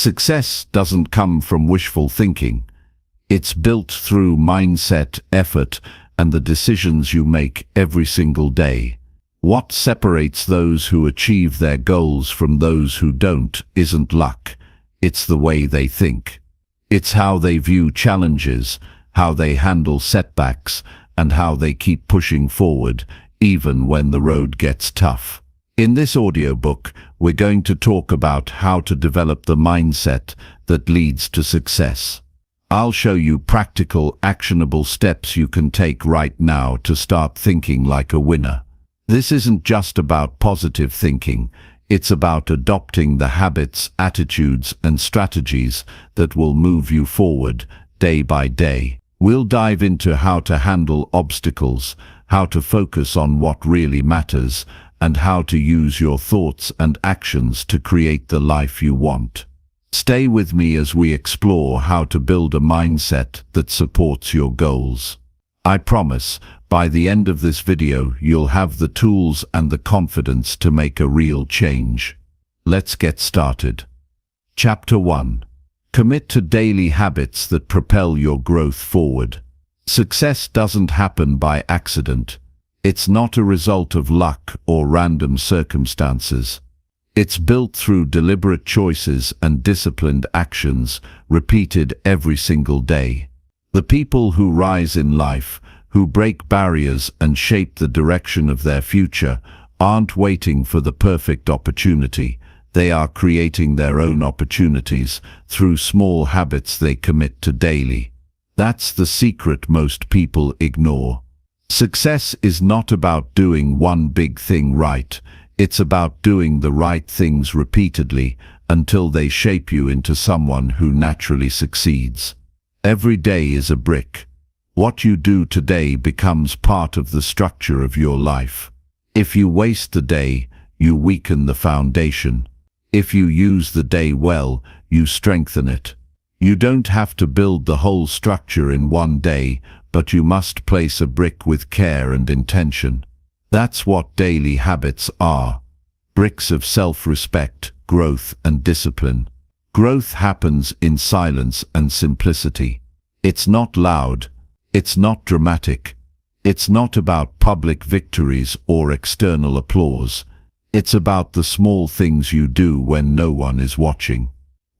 Success doesn't come from wishful thinking. It's built through mindset, effort, and the decisions you make every single day. What separates those who achieve their goals from those who don't isn't luck. It's the way they think. It's how they view challenges, how they handle setbacks, and how they keep pushing forward, even when the road gets tough. In this audiobook, we're going to talk about how to develop the mindset that leads to success. I'll show you practical, actionable steps you can take right now to start thinking like a winner. This isn't just about positive thinking. It's about adopting the habits, attitudes, and strategies that will move you forward day by day. We'll dive into how to handle obstacles, how to focus on what really matters, and how to use your thoughts and actions to create the life you want. Stay with me as we explore how to build a mindset that supports your goals. I promise, by the end of this video, you'll have the tools and the confidence to make a real change. Let's get started. Chapter 1. Commit to daily habits that propel your growth forward. Success doesn't happen by accident. It's not a result of luck or random circumstances. It's built through deliberate choices and disciplined actions, repeated every single day. The people who rise in life, who break barriers and shape the direction of their future, aren't waiting for the perfect opportunity. They are creating their own opportunities through small habits they commit to daily. That's the secret most people ignore. Success is not about doing one big thing right. It's about doing the right things repeatedly until they shape you into someone who naturally succeeds. Every day is a brick. What you do today becomes part of the structure of your life. If you waste the day, you weaken the foundation. If you use the day well, you strengthen it. You don't have to build the whole structure in one day, but you must place a brick with care and intention. That's what daily habits are. Bricks of self-respect, growth, and discipline. Growth happens in silence and simplicity. It's not loud. It's not dramatic. It's not about public victories or external applause. It's about the small things you do when no one is watching.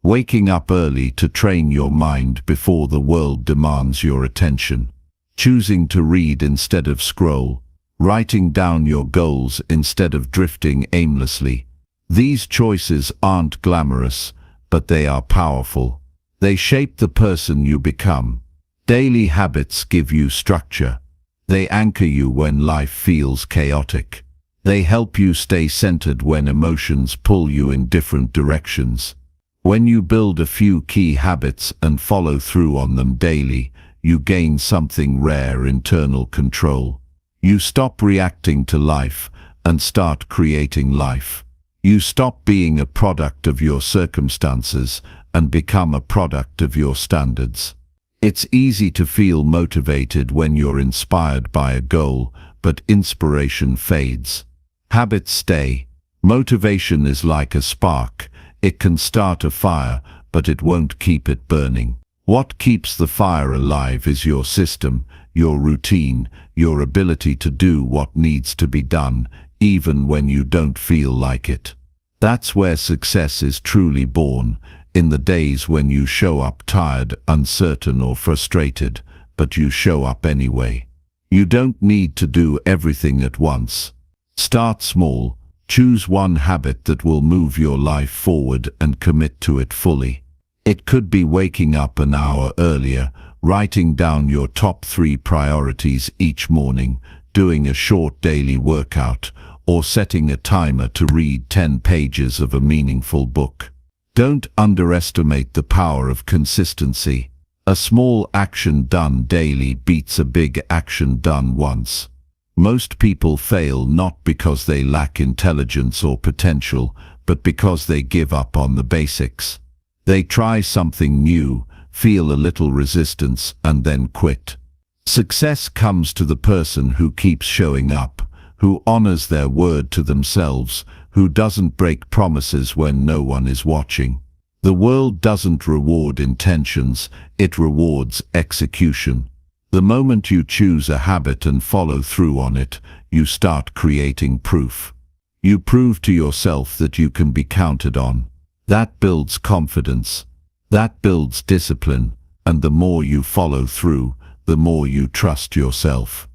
Waking up early to train your mind before the world demands your attention. Choosing to read instead of scroll. Writing down your goals instead of drifting aimlessly. These choices aren't glamorous, but they are powerful. They shape the person you become. Daily habits give you structure. They anchor you when life feels chaotic. They help you stay centered when emotions pull you in different directions. When you build a few key habits and follow through on them daily, you gain something rare: internal control. You stop reacting to life and start creating life. You stop being a product of your circumstances and become a product of your standards. It's easy to feel motivated when you're inspired by a goal, but inspiration fades. Habits stay. Motivation is like a spark. It can start a fire, but it won't keep it burning. What keeps the fire alive is your system, your routine, your ability to do what needs to be done, even when you don't feel like it. That's where success is truly born, in the days when you show up tired, uncertain, or frustrated, but you show up anyway. You don't need to do everything at once. Start small. Choose one habit that will move your life forward and commit to it fully. It could be waking up an hour earlier, writing down your top 3 priorities each morning, doing a short daily workout, or setting a timer to read 10 pages of a meaningful book. Don't underestimate the power of consistency. A small action done daily beats a big action done once. Most people fail not because they lack intelligence or potential, but because they give up on the basics. They try something new, feel a little resistance, and then quit. Success comes to the person who keeps showing up, who honors their word to themselves, who doesn't break promises when no one is watching. The world doesn't reward intentions, it rewards execution. The moment you choose a habit and follow through on it, you start creating proof. You prove to yourself that you can be counted on. That builds confidence. That builds discipline, and the more you follow through, the more you trust yourself.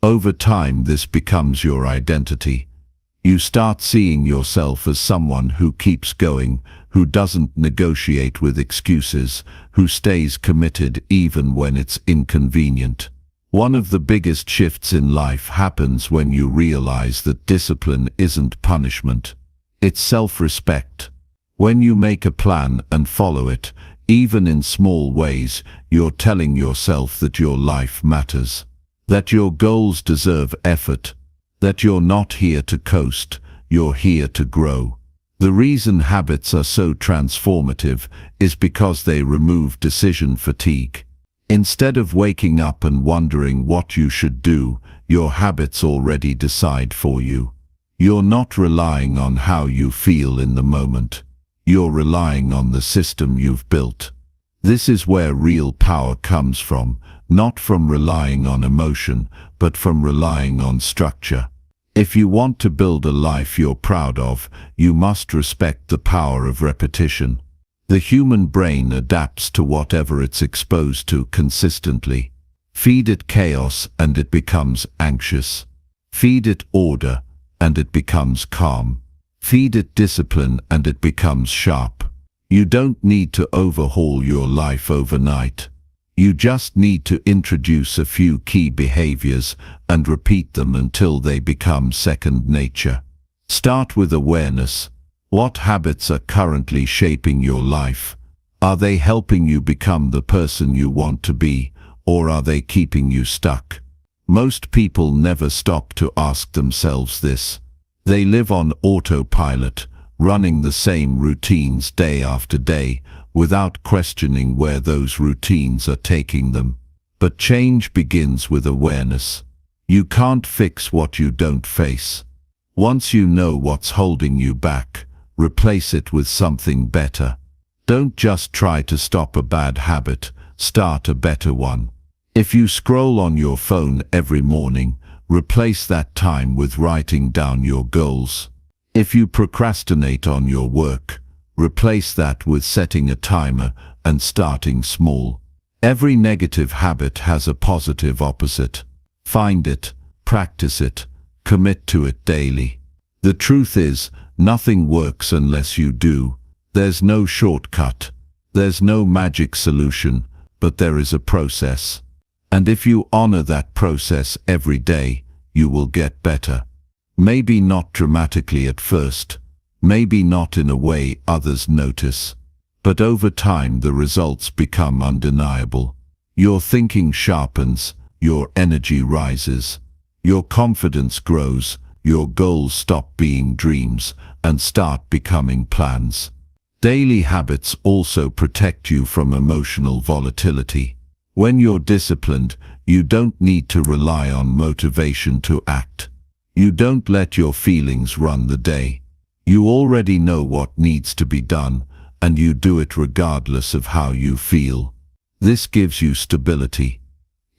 Over time, this becomes your identity. You start seeing yourself as someone who keeps going, who doesn't negotiate with excuses, who stays committed even when it's inconvenient. One of the biggest shifts in life happens when you realize that discipline isn't punishment. It's self-respect. When you make a plan and follow it, even in small ways, you're telling yourself that your life matters, that your goals deserve effort, that you're not here to coast, you're here to grow. The reason habits are so transformative is because they remove decision fatigue. Instead of waking up and wondering what you should do, your habits already decide for you. You're not relying on how you feel in the moment. You're relying on the system you've built. This is where real power comes from, not from relying on emotion, but from relying on structure. If you want to build a life you're proud of, you must respect the power of repetition. The human brain adapts to whatever it's exposed to consistently. Feed it chaos and it becomes anxious. Feed it order and it becomes calm. Feed it discipline and it becomes sharp. You don't need to overhaul your life overnight. You just need to introduce a few key behaviors and repeat them until they become second nature. Start with awareness. What habits are currently shaping your life? Are they helping you become the person you want to be, or are they keeping you stuck? Most people never stop to ask themselves this. They live on autopilot, running the same routines day after day, without questioning where those routines are taking them. But change begins with awareness. You can't fix what you don't face. Once you know what's holding you back, replace it with something better. Don't just try to stop a bad habit, start a better one. If you scroll on your phone every morning, replace that time with writing down your goals. If you procrastinate on your work, replace that with setting a timer and starting small. Every negative habit has a positive opposite. Find it, practice it, commit to it daily. The truth is, nothing works unless you do. There's no shortcut. There's no magic solution, but there is a process. And if you honor that process every day, you will get better. Maybe not dramatically at first, maybe not in a way others notice, but over time the results become undeniable. Your thinking sharpens, your energy rises, your confidence grows, your goals stop being dreams and start becoming plans. Daily habits also protect you from emotional volatility. When you're disciplined, you don't need to rely on motivation to act. You don't let your feelings run the day. You already know what needs to be done, and you do it regardless of how you feel. This gives you stability.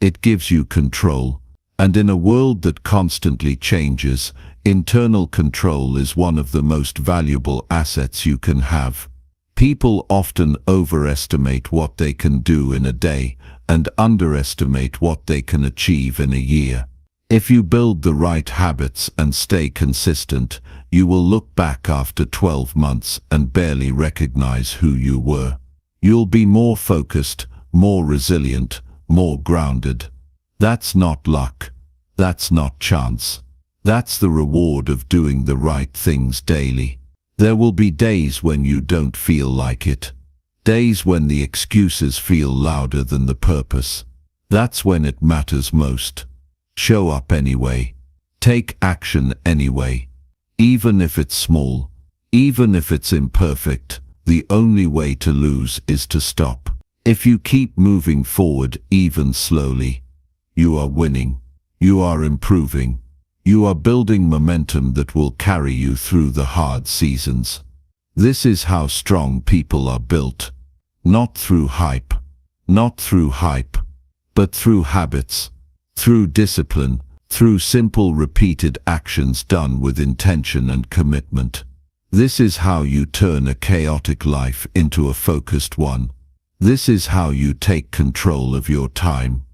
It gives you control. And in a world that constantly changes, internal control is one of the most valuable assets you can have. People often overestimate what they can do in a day and underestimate what they can achieve in a year. If you build the right habits and stay consistent, you will look back after 12 months and barely recognize who you were. You'll be more focused, more resilient, more grounded. That's not luck. That's not chance. That's the reward of doing the right things daily. There will be days when you don't feel like it. Days when the excuses feel louder than the purpose. That's when it matters most. Show up anyway. Take action anyway. Even if it's small, even if it's imperfect, the only way to lose is to stop. If you keep moving forward even slowly, you are winning. You are improving. You are building momentum that will carry you through the hard seasons. This is how strong people are built. Not through hype. Not through hype. But through habits. Through discipline. Through simple repeated actions done with intention and commitment. This is how you turn a chaotic life into a focused one. This is how you take control of your time,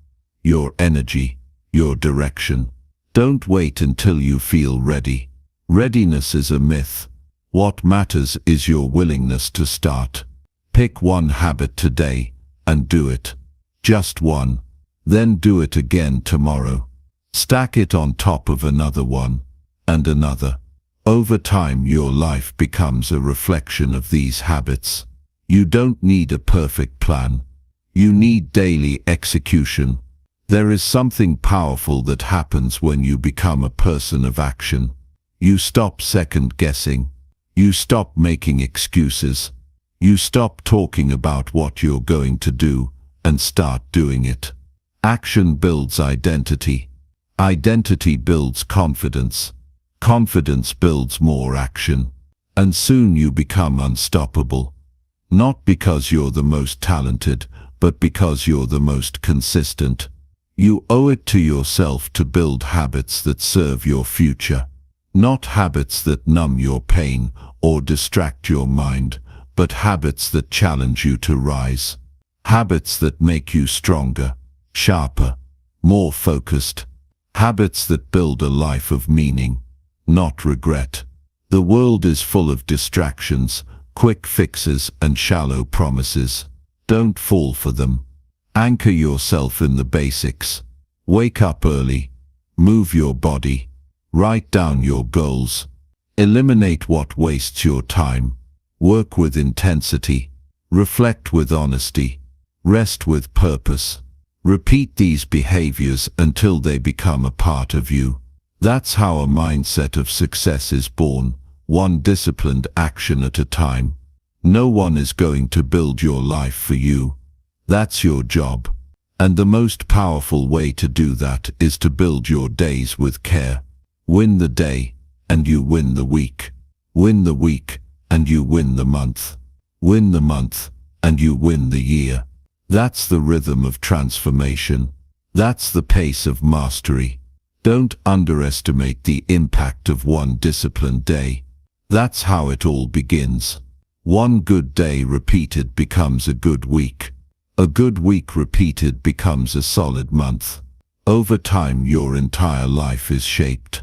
your energy, your direction. Don't wait until you feel ready. Readiness is a myth. What matters is your willingness to start. Pick one habit today and do it. Just one. Then do it again tomorrow. Stack it on top of another one and another. Over time, your life becomes a reflection of these habits. You don't need a perfect plan. You need daily execution. There is something powerful that happens when you become a person of action. You stop second-guessing. You stop making excuses. You stop talking about what you're going to do and start doing it. Action builds identity. Identity builds confidence. Confidence builds more action. And soon you become unstoppable. Not because you're the most talented, but because you're the most consistent. You owe it to yourself to build habits that serve your future. Not habits that numb your pain or distract your mind, but habits that challenge you to rise. Habits that make you stronger, sharper, more focused. Habits that build a life of meaning, not regret. The world is full of distractions, quick fixes and shallow promises. Don't fall for them. Anchor yourself in the basics. Wake up early. Move your body. Write down your goals. Eliminate what wastes your time. Work with intensity. Reflect with honesty. Rest with purpose. Repeat these behaviors until they become a part of you. That's how a mindset of success is born, one disciplined action at a time. No one is going to build your life for you. That's your job. And the most powerful way to do that is to build your days with care. Win the day, and you win the week. Win the week, and you win the month. Win the month, and you win the year. That's the rhythm of transformation. That's the pace of mastery. Don't underestimate the impact of one disciplined day. That's how it all begins. One good day repeated becomes a good week. A good week repeated becomes a solid month. Over time, your entire life is shaped.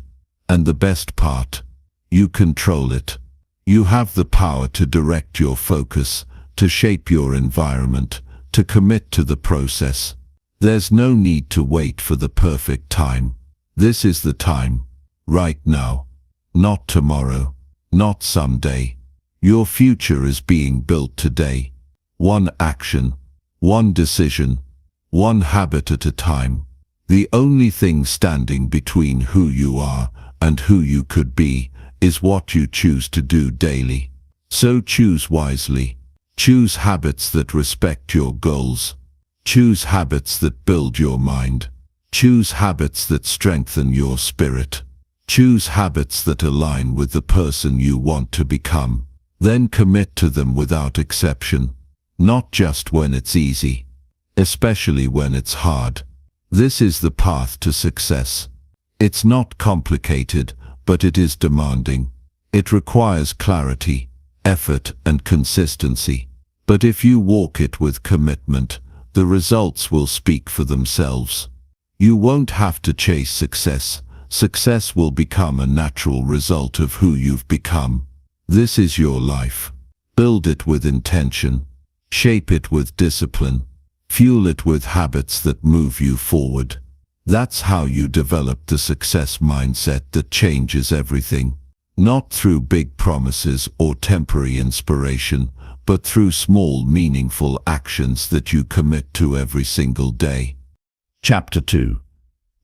And the best part, you control it. You have the power to direct your focus, to shape your environment, to commit to the process. There's no need to wait for the perfect time. This is the time, right now. Not tomorrow, not someday. Your future is being built today. One action, one decision, one habit at a time. The only thing standing between who you are and who you could be is what you choose to do daily. So choose wisely. Choose habits that respect your goals. Choose habits that build your mind. Choose habits that strengthen your spirit. Choose habits that align with the person you want to become. Then commit to them without exception. Not just when it's easy, especially when it's hard. This is the path to success. It's not complicated, but it is demanding. It requires clarity, effort, and consistency. But if you walk it with commitment, the results will speak for themselves. You won't have to chase success. Success will become a natural result of who you've become. This is your life. Build it with intention. Shape it with discipline. Fuel it with habits that move you forward. That's how you develop the success mindset that changes everything. Not through big promises or temporary inspiration, but through small, meaningful actions that you commit to every single day. Chapter 2.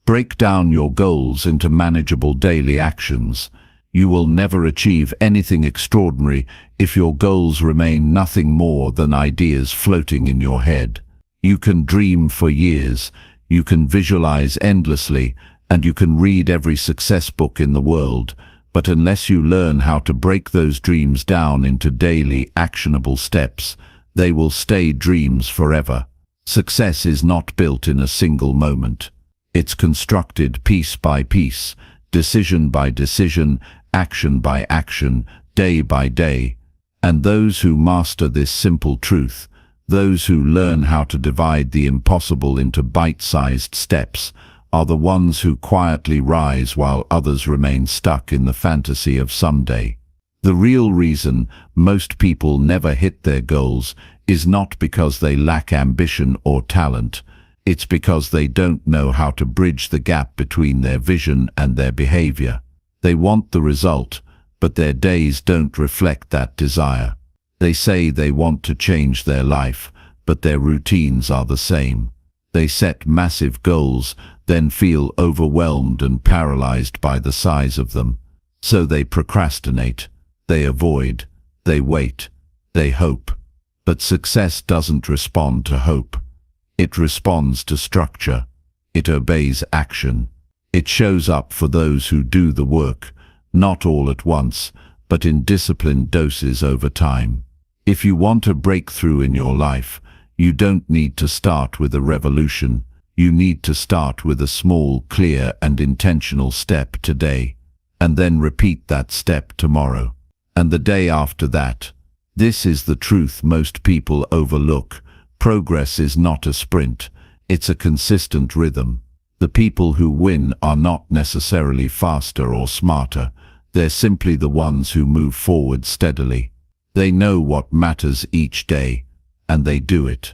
Break down your goals into manageable daily actions. You will never achieve anything extraordinary if your goals remain nothing more than ideas floating in your head. You can dream for years, you can visualize endlessly, and you can read every success book in the world, But unless you learn how to break those dreams down into daily, actionable steps, they will stay dreams forever. Success is not built in a single moment. It's constructed piece by piece, decision by decision, action by action, day by day. And those who master this simple truth, those who learn how to divide the impossible into bite-sized steps, are the ones who quietly rise while others remain stuck in the fantasy of someday. The real reason most people never hit their goals is not because they lack ambition or talent. It's because they don't know how to bridge the gap between their vision and their behavior. They want the result, but their days don't reflect that desire. They say they want to change their life, but their routines are the same. They set massive goals, then feel overwhelmed and paralyzed by the size of them. So they procrastinate, they avoid, they wait, they hope. But success doesn't respond to hope. It responds to structure. It obeys action. It shows up for those who do the work, not all at once, but in disciplined doses over time. If you want a breakthrough in your life, you don't need to start with a revolution. You need to start with a small, clear, and intentional step today, and then repeat that step tomorrow, and the day after that. This is the truth most people overlook. Progress is not a sprint, it's a consistent rhythm. The people who win are not necessarily faster or smarter, they're simply the ones who move forward steadily. They know what matters each day, and they do it.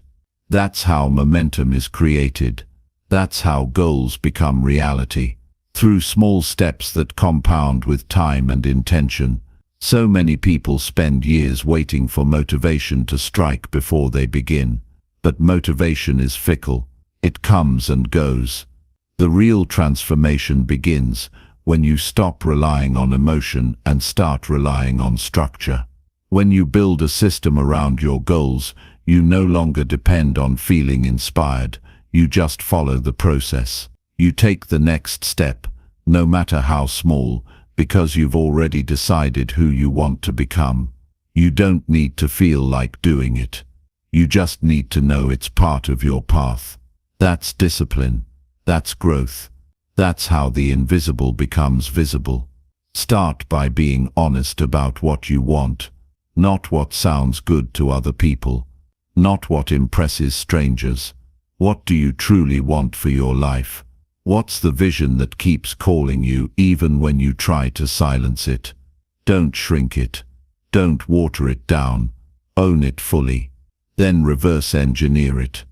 That's how momentum is created. That's how goals become reality, through small steps that compound with time and intention. So many people spend years waiting for motivation to strike before they begin. But motivation is fickle. It comes and goes. The real transformation begins when you stop relying on emotion and start relying on structure. When you build a system around your goals, you no longer depend on feeling inspired. You just follow the process. You take the next step, no matter how small, because you've already decided who you want to become. You don't need to feel like doing it. You just need to know it's part of your path. That's discipline. That's growth. That's how the invisible becomes visible. Start by being honest about what you want, not what sounds good to other people, not what impresses strangers. What do you truly want for your life? What's the vision that keeps calling you even when you try to silence it? Don't shrink it. Don't water it down. Own it fully. Then reverse engineer it.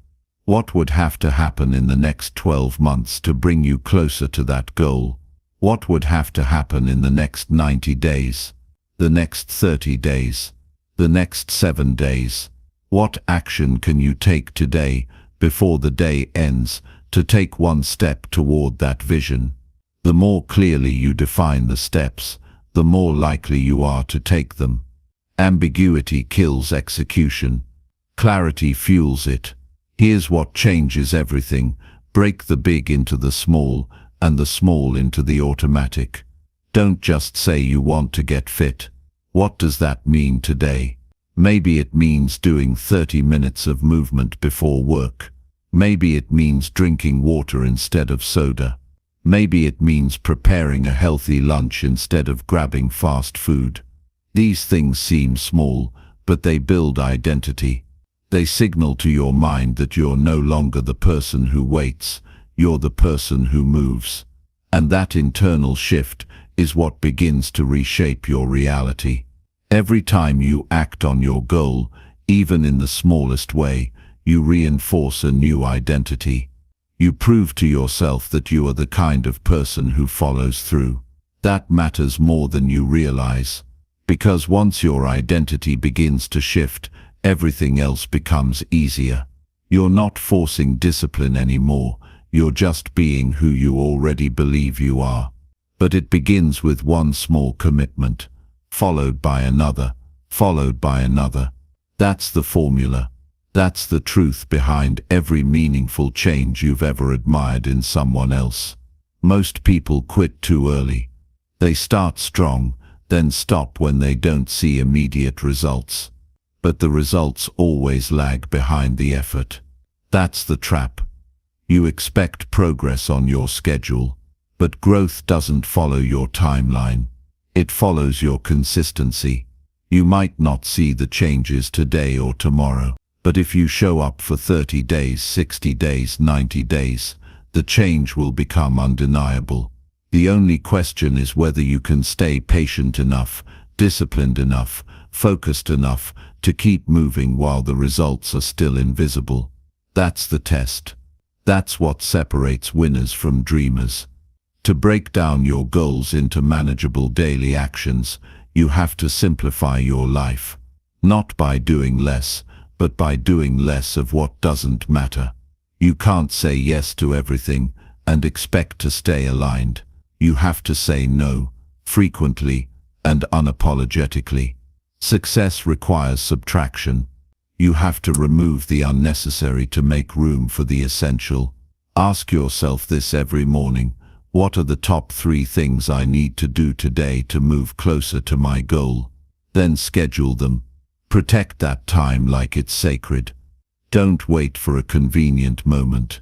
What would have to happen in the next 12 months to bring you closer to that goal? What would have to happen in the next 90 days? The next 30 days? The next 7 days? What action can you take today, before the day ends, to take one step toward that vision? The more clearly you define the steps, the more likely you are to take them. Ambiguity kills execution. Clarity fuels it. Here's what changes everything. Break the big into the small, and the small into the automatic. Don't just say you want to get fit. What does that mean today? Maybe it means doing 30 minutes of movement before work. Maybe it means drinking water instead of soda. Maybe it means preparing a healthy lunch instead of grabbing fast food. These things seem small, but they build identity. They signal to your mind that you're no longer the person who waits, you're the person who moves. And that internal shift is what begins to reshape your reality. Every time you act on your goal, even in the smallest way, you reinforce a new identity. You prove to yourself that you are the kind of person who follows through. That matters more than you realize. Because once your identity begins to shift, everything else becomes easier. You're not forcing discipline anymore. You're just being who you already believe you are. But it begins with one small commitment, followed by another, followed by another. That's the formula. That's the truth behind every meaningful change you've ever admired in someone else. Most people quit too early. They start strong, then stop when they don't see immediate results. But the results always lag behind the effort. That's the trap. You expect progress on your schedule, but growth doesn't follow your timeline. It follows your consistency. You might not see the changes today or tomorrow, but if you show up for 30 days, 60 days, 90 days, the change will become undeniable. The only question is whether you can stay patient enough, disciplined enough, focused enough to keep moving while the results are still invisible. That's the test. That's what separates winners from dreamers. To break down your goals into manageable daily actions, you have to simplify your life. Not by doing less, but by doing less of what doesn't matter. You can't say yes to everything and expect to stay aligned. You have to say no, frequently and unapologetically. Success requires subtraction. You have to remove the unnecessary to make room for the essential. Ask yourself this every morning. What are the top 3 things I need to do today to move closer to my goal? Then schedule them. Protect that time like it's sacred. Don't wait for a convenient moment.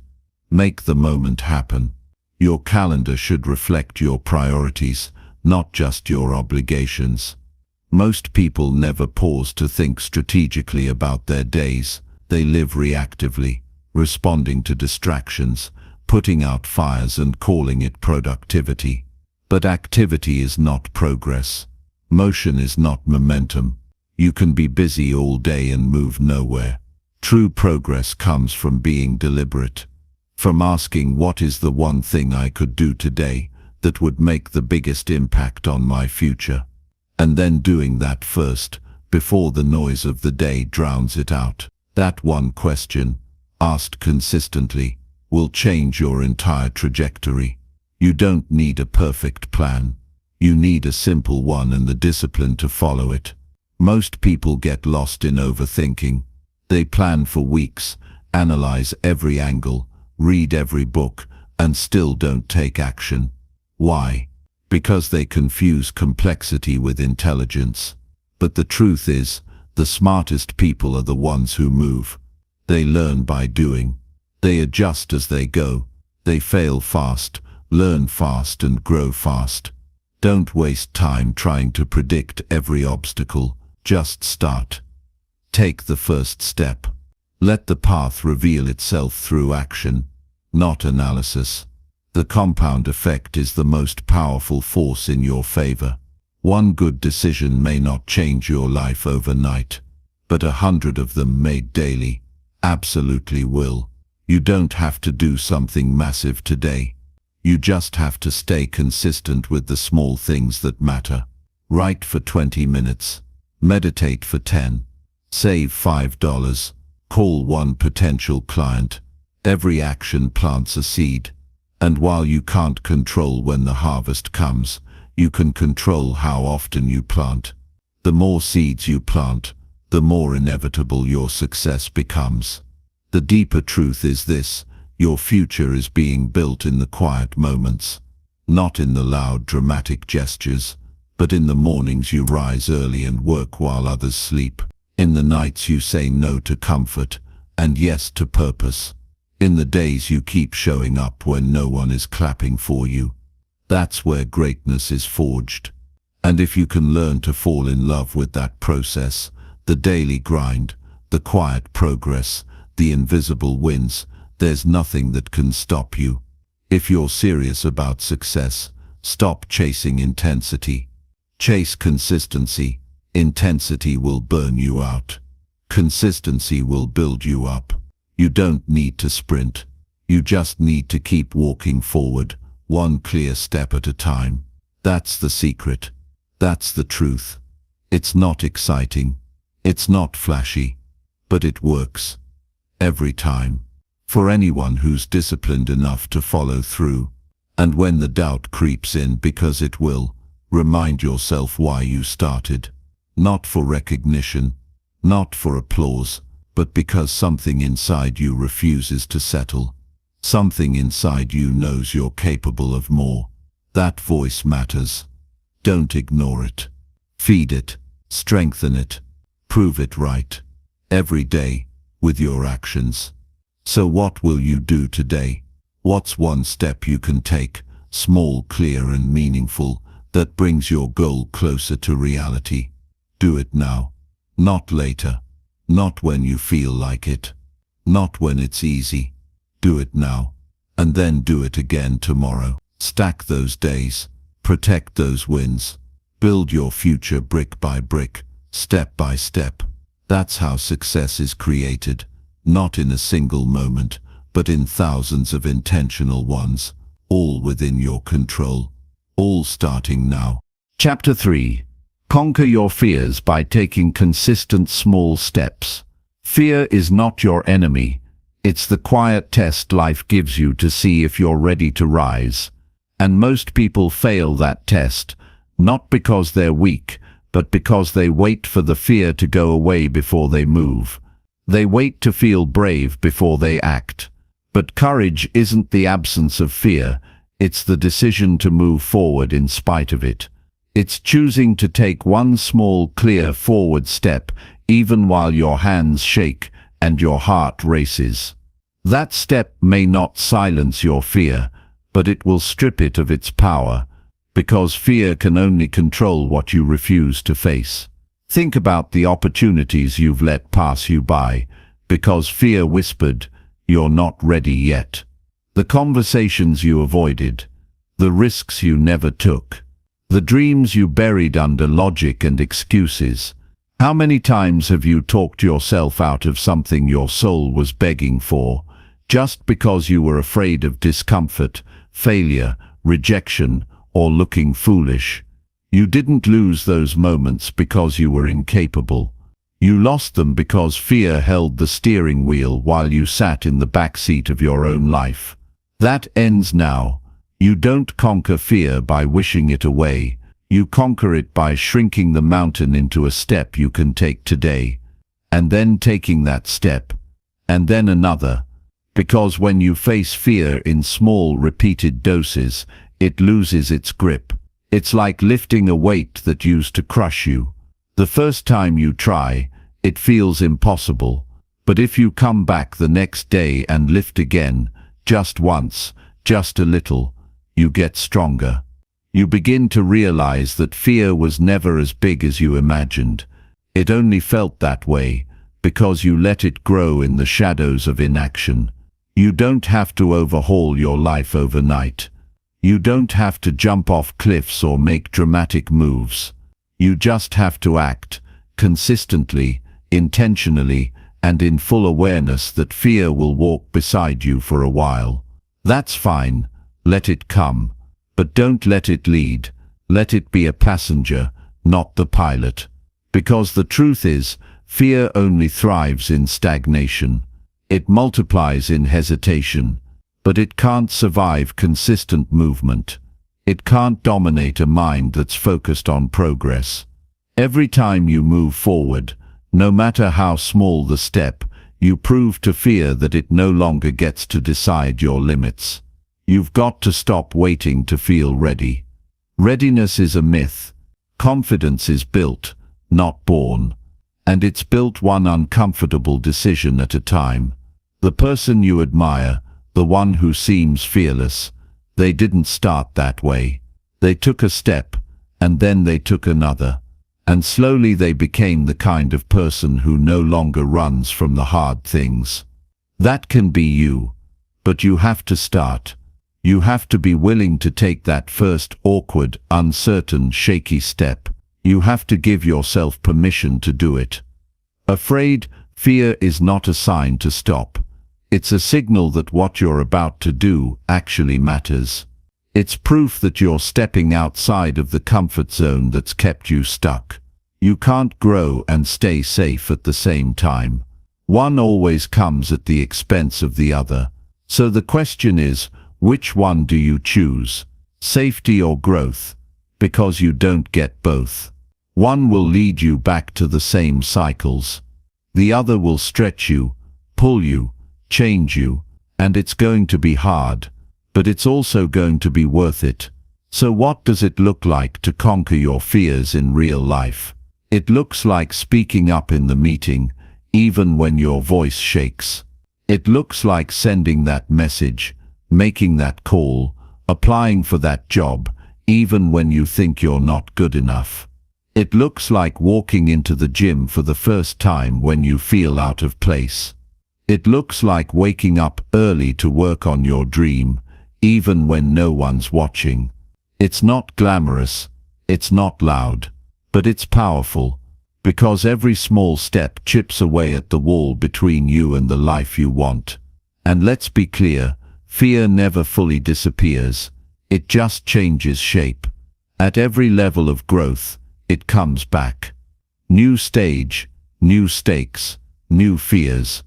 Make the moment happen. Your calendar should reflect your priorities, not just your obligations. Most people never pause to think strategically about their days. They live reactively, responding to distractions, putting out fires and calling it productivity. But activity is not progress. Motion is not momentum. You can be busy all day and move nowhere. True progress comes from being deliberate. From asking what is the one thing I could do today that would make the biggest impact on my future. And then doing that first, before the noise of the day drowns it out. That one question, asked consistently, will change your entire trajectory. You don't need a perfect plan. You need a simple one and the discipline to follow it. Most people get lost in overthinking. They plan for weeks, analyze every angle, read every book, and still don't take action. Why? Because they confuse complexity with intelligence. But the truth is, the smartest people are the ones who move. They learn by doing. They adjust as they go. They fail fast, learn fast, and grow fast. Don't waste time trying to predict every obstacle. Just start. Take the first step. Let the path reveal itself through action, not analysis. The compound effect is the most powerful force in your favor. One good decision may not change your life overnight, but 100 of them made daily absolutely will. You don't have to do something massive today. You just have to stay consistent with the small things that matter. Write for 20 minutes. Meditate for 10. Save $5. Call one potential client. Every action plants a seed. And while you can't control when the harvest comes, you can control how often you plant. The more seeds you plant, the more inevitable your success becomes. The deeper truth is this: your future is being built in the quiet moments, not in the loud dramatic gestures, but in the mornings you rise early and work while others sleep, in the nights you say no to comfort and yes to purpose. In the days you keep showing up when no one is clapping for you. That's where greatness is forged. And if you can learn to fall in love with that process, the daily grind, the quiet progress, the invisible wins, there's nothing that can stop you. If you're serious about success, stop chasing intensity. Chase consistency. Intensity will burn you out. Consistency will build you up. You don't need to sprint. You just need to keep walking forward, one clear step at a time. That's the secret. That's the truth. It's not exciting. It's not flashy. But it works. Every time. For anyone who's disciplined enough to follow through. And when the doubt creeps in, because it will, remind yourself why you started. Not for recognition, not for applause, but because something inside you refuses to settle. Something inside you knows you're capable of more. That voice matters. Don't ignore it. Feed it, strengthen it, prove it right. Every day, with your actions. So what will you do today? What's one step you can take, small, clear and meaningful, that brings your goal closer to reality? Do it now, not later, not when you feel like it, not when it's easy. Do it now, and then do it again tomorrow. Stack those days, protect those wins, build your future brick by brick, step by step. That's how success is created, not in a single moment, but in thousands of intentional ones, all within your control, all starting now. Chapter 3. Conquer your fears by taking consistent small steps. Fear is not your enemy. It's the quiet test life gives you to see if you're ready to rise. And most people fail that test, not because they're weak, but because they wait for the fear to go away before they move. They wait to feel brave before they act. But courage isn't the absence of fear, it's the decision to move forward in spite of it. It's choosing to take one small, clear forward step, even while your hands shake and your heart races. That step may not silence your fear, but it will strip it of its power, because fear can only control what you refuse to face. Think about the opportunities you've let pass you by, because fear whispered, "You're not ready yet." The conversations you avoided, the risks you never took, the dreams you buried under logic and excuses. How many times have you talked yourself out of something your soul was begging for, just because you were afraid of discomfort, failure, rejection, or looking foolish? You didn't lose those moments because you were incapable. You lost them because fear held the steering wheel while you sat in the back seat of your own life. That ends now. You don't conquer fear by wishing it away. You conquer it by shrinking the mountain into a step you can take today, and then taking that step, and then another. Because when you face fear in small, repeated doses, it loses its grip. It's like lifting a weight that used to crush you. The first time you try, it feels impossible. But if you come back the next day and lift again, just once, just a little, you get stronger. You begin to realize that fear was never as big as you imagined. It only felt that way because you let it grow in the shadows of inaction. You don't have to overhaul your life overnight. You don't have to jump off cliffs or make dramatic moves. You just have to act, consistently, intentionally, and in full awareness that fear will walk beside you for a while. That's fine, let it come. But don't let it lead. Let it be a passenger, not the pilot. Because the truth is, fear only thrives in stagnation. It multiplies in hesitation, but it can't survive consistent movement. It can't dominate a mind that's focused on progress. Every time you move forward, no matter how small the step, you prove to fear that it no longer gets to decide your limits. You've got to stop waiting to feel ready. Readiness is a myth. Confidence is built, not born. And it's built one uncomfortable decision at a time. The person you admire, the one who seems fearless, they didn't start that way. They took a step, and then they took another. And slowly they became the kind of person who no longer runs from the hard things. That can be you, but you have to start. You have to be willing to take that first awkward, uncertain, shaky step. You have to give yourself permission to do it. Afraid, fear is not a sign to stop. It's a signal that what you're about to do actually matters. It's proof that you're stepping outside of the comfort zone that's kept you stuck. You can't grow and stay safe at the same time. One always comes at the expense of the other. So the question is, which one do you choose? Safety or growth? Because you don't get both. One will lead you back to the same cycles. The other will stretch you, pull you, change you, and it's going to be hard, but it's also going to be worth it. So what does it look like to conquer your fears in real life? It looks like speaking up in the meeting, even when your voice shakes. It looks like sending that message, making that call, applying for that job, even when you think you're not good enough. It looks like walking into the gym for the first time when you feel out of place. It looks like waking up early to work on your dream, even when no one's watching. It's not glamorous, it's not loud, but it's powerful, because every small step chips away at the wall between you and the life you want. And let's be clear, fear never fully disappears, it just changes shape. At every level of growth, it comes back. New stage, new stakes, new fears.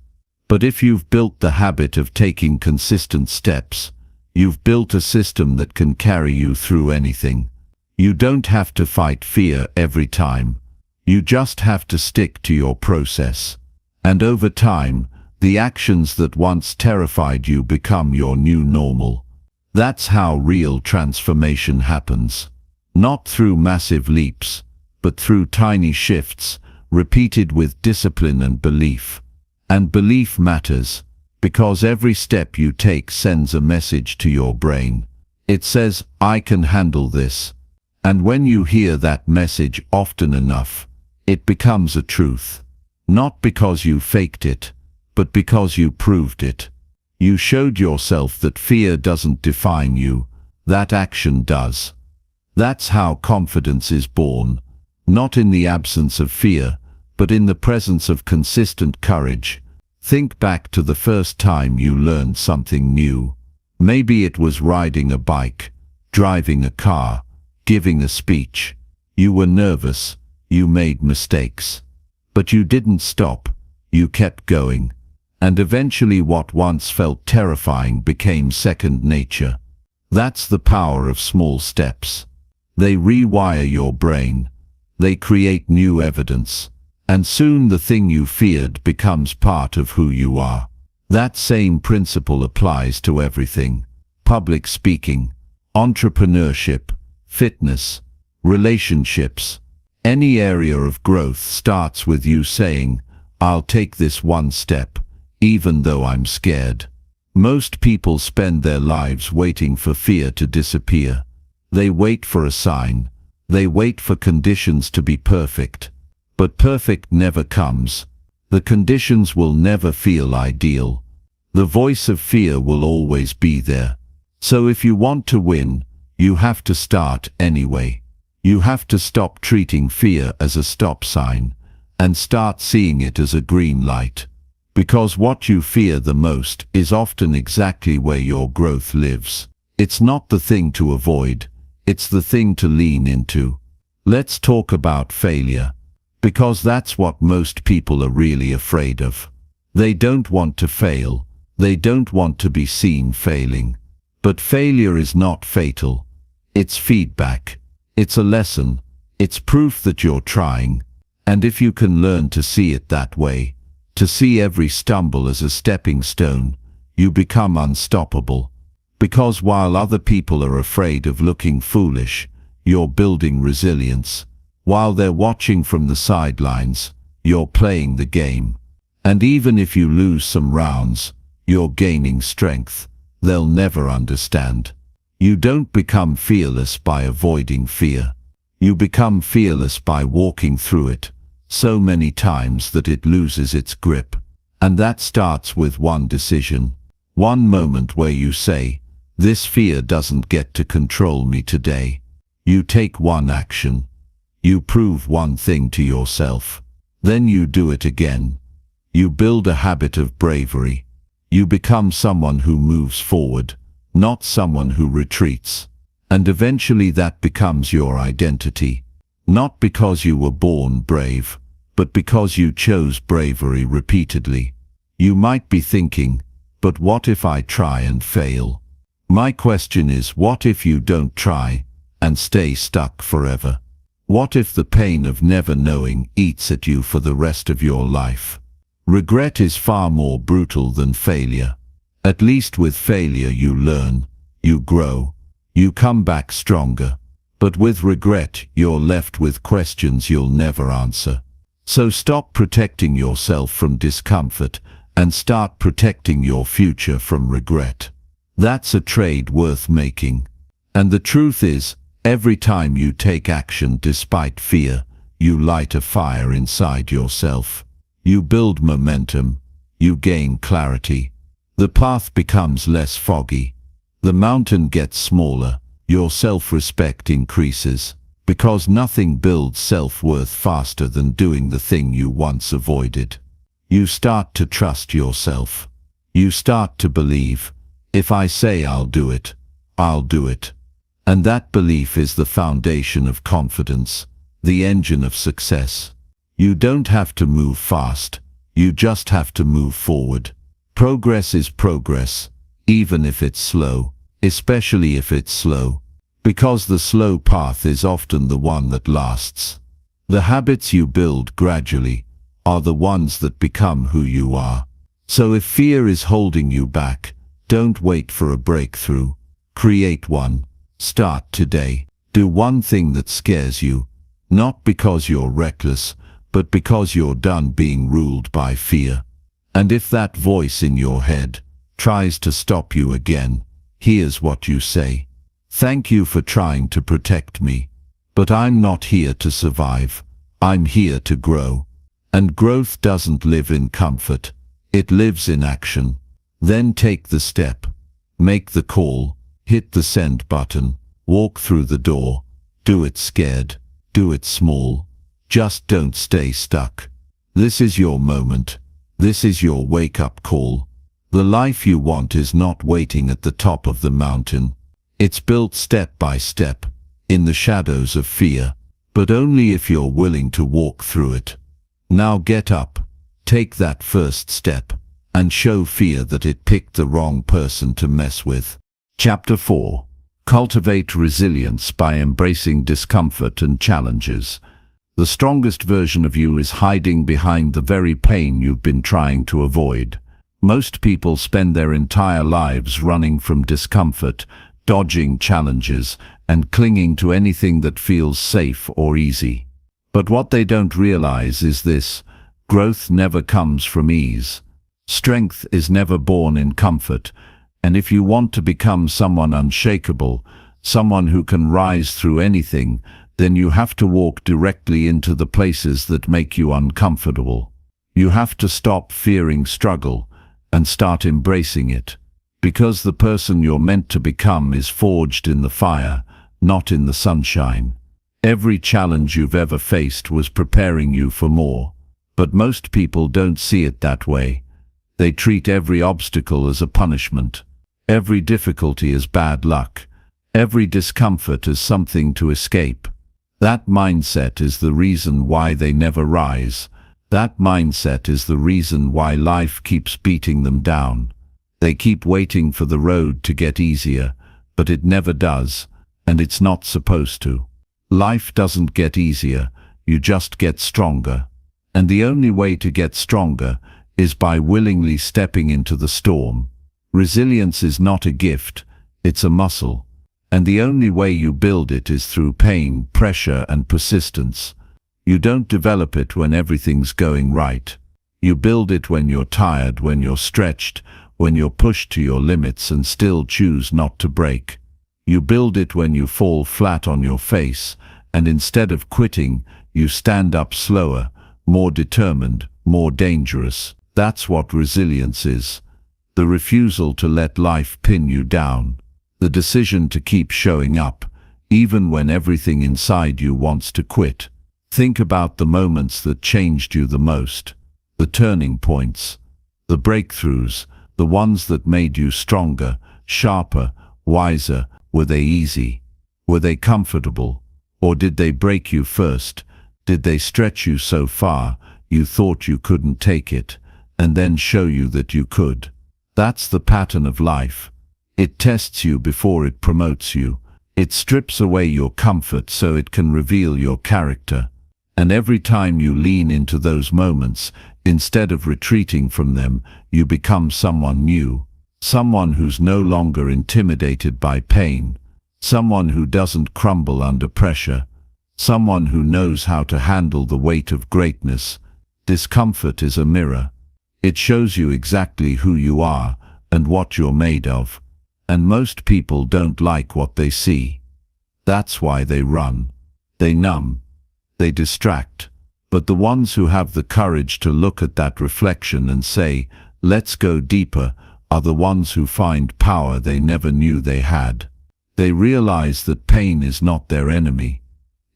But if you've built the habit of taking consistent steps, you've built a system that can carry you through anything. You don't have to fight fear every time. You just have to stick to your process. And over time, the actions that once terrified you become your new normal. That's how real transformation happens. Not through massive leaps, but through tiny shifts, repeated with discipline and belief. And belief matters, because every step you take sends a message to your brain. It says, I can handle this. And when you hear that message often enough, it becomes a truth. Not because you faked it, but because you proved it. You showed yourself that fear doesn't define you, that action does. That's how confidence is born. Not in the absence of fear, but in the presence of consistent courage. Think back to the first time you learned something new. Maybe it was riding a bike, driving a car, giving a speech. You were nervous, you made mistakes. But you didn't stop, you kept going. And eventually what once felt terrifying became second nature. That's the power of small steps. They rewire your brain. They create new evidence. And soon the thing you feared becomes part of who you are. That same principle applies to everything. Public speaking, entrepreneurship, fitness, relationships. Any area of growth starts with you saying, I'll take this one step, even though I'm scared. Most people spend their lives waiting for fear to disappear. They wait for a sign. They wait for conditions to be perfect. But perfect never comes. The conditions will never feel ideal. The voice of fear will always be there. So if you want to win, you have to start anyway. You have to stop treating fear as a stop sign and start seeing it as a green light. Because what you fear the most is often exactly where your growth lives. It's not the thing to avoid. It's the thing to lean into. Let's talk about failure. Because that's what most people are really afraid of. They don't want to fail. They don't want to be seen failing. But failure is not fatal. It's feedback. It's a lesson. It's proof that you're trying. And if you can learn to see it that way, to see every stumble as a stepping stone, you become unstoppable. Because while other people are afraid of looking foolish, you're building resilience. While they're watching from the sidelines, you're playing the game. And even if you lose some rounds, you're gaining strength. They'll never understand. You don't become fearless by avoiding fear. You become fearless by walking through it so many times that it loses its grip. And that starts with one decision. One moment where you say, this fear doesn't get to control me today. You take one action. You prove one thing to yourself. Then you do it again. You build a habit of bravery. You become someone who moves forward, not someone who retreats. And eventually that becomes your identity. Not because you were born brave, but because you chose bravery repeatedly. You might be thinking, but what if I try and fail? My question is, what if you don't try and stay stuck forever? What if the pain of never knowing eats at you for the rest of your life? Regret is far more brutal than failure. At least with failure you learn, you grow, You come back stronger. But with regret, you're left with questions you'll never answer. So stop protecting yourself from discomfort and start protecting your future from regret. That's a trade worth making. And the truth is, every time you take action despite fear, you light a fire inside yourself. You build momentum. You gain clarity. The path becomes less foggy. The mountain gets smaller. Your self-respect increases. Because nothing builds self-worth faster than doing the thing you once avoided. You start to trust yourself. You start to believe, if I say I'll do it, I'll do it. And that belief is the foundation of confidence, the engine of success. You don't have to move fast. You just have to move forward. Progress is progress, even if it's slow, especially if it's slow. Because the slow path is often the one that lasts. The habits you build gradually are the ones that become who you are. So if fear is holding you back, don't wait for a breakthrough. Create one. Start today. Do one thing that scares you, not because you're reckless, but because you're done being ruled by fear. And if that voice in your head tries to stop you again, here's what you say. Thank you for trying to protect me, but I'm not here to survive. I'm here to grow. And growth doesn't live in comfort. It lives in action. Then take the step. Make the call. Hit the send button. Walk through the door. Do it scared. Do it small. Just don't stay stuck. This is your moment. This is your wake-up call. The life you want is not waiting at the top of the mountain. It's built step by step, in the shadows of fear, but only if you're willing to walk through it. Now get up, take that first step, and show fear that it picked the wrong person to mess with. Chapter 4. Cultivate resilience by embracing discomfort and challenges. The strongest version of you is hiding behind the very pain you've been trying to avoid. Most people spend their entire lives running from discomfort, dodging challenges, and clinging to anything that feels safe or easy. But what they don't realize is this: growth never comes from ease. Strength is never born in comfort, and if you want to become someone unshakable, someone who can rise through anything, then you have to walk directly into the places that make you uncomfortable. You have to stop fearing struggle and start embracing it. Because the person you're meant to become is forged in the fire, not in the sunshine. Every challenge you've ever faced was preparing you for more. But most people don't see it that way. They treat every obstacle as a punishment, every difficulty as bad luck, every discomfort as something to escape. That mindset is the reason why they never rise. That mindset is the reason why life keeps beating them down. They keep waiting for the road to get easier, but it never does, and it's not supposed to. Life doesn't get easier, you just get stronger. And the only way to get stronger is by willingly stepping into the storm. Resilience is not a gift, it's a muscle. And the only way you build it is through pain, pressure, and persistence. You don't develop it when everything's going right. You build it when you're tired, when you're stretched, when you're pushed to your limits and still choose not to break. You build it when you fall flat on your face, and instead of quitting, you stand up slower, more determined, more dangerous. That's what resilience is. The refusal to let life pin you down. The decision to keep showing up, even when everything inside you wants to quit. Think about the moments that changed you the most. The turning points. The breakthroughs. The ones that made you stronger, sharper, wiser. Were they easy? Were they comfortable? Or did they break you first? Did they stretch you so far you thought you couldn't take it, and then show you that you could? That's the pattern of life. It tests you before it promotes you. It strips away your comfort so it can reveal your character. And every time you lean into those moments, instead of retreating from them, you become someone new. Someone who's no longer intimidated by pain. someone who doesn't crumble under pressure, someone who knows how to handle the weight of greatness. Discomfort is a mirror. It shows you exactly who you are and what you're made of. And most people don't like what they see. That's why they run. They numb. They distract. But the ones who have the courage to look at that reflection and say, "Let's go deeper," are the ones who find power they never knew they had. They realize that pain is not their enemy.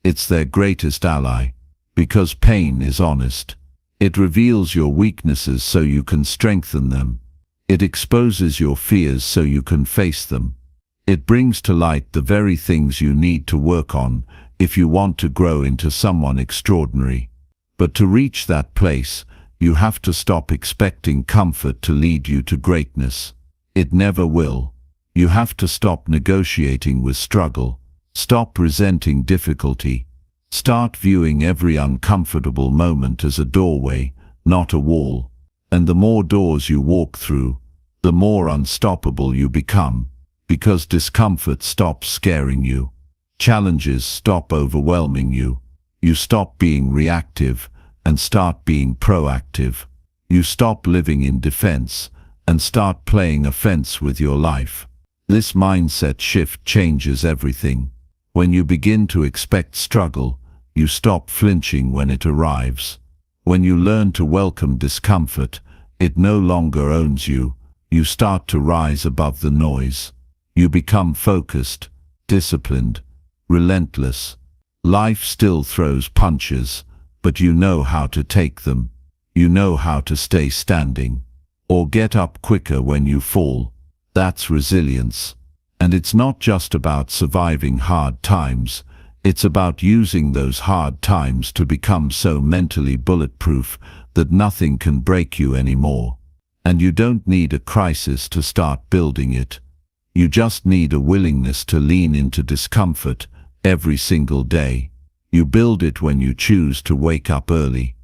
It's their greatest ally. Because pain is honest. It reveals your weaknesses so you can strengthen them. It exposes your fears so you can face them. It brings to light the very things you need to work on if you want to grow into someone extraordinary. But to reach that place, you have to stop expecting comfort to lead you to greatness. It never will. You have to stop negotiating with struggle. Stop resenting difficulty. Start viewing every uncomfortable moment as a doorway, not a wall. And the more doors you walk through, the more unstoppable you become, because discomfort stops scaring you. Challenges stop overwhelming you. You stop being reactive and start being proactive. You stop living in defense and start playing offense with your life. This mindset shift changes everything. When you begin to expect struggle, you stop flinching when it arrives. When you learn to welcome discomfort, it no longer owns you. You start to rise above the noise. You become focused, disciplined, relentless. Life still throws punches, but you know how to take them. You know how to stay standing, or get up quicker when you fall. That's resilience. And it's not just about surviving hard times. It's about using those hard times to become so mentally bulletproof that nothing can break you anymore. And you don't need a crisis to start building it. You just need a willingness to lean into discomfort every single day. You build it when you choose to wake up early,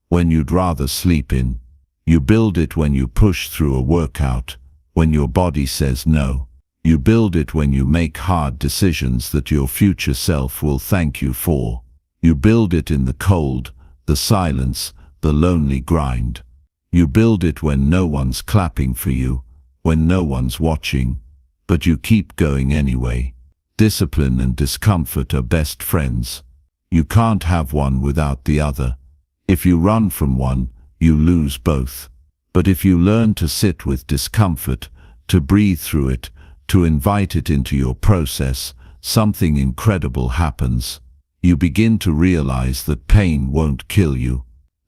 when you'd rather sleep in. You build it when you push through a workout, when your body says no. You build it when you make hard decisions that your future self will thank you for. You build it in the cold, the silence, the lonely grind. You build it when no one's clapping for you, when no one's watching, but you keep going anyway. Discipline and discomfort are best friends. You can't have one without the other. If you run from one, you lose both. But if you learn to sit with discomfort, to breathe through it, to invite it into your process, something incredible happens. You begin to realize that pain won't kill you.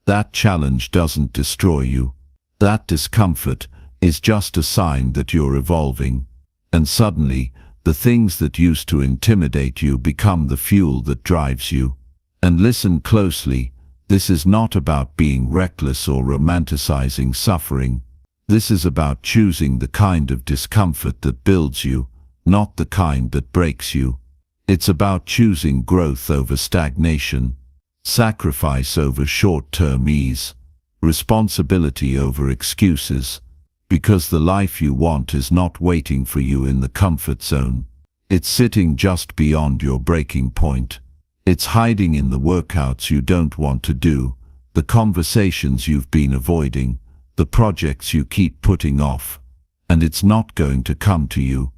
That challenge doesn't destroy you. That discomfort is just a sign that you're evolving. And suddenly, the things that used to intimidate you become the fuel that drives you. And listen closely, this is not about being reckless or romanticizing suffering. This is about choosing the kind of discomfort that builds you, not the kind that breaks you. It's about choosing growth over stagnation, sacrifice over short-term ease, responsibility over excuses, because the life you want is not waiting for you in the comfort zone. It's sitting just beyond your breaking point. It's hiding in the workouts you don't want to do, the conversations you've been avoiding, the projects you keep putting off. And it's not going to come to you.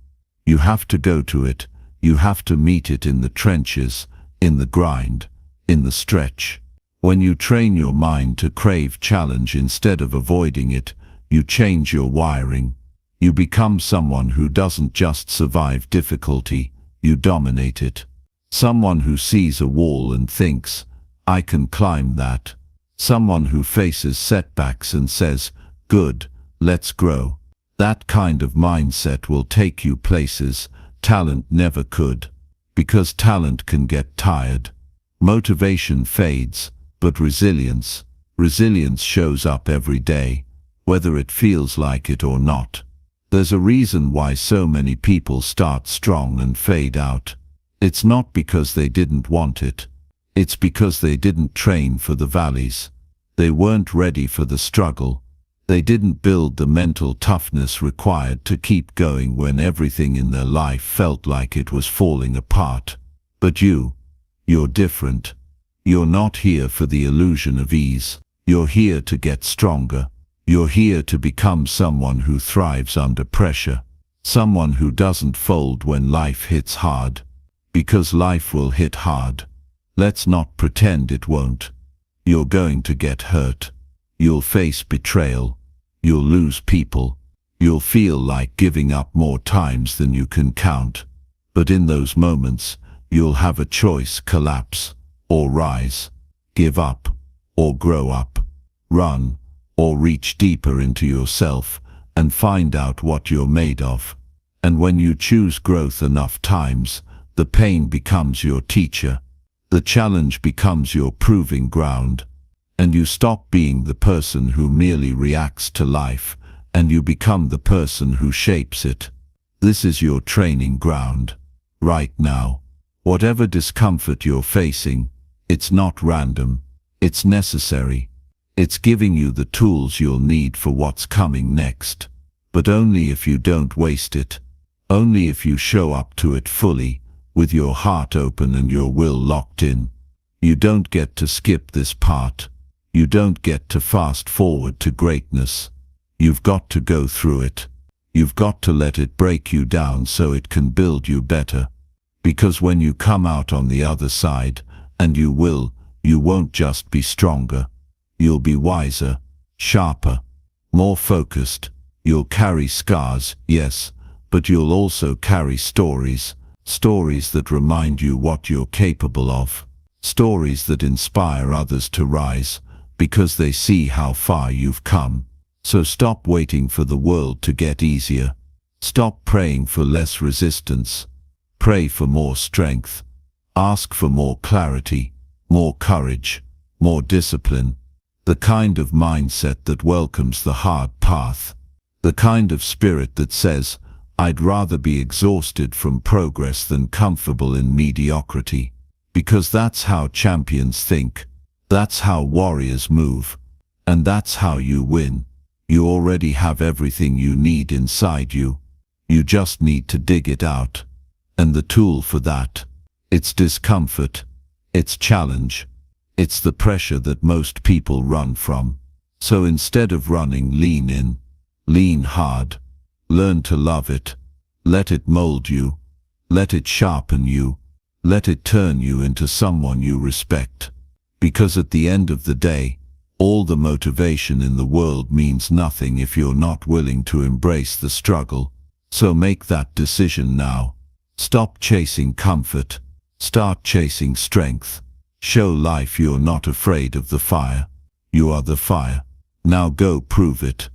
You have to go to it. You have to meet it in the trenches, in the grind, in the stretch. When you train your mind to crave challenge instead of avoiding it, you change your wiring. You become someone who doesn't just survive difficulty, you dominate it. Someone who sees a wall and thinks, "I can climb that." Someone who faces setbacks and says, "Good, let's grow." That kind of mindset will take you places talent never could. Because talent can get tired. Motivation fades, but resilience shows up every day, whether it feels like it or not. There's a reason why so many people start strong and fade out. It's not because they didn't want it. It's because they didn't train for the valleys. They weren't ready for the struggle. They didn't build the mental toughness required to keep going when everything in their life felt like it was falling apart. But you're different. You're not here for the illusion of ease. You're here to get stronger. You're here to become someone who thrives under pressure. Someone who doesn't fold when life hits hard. Because life will hit hard. Let's not pretend it won't. You're going to get hurt. You'll face betrayal. You'll lose people. You'll feel like giving up more times than you can count. But in those moments, you'll have a choice: collapse or rise, give up or grow up, run or reach deeper into yourself and find out what you're made of. And when you choose growth enough times, the pain becomes your teacher. The challenge becomes your proving ground. And you stop being the person who merely reacts to life, and you become the person who shapes it. This is your training ground. Right now, whatever discomfort you're facing, it's not random. It's necessary. It's giving you the tools you'll need for what's coming next. But only if you don't waste it. Only if you show up to it fully, with your heart open and your will locked in. You don't get to skip this part. You don't get to fast forward to greatness. You've got to go through it. You've got to let it break you down so it can build you better. Because when you come out on the other side, and you won't just be stronger. You'll be wiser, sharper, more focused. You'll carry scars, yes, but you'll also carry stories. Stories that remind you what you're capable of. Stories that inspire others to rise, because they see how far you've come. So stop waiting for the world to get easier. Stop praying for less resistance. Pray for more strength. Ask for more clarity, more courage, more discipline. The kind of mindset that welcomes the hard path. The kind of spirit that says, I'd rather be exhausted from progress than comfortable in mediocrity. Because that's how champions think. That's how warriors move. And that's how you win. You already have everything you need inside you. You just need to dig it out. And the tool for that, it's discomfort. It's challenge. It's the pressure that most people run from. So instead of running, lean in. Lean hard. Learn to love it. Let it mold you. Let it sharpen you. Let it turn you into someone you respect. Because at the end of the day, all the motivation in the world means nothing if you're not willing to embrace the struggle. So make that decision now. Stop chasing comfort. Start chasing strength. Show life you're not afraid of the fire. You are the fire. Now go prove it.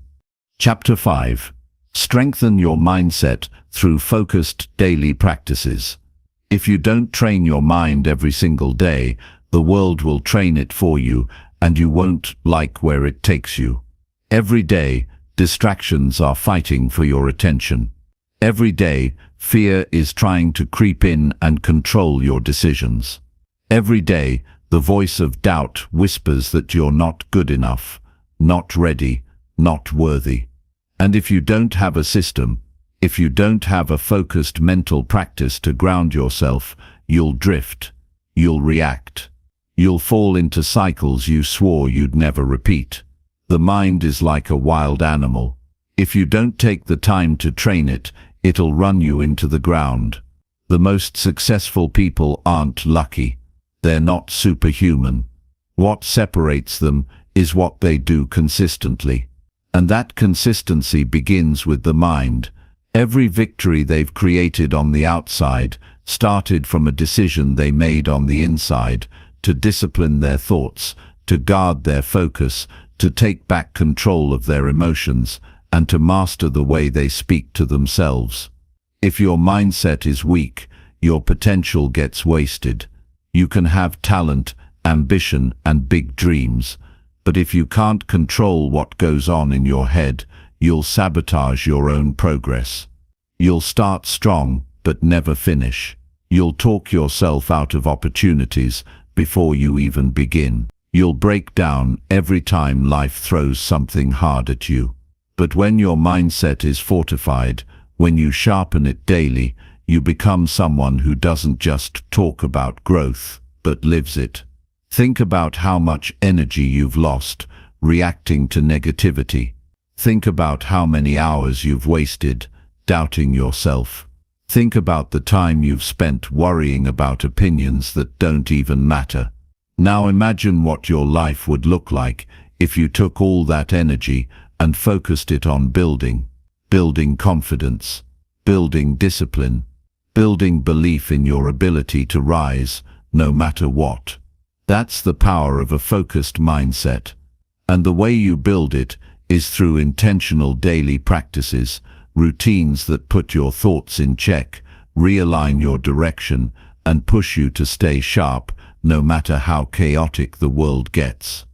Chapter 5. Strengthen your mindset through focused daily practices. If you don't train your mind every single day, the world will train it for you, and you won't like where it takes you. Every day, distractions are fighting for your attention. Every day, fear is trying to creep in and control your decisions. Every day, the voice of doubt whispers that you're not good enough, not ready, not worthy. And if you don't have a system, if you don't have a focused mental practice to ground yourself, you'll drift, you'll react. You'll fall into cycles you swore you'd never repeat. The mind is like a wild animal. If you don't take the time to train it, it'll run you into the ground. The most successful people aren't lucky. They're not superhuman. What separates them is what they do consistently. And that consistency begins with the mind. Every victory they've created on the outside started from a decision they made on the inside, to discipline their thoughts, to guard their focus, to take back control of their emotions, and to master the way they speak to themselves. If your mindset is weak, your potential gets wasted. You can have talent, ambition, and big dreams, but if you can't control what goes on in your head, you'll sabotage your own progress. You'll start strong, but never finish. You'll talk yourself out of opportunities before you even begin. You'll break down every time life throws something hard at you. But when your mindset is fortified, when you sharpen it daily, you become someone who doesn't just talk about growth, but lives it. Think about how much energy you've lost reacting to negativity. Think about how many hours you've wasted doubting yourself. Think about the time you've spent worrying about opinions that don't even matter. Now imagine what your life would look like if you took all that energy and focused it on building confidence, building discipline, building belief in your ability to rise no matter what. That's the power of a focused mindset. And the way you build it is through intentional daily practices, routines that put your thoughts in check, realign your direction, and push you to stay sharp no matter how chaotic the world gets.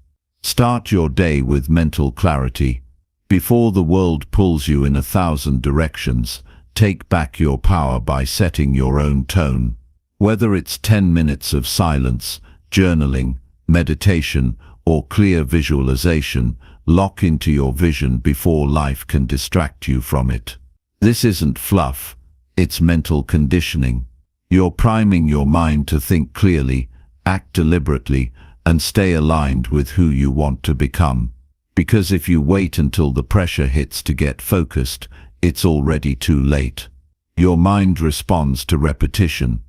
Start your day with mental clarity. Before the world pulls you in 1,000 directions, take back your power by setting your own tone. Whether it's 10 minutes of silence, journaling, meditation, or clear visualization, lock into your vision before life can distract you from it. This isn't fluff, it's mental conditioning. You're priming your mind to think clearly, act deliberately, and stay aligned with who you want to become. Because if you wait until the pressure hits to get focused, it's already too late. Your mind responds to repetition.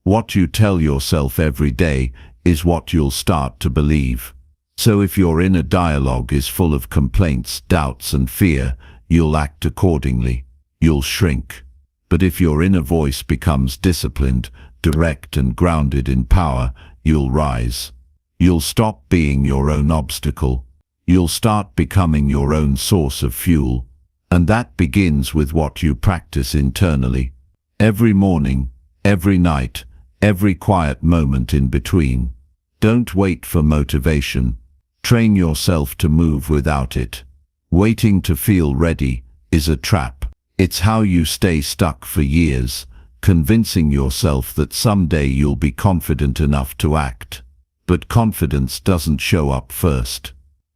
What you tell yourself every day is what you'll start to believe. So if your inner dialogue is full of complaints, doubts, and fear, you'll act accordingly. You'll shrink. But if your inner voice becomes disciplined, direct, and grounded in power, you'll rise. You'll stop being your own obstacle. You'll start becoming your own source of fuel. And that begins with what you practice internally. Every morning, every night, every quiet moment in between. Don't wait for motivation. Train yourself to move without it. Waiting to feel ready is a trap. It's how you stay stuck for years, convincing yourself that someday you'll be confident enough to act. But confidence doesn't show up first.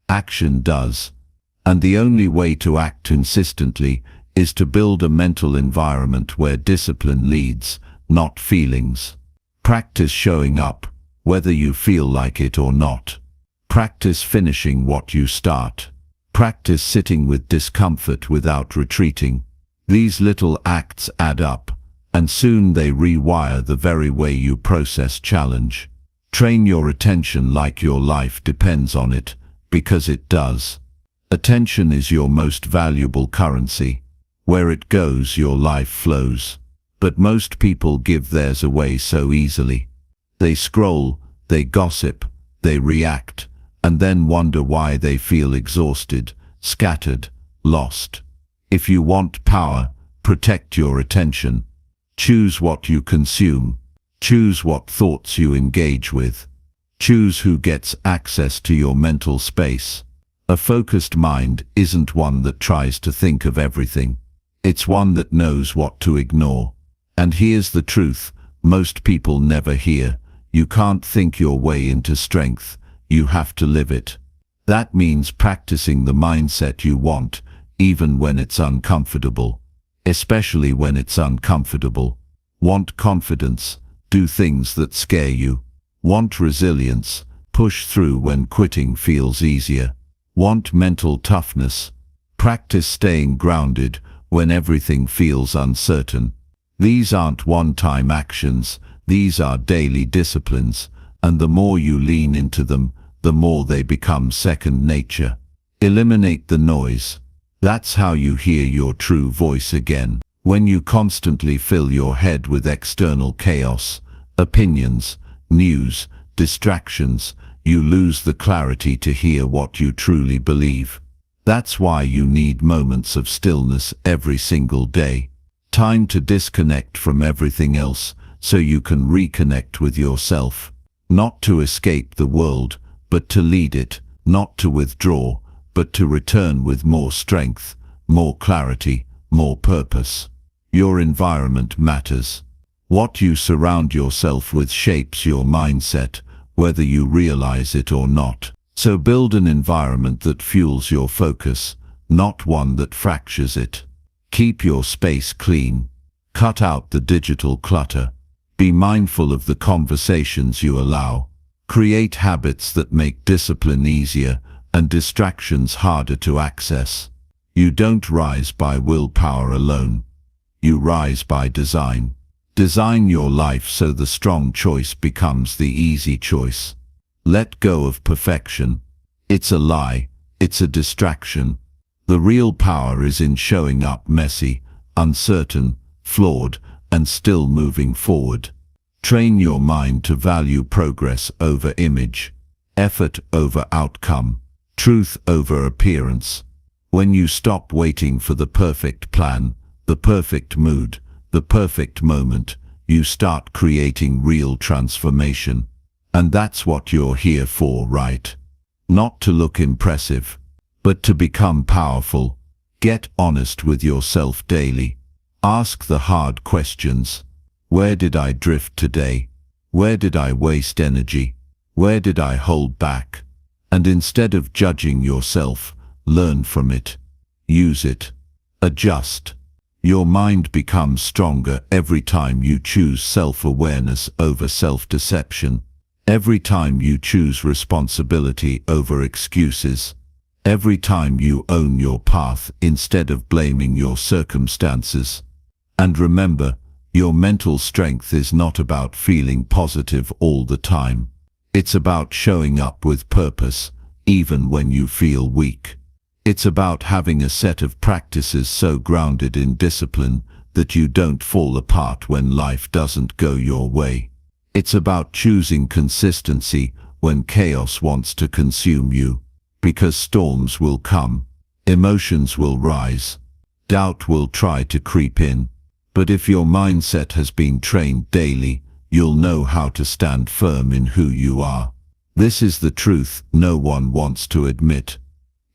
Action does. And the only way to act consistently is to build a mental environment where discipline leads, not feelings. Practice showing up, whether you feel like it or not. Practice finishing what you start. Practice sitting with discomfort without retreating. These little acts add up, and soon they rewire the very way you process challenge. Train your attention like your life depends on it, because it does. Attention is your most valuable currency. Where it goes, your life flows. But most people give theirs away so easily. They scroll, they gossip, they react, and then wonder why they feel exhausted, scattered, lost. If you want power, protect your attention. Choose what you consume. Choose what thoughts you engage with. Choose who gets access to your mental space. A focused mind isn't one that tries to think of everything. It's one that knows what to ignore. And here's the truth, most people never hear. You can't think your way into strength. You have to live it. That means practicing the mindset you want, even when it's uncomfortable. Especially when it's uncomfortable. Want confidence? Do things that scare you. Want resilience? Push through when quitting feels easier. Want mental toughness? Practice staying grounded when everything feels uncertain. These aren't one-time actions, these are daily disciplines, and the more you lean into them, the more they become second nature. Eliminate the noise. That's how you hear your true voice again. When you constantly fill your head with external chaos, opinions, news, distractions, you lose the clarity to hear what you truly believe. That's why you need moments of stillness every single day. Time to disconnect from everything else so you can reconnect with yourself. Not to escape the world, but to lead it. Not to withdraw, but to return with more strength, more clarity, more purpose. Your environment matters. What you surround yourself with shapes your mindset. whether you realize it or not. So build an environment that fuels your focus, not one that fractures it. Keep your space clean. Cut out the digital clutter. Be mindful of the conversations you allow. Create habits that make discipline easier and distractions harder to access. You don't rise by willpower alone. You rise by design. Design your life so the strong choice becomes the easy choice. Let go of perfection. It's a lie. It's a distraction. The real power is in showing up messy, uncertain, flawed, and still moving forward. Train your mind to value progress over image, effort over outcome, truth over appearance. When you stop waiting for the perfect plan, the perfect mood, the perfect moment, you start creating real transformation. And that's what you're here for, right? Not to look impressive, but to become powerful. Get honest with yourself daily. Ask the hard questions. Where did I drift today? Where did I waste energy? Where did I hold back? And instead of judging yourself, learn from it. Use it. Adjust. Your mind becomes stronger every time you choose self-awareness over self-deception. Every time you choose responsibility over excuses. Every time you own your path instead of blaming your circumstances. And remember, your mental strength is not about feeling positive all the time. It's about showing up with purpose, even when you feel weak. It's about having a set of practices so grounded in discipline that you don't fall apart when life doesn't go your way. It's about choosing consistency when chaos wants to consume you. Because storms will come, emotions will rise, doubt will try to creep in. But if your mindset has been trained daily, you'll know how to stand firm in who you are. This is the truth no one wants to admit.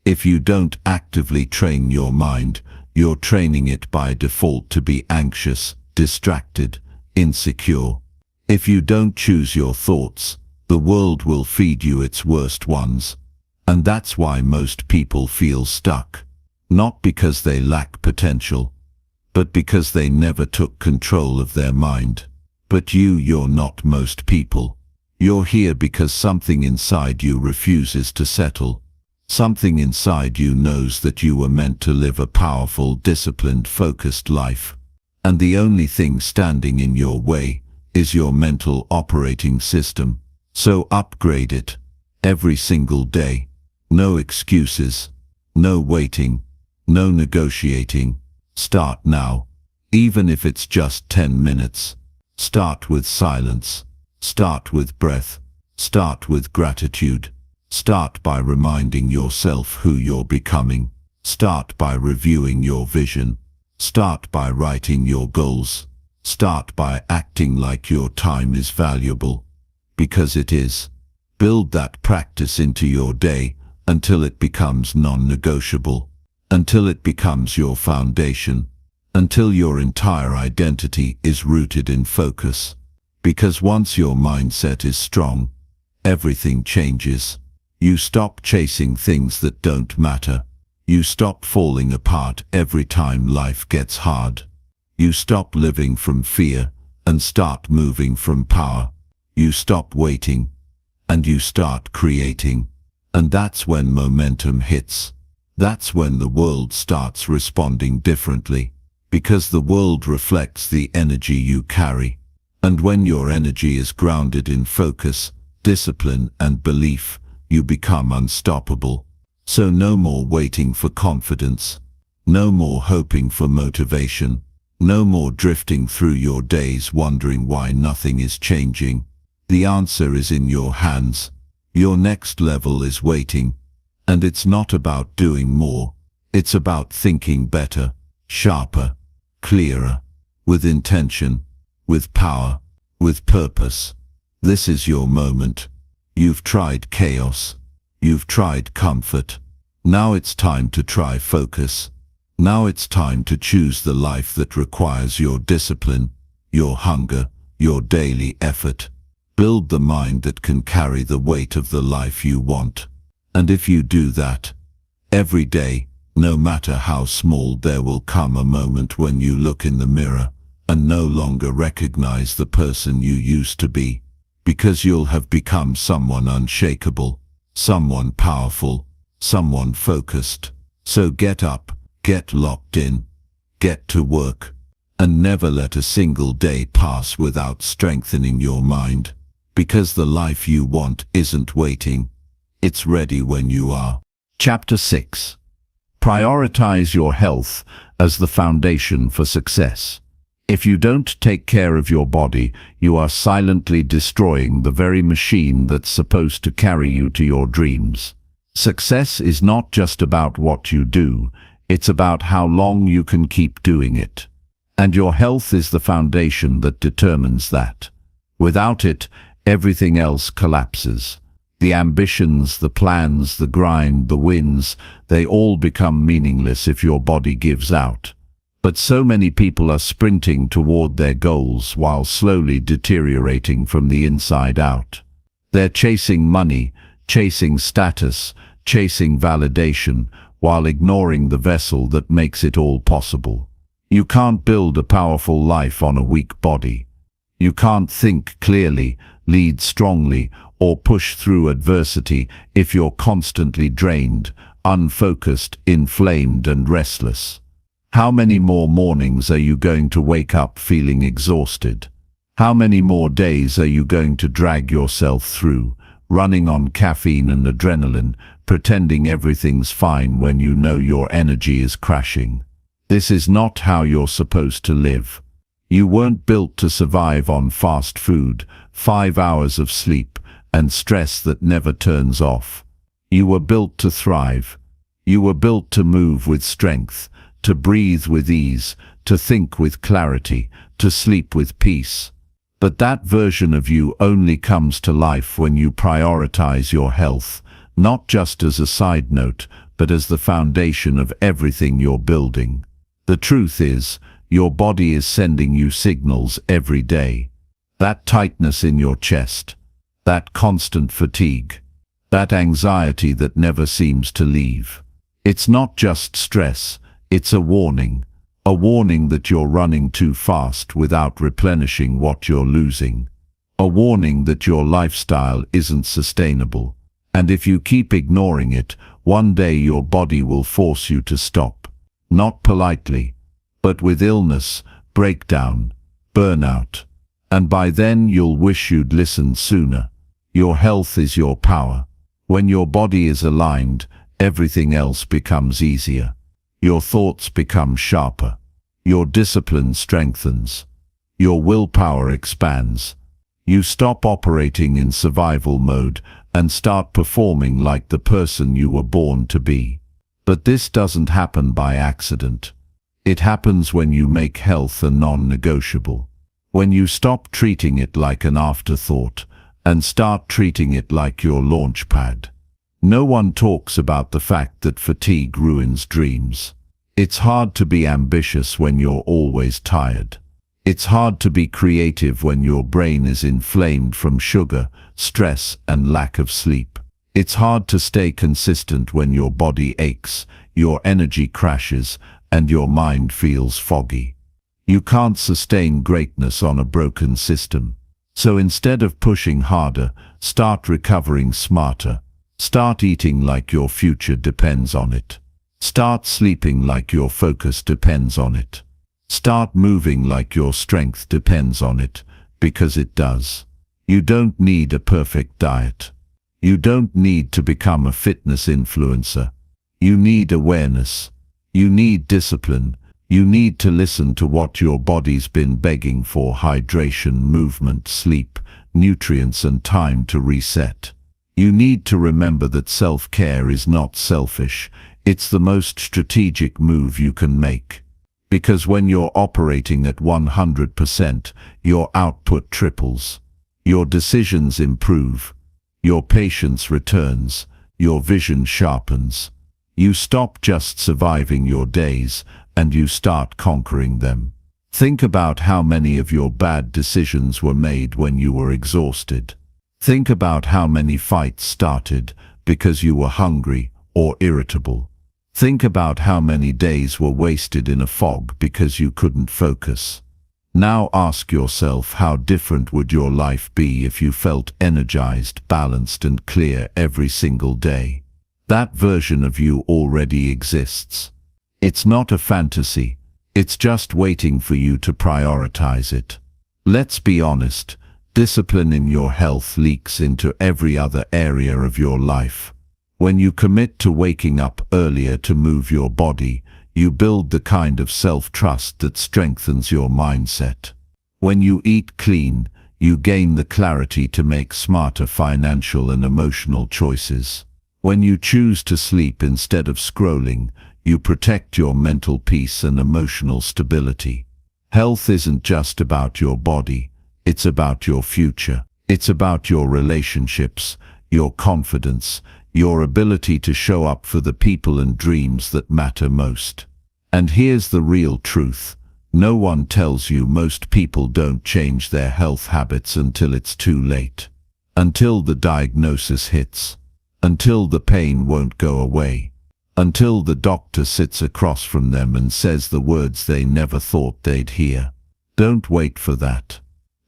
If you don't actively train your mind, you're training it by default to be anxious, distracted, insecure. If you don't choose your thoughts, the world will feed you its worst ones. And that's why most people feel stuck. Not because they lack potential, but because they never took control of their mind. But you're not most people. You're here because something inside you refuses to settle. Something inside you knows that you were meant to live a powerful, disciplined, focused life. And the only thing standing in your way is your mental operating system. So upgrade it every single day. No excuses, no waiting, no negotiating. Start now, even if it's just 10 minutes. Start with silence. Start with breath. Start with gratitude. Start by reminding yourself who you're becoming. Start by reviewing your vision. Start by writing your goals. Start by acting like your time is valuable. Because it is. Build that practice into your day until it becomes non-negotiable. Until it becomes your foundation. Until your entire identity is rooted in focus. Because once your mindset is strong, everything changes. You stop chasing things that don't matter. You stop falling apart every time life gets hard. You stop living from fear and start moving from power. You stop waiting and you start creating. And that's when momentum hits. That's when the world starts responding differently. Because the world reflects the energy you carry. And when your energy is grounded in focus, discipline, and belief, you become unstoppable. So no more waiting for confidence. No more hoping for motivation. No more drifting through your days wondering why nothing is changing. The answer is in your hands. Your next level is waiting. And it's not about doing more. It's about thinking better, sharper, clearer, with intention, with power, with purpose. This is your moment. You've tried chaos. You've tried comfort. Now it's time to try focus. Now it's time to choose the life that requires your discipline, your hunger, your daily effort. Build the mind that can carry the weight of the life you want. And if you do that, every day, no matter how small, there will come a moment when you look in the mirror and no longer recognize the person you used to be, because you'll have become someone unshakable, someone powerful, someone focused. So get up, get locked in, get to work, and never let a single day pass without strengthening your mind, because the life you want isn't waiting, it's ready when you are. Chapter 6. Prioritize your health as the foundation for success. If you don't take care of your body, you are silently destroying the very machine that's supposed to carry you to your dreams. Success is not just about what you do, it's about how long you can keep doing it. And your health is the foundation that determines that. Without it, everything else collapses. The ambitions, the plans, the grind, the wins, they all become meaningless if your body gives out. But so many people are sprinting toward their goals while slowly deteriorating from the inside out. They're chasing money, chasing status, chasing validation, while ignoring the vessel that makes it all possible. You can't build a powerful life on a weak body. You can't think clearly, lead strongly, or push through adversity if you're constantly drained, unfocused, inflamed, and restless. How many more mornings are you going to wake up feeling exhausted? How many more days are you going to drag yourself through, running on caffeine and adrenaline, pretending everything's fine when you know your energy is crashing? This is not how you're supposed to live. You weren't built to survive on fast food, 5 hours of sleep, and stress that never turns off. You were built to thrive. You were built to move with strength, to breathe with ease, to think with clarity, to sleep with peace. But that version of you only comes to life when you prioritize your health, not just as a side note, but as the foundation of everything you're building. The truth is, your body is sending you signals every day. That tightness in your chest, that constant fatigue, that anxiety that never seems to leave. It's not just stress, it's a warning that you're running too fast without replenishing what you're losing. A warning that your lifestyle isn't sustainable. And if you keep ignoring it, one day your body will force you to stop. Not politely, but with illness, breakdown, burnout. And by then you'll wish you'd listened sooner. Your health is your power. When your body is aligned, everything else becomes easier. Your thoughts become sharper. Your discipline strengthens. Your willpower expands. You stop operating in survival mode and start performing like the person you were born to be. But this doesn't happen by accident. It happens when you make health a non-negotiable. When you stop treating it like an afterthought and start treating it like your launch pad. No one talks about the fact that fatigue ruins dreams. It's hard to be ambitious when you're always tired. It's hard to be creative when your brain is inflamed from sugar, stress, and lack of sleep. It's hard to stay consistent when your body aches, your energy crashes, and your mind feels foggy. You can't sustain greatness on a broken system. So instead of pushing harder, start recovering smarter. Start eating like your future depends on it. Start sleeping like your focus depends on it. Start moving like your strength depends on it, because it does. You don't need a perfect diet. You don't need to become a fitness influencer. You need awareness. You need discipline. You need to listen to what your body's been begging for: hydration, movement, sleep, nutrients, and time to reset. You need to remember that self-care is not selfish. It's the most strategic move you can make. Because when you're operating at 100%, your output triples. Your decisions improve. Your patience returns. Your vision sharpens. You stop just surviving your days, and you start conquering them. Think about how many of your bad decisions were made when you were exhausted. Think about how many fights started because you were hungry or irritable. Think about how many days were wasted in a fog because you couldn't focus. Now ask yourself, how different would your life be if you felt energized, balanced, and clear every single day? That version of you already exists. It's not a fantasy. It's just waiting for you to prioritize it. Let's be honest, discipline in your health leaks into every other area of your life. When you commit to waking up earlier to move your body, you build the kind of self-trust that strengthens your mindset. When you eat clean, you gain the clarity to make smarter financial and emotional choices. When you choose to sleep instead of scrolling, you protect your mental peace and emotional stability. Health isn't just about your body, it's about your future. It's about your relationships, your confidence, your ability to show up for the people and dreams that matter most. And here's the real truth. No one tells you most people don't change their health habits until it's too late. Until the diagnosis hits. Until the pain won't go away. Until the doctor sits across from them and says the words they never thought they'd hear. Don't wait for that.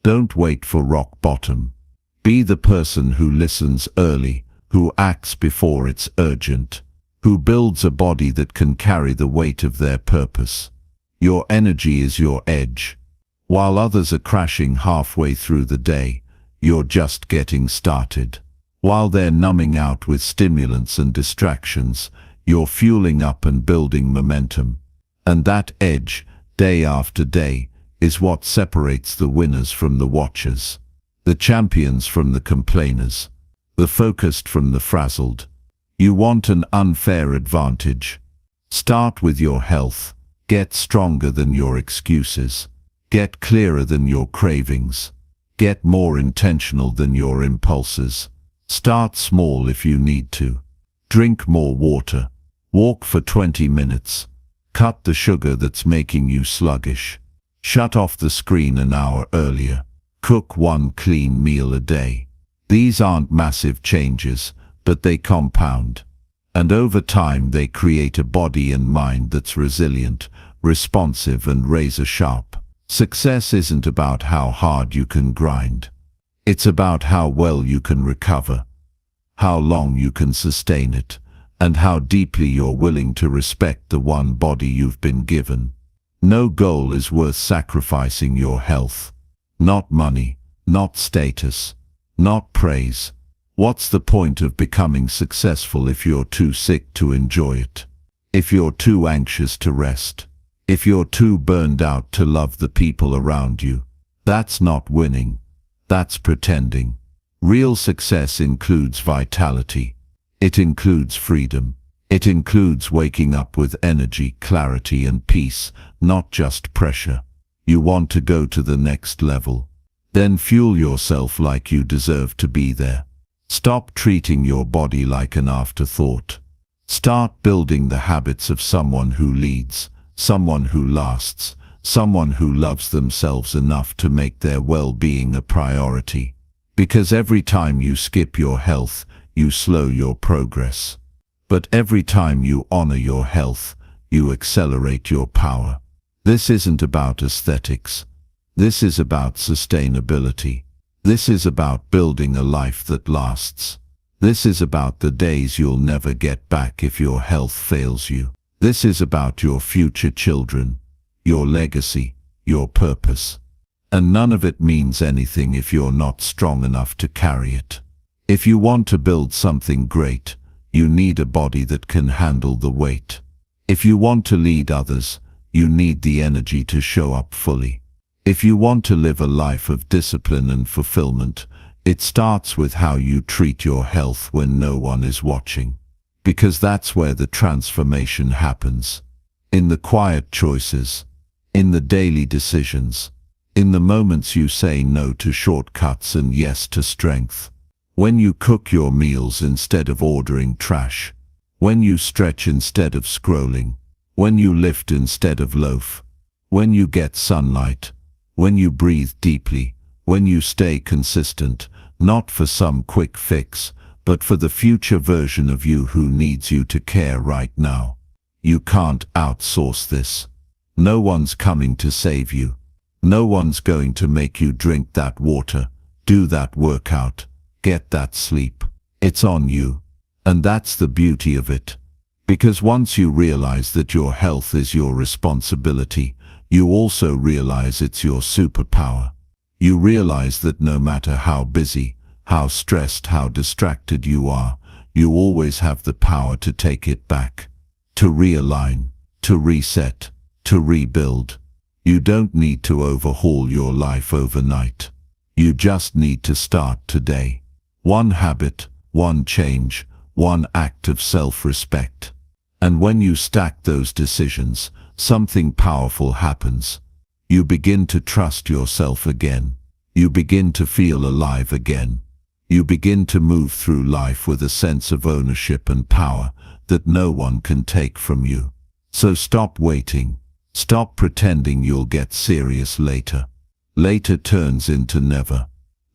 Don't wait for rock bottom. Be the person who listens early, who acts before it's urgent, who builds a body that can carry the weight of their purpose. Your energy is your edge. While others are crashing halfway through the day, you're just getting started. While they're numbing out with stimulants and distractions, you're fueling up and building momentum. And that edge, day after day, is what separates the winners from the watchers, the champions from the complainers, the focused from the frazzled. You want an unfair advantage? Start with your health. Get stronger than your excuses. Get clearer than your cravings. Get more intentional than your impulses. Start small if you need to. Drink more water. Walk for 20 minutes. Cut the sugar that's making you sluggish. Shut off the screen an hour earlier. Cook one clean meal a day. These aren't massive changes, but they compound. And over time they create a body and mind that's resilient, responsive, and razor sharp. Success isn't about how hard you can grind. It's about how well you can recover, how long you can sustain it, and how deeply you're willing to respect the one body you've been given. No goal is worth sacrificing your health. Not money, not status, not praise. What's the point of becoming successful if you're too sick to enjoy it? If you're too anxious to rest? If you're too burned out to love the people around you? That's not winning. That's pretending. Real success includes vitality. It includes freedom. It includes waking up with energy, clarity, and peace, not just pressure. You want to go to the next level? Then fuel yourself like you deserve to be there. Stop treating your body like an afterthought. Start building the habits of someone who leads, someone who lasts, someone who loves themselves enough to make their well-being a priority. Because every time you skip your health, you slow your progress. But every time you honor your health, you accelerate your power. This isn't about aesthetics. This is about sustainability. This is about building a life that lasts. This is about the days you'll never get back if your health fails you. This is about your future children, your legacy, your purpose. And none of it means anything if you're not strong enough to carry it. If you want to build something great, you need a body that can handle the weight. If you want to lead others, you need the energy to show up fully. If you want to live a life of discipline and fulfillment, it starts with how you treat your health when no one is watching. Because that's where the transformation happens. In the quiet choices, in the daily decisions, in the moments you say no to shortcuts and yes to strength. When you cook your meals instead of ordering trash. When you stretch instead of scrolling. When you lift instead of loaf. when you get sunlight, when you breathe deeply, when you stay consistent, not for some quick fix, but for the future version of you who needs you to care right now. You can't outsource this. No one's coming to save you. No one's going to make you drink that water, do that workout, get that sleep. It's on you. And that's the beauty of it. Because once you realize that your health is your responsibility, you also realize it's your superpower. You realize that no matter how busy, how stressed, how distracted you are, you always have the power to take it back, to realign, to reset, to rebuild. You don't need to overhaul your life overnight. You just need to start today. One habit, one change, one act of self-respect. And when you stack those decisions, something powerful happens. You begin to trust yourself again. You begin to feel alive again. You begin to move through life with a sense of ownership and power that no one can take from you. So stop waiting. Stop pretending you'll get serious later. Later turns into never.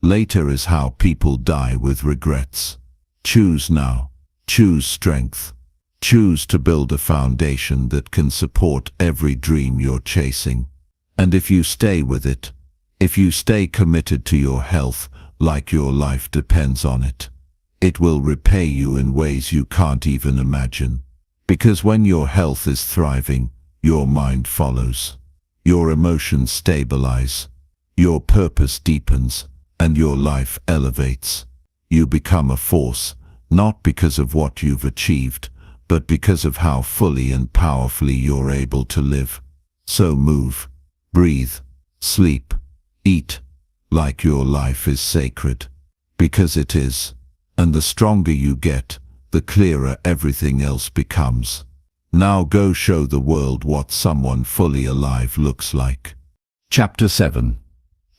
Later is how people die with regrets. Choose now. Choose strength. Choose to build a foundation that can support every dream you're chasing. And if you stay with it, if you stay committed to your health like your life depends on it, it will repay you in ways you can't even imagine. Because when your health is thriving, your mind follows. Your emotions stabilize. Your purpose deepens, and your life elevates. You become a force, not because of what you've achieved, but because of how fully and powerfully you're able to live. So move, breathe, sleep, eat, like your life is sacred. Because it is. And the stronger you get, the clearer everything else becomes. Now go show the world what someone fully alive looks like. Chapter 7.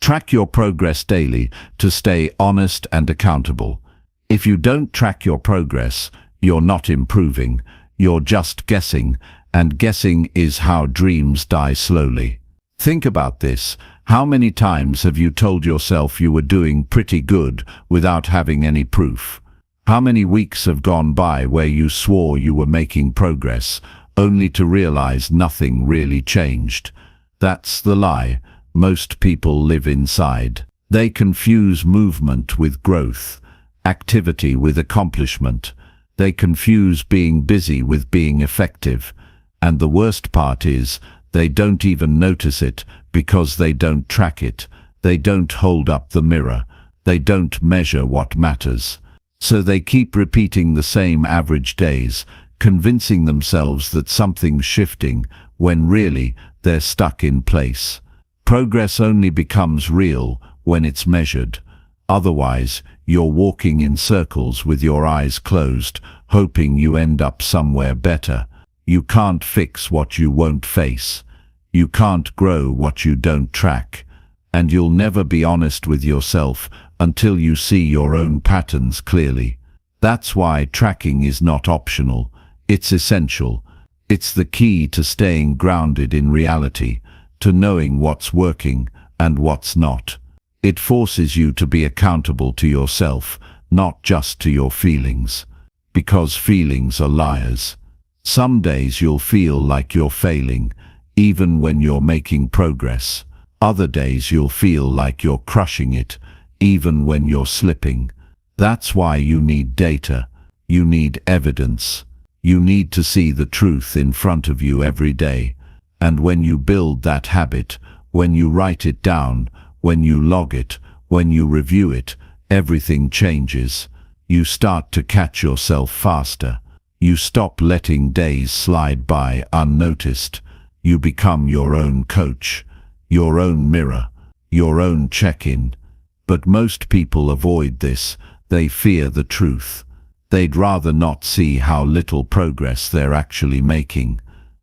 Track your progress daily to stay honest and accountable. If you don't track your progress, you're not improving, you're just guessing, and guessing is how dreams die slowly. Think about this. How many times have you told yourself you were doing pretty good without having any proof? How many weeks have gone by where you swore you were making progress, only to realize nothing really changed? That's the lie most people live inside. They confuse movement with growth, activity with accomplishment. They confuse being busy with being effective. And the worst part is, they don't even notice it because they don't track it. They don't hold up the mirror. They don't measure what matters. So they keep repeating the same average days, convincing themselves that something's shifting, when really they're stuck in place. Progress only becomes real when it's measured. Otherwise, you're walking in circles with your eyes closed, hoping you end up somewhere better. You can't fix what you won't face. You can't grow what you don't track. And you'll never be honest with yourself until you see your own patterns clearly. That's why tracking is not optional. It's essential. It's the key to staying grounded in reality, to knowing what's working and what's not. It forces you to be accountable to yourself, not just to your feelings. Because feelings are liars. Some days you'll feel like you're failing, even when you're making progress. Other days you'll feel like you're crushing it, even when you're slipping. That's why you need data. You need evidence. You need to see the truth in front of you every day. And when you build that habit, when you write it down, when you log it, when you review it, everything changes. You start to catch yourself faster. You stop letting days slide by unnoticed. You become your own coach, your own mirror, your own check-in. But most people avoid this. They fear the truth. They'd rather not see how little progress they're actually making.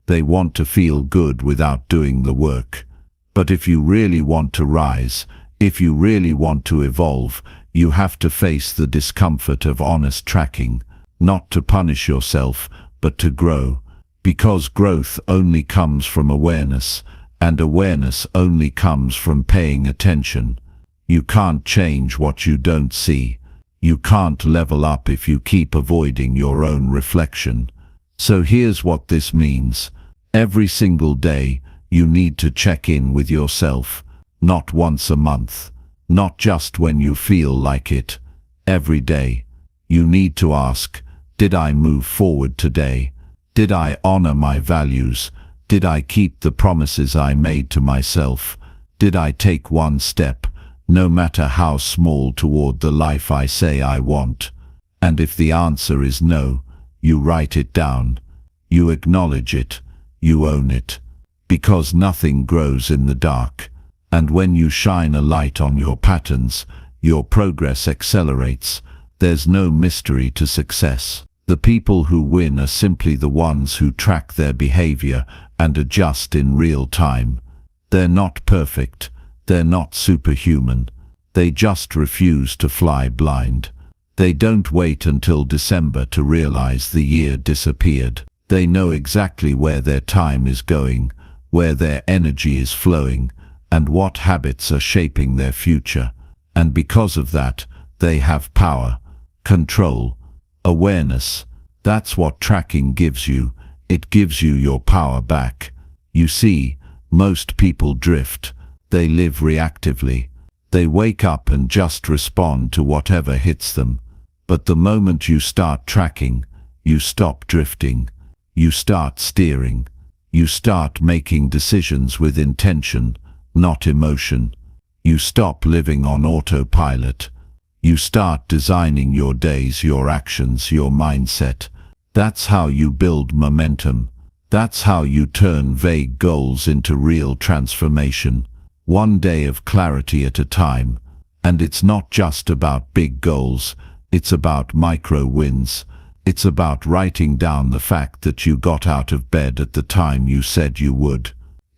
They want to feel good without doing the work. But if you really want to rise, if you really want to evolve, you have to face the discomfort of honest tracking, not to punish yourself, but to grow. Because growth only comes from awareness, And awareness only comes from paying attention. You can't change what you don't see. You can't level up if you keep avoiding your own reflection. So here's what this means. Every single day, you need to check in with yourself. Not once a month. Not just when you feel like it. Every day. You need to ask, did I move forward today? Did I honor my values? Did I keep the promises I made to myself? Did I take one step, no matter how small, toward the life I say I want? And if the answer is no, you write it down. You acknowledge it. You own it. Because nothing grows in the dark. And when you shine a light on your patterns, your progress accelerates. There's no mystery to success. The people who win are simply the ones who track their behavior and adjust in real time. They're not perfect. They're not superhuman. They just refuse to fly blind. They don't wait until December to realize the year disappeared. They know exactly where their time is going, where their energy is flowing, and what habits are shaping their future. And because of that, they have power, control, awareness. That's what tracking gives you. It gives you your power back. You see, most people drift. They live reactively. They wake up and just respond to whatever hits them. But the moment you start tracking, you stop drifting. You start steering. You start making decisions with intention, not emotion. You stop living on autopilot. You start designing your days, your actions, your mindset. That's how you build momentum. That's how you turn vague goals into real transformation. One day of clarity at a time. And it's not just about big goals. It's about micro wins. It's about writing down the fact that you got out of bed at the time you said you would.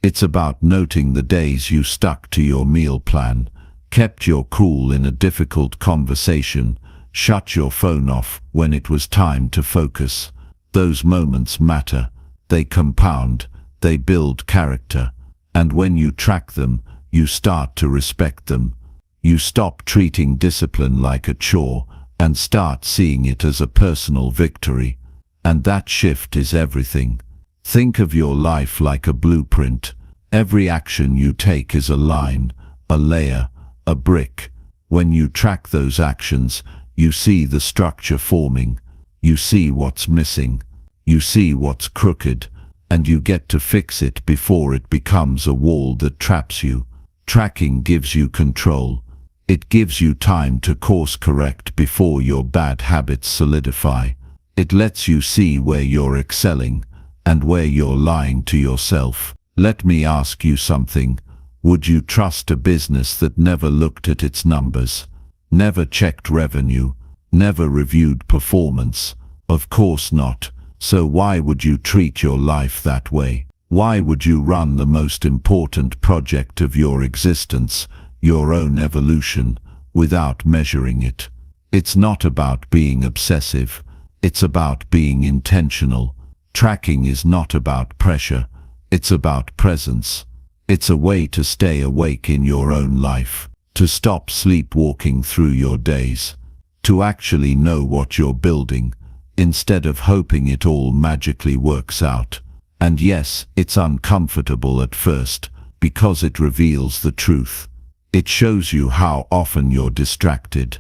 It's about noting the days you stuck to your meal plan, kept your cool in a difficult conversation, shut your phone off when it was time to focus. Those moments matter. They compound. They build character. And when you track them, you start to respect them. You stop treating discipline like a chore and start seeing it as a personal victory. And that shift is everything. Think of your life like a blueprint. Every action you take is a line, a layer, a brick. When you track those actions, you see the structure forming. You see what's missing. You see what's crooked. And you get to fix it before it becomes a wall that traps you. Tracking gives you control. It gives you time to course correct before your bad habits solidify. It lets you see where you're excelling and where you're lying to yourself. Let me ask you something. Would you trust a business that never looked at its numbers, never checked revenue, never reviewed performance? Of course not. So why would you treat your life that way? Why would you run the most important project of your existence, your own evolution, without measuring it? It's not about being obsessive. It's about being intentional. Tracking is not about pressure. It's about presence. It's a way to stay awake in your own life, to stop sleepwalking through your days, to actually know what you're building, instead of hoping it all magically works out. And yes, it's uncomfortable at first, because it reveals the truth. It shows you how often you're distracted,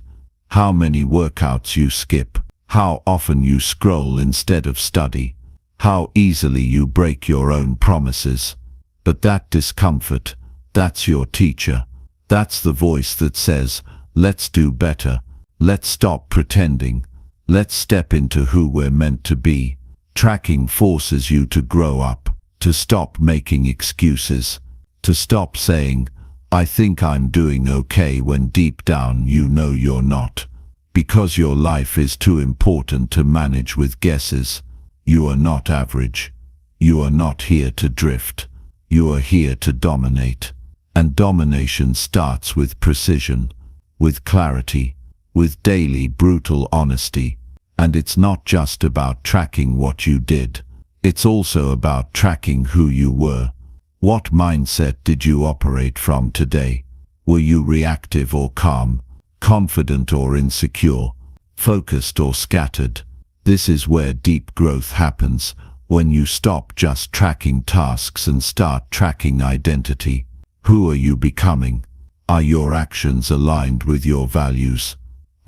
how many workouts you skip, how often you scroll instead of study, how easily you break your own promises. But that discomfort, that's your teacher. That's the voice that says, let's do better. Let's stop pretending. Let's step into who we're meant to be. Tracking forces you to grow up, to stop making excuses, to stop saying, I think I'm doing okay, when deep down you know you're not. Because your life is too important to manage with guesses. You are not average. You are not here to drift. You are here to dominate. And domination starts with precision, with clarity, with daily brutal honesty. And it's not just about tracking what you did. It's also about tracking who you were. What mindset did you operate from today? Were you reactive or calm, confident or insecure, focused or scattered? This is where deep growth happens, when you stop just tracking tasks and start tracking identity. Who are you becoming? Are your actions aligned with your values?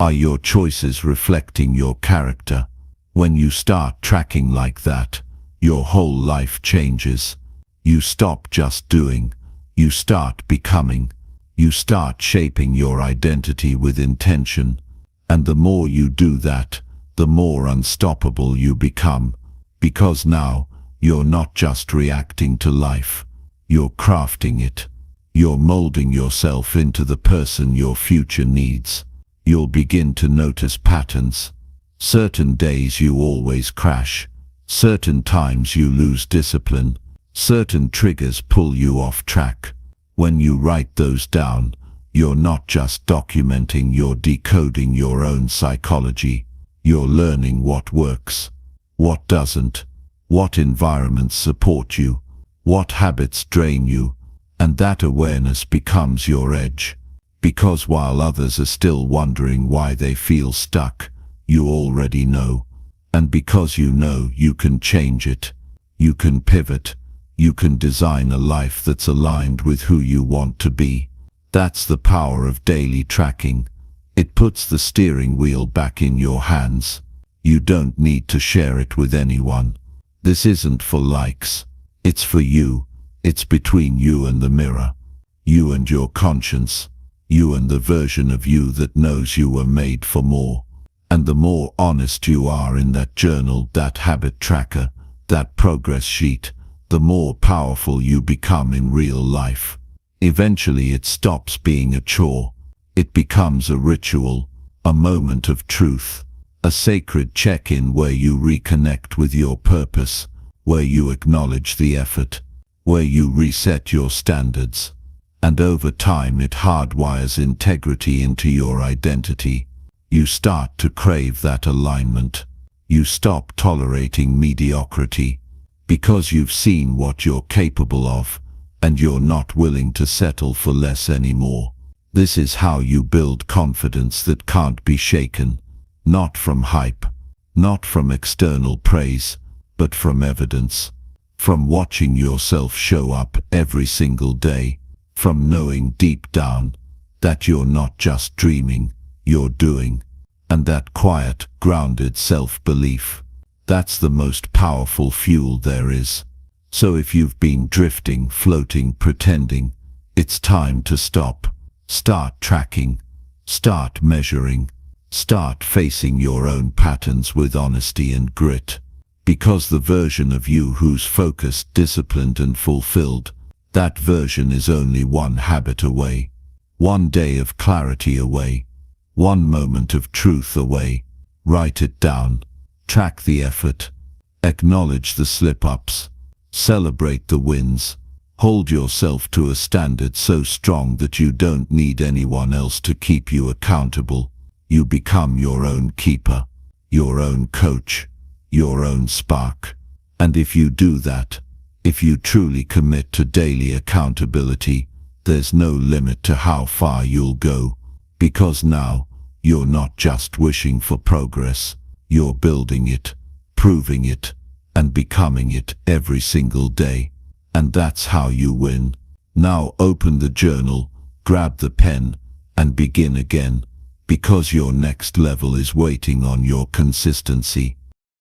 Are your choices reflecting your character? When you start tracking like that, your whole life changes. You stop just doing, you start becoming. You start shaping your identity with intention. And the more you do that, the more unstoppable you become. Because now, you're not just reacting to life, you're crafting it. You're molding yourself into the person your future needs. You'll begin to notice patterns. Certain days you always crash. Certain times you lose discipline. Certain triggers pull you off track. When you write those down, you're not just documenting, you're decoding your own psychology. You're learning what works, what doesn't, what environments support you, what habits drain you, and that awareness becomes your edge. Because while others are still wondering why they feel stuck, you already know. And because you know, you can change it. You can pivot. You can design a life that's aligned with who you want to be. That's the power of daily tracking. It puts the steering wheel back in your hands. You don't need to share it with anyone. This isn't for likes. It's for you. It's between you and the mirror. You and your conscience. You and the version of you that knows you were made for more. And the more honest you are in that journal, that habit tracker, that progress sheet, the more powerful you become in real life. Eventually it stops being a chore. It becomes a ritual, a moment of truth, a sacred check-in where you reconnect with your purpose, where you acknowledge the effort, where you reset your standards. And over time it hardwires integrity into your identity. You start to crave that alignment. You stop tolerating mediocrity, because you've seen what you're capable of, and you're not willing to settle for less anymore. This is how you build confidence that can't be shaken, not from hype, not from external praise, but from evidence, from watching yourself show up every single day, from knowing deep down that you're not just dreaming, you're doing. And that quiet, grounded self-belief, that's the most powerful fuel there is. So if you've been drifting, floating, pretending, it's time to stop. Start tracking. Start measuring. Start facing your own patterns with honesty and grit. Because the version of you who's focused, disciplined and fulfilled, that version is only one habit away, one day of clarity away, one moment of truth away. Write it down. Track the effort. Acknowledge the slip-ups. Celebrate the wins. Hold yourself to a standard so strong that you don't need anyone else to keep you accountable. You become your own keeper, your own coach, your own spark. And if you do that, if you truly commit to daily accountability, there's no limit to how far you'll go. Because now, you're not just wishing for progress. You're building it, proving it, and becoming it every single day. And that's how you win. Now open the journal, grab the pen, and begin again. Because your next level is waiting on your consistency.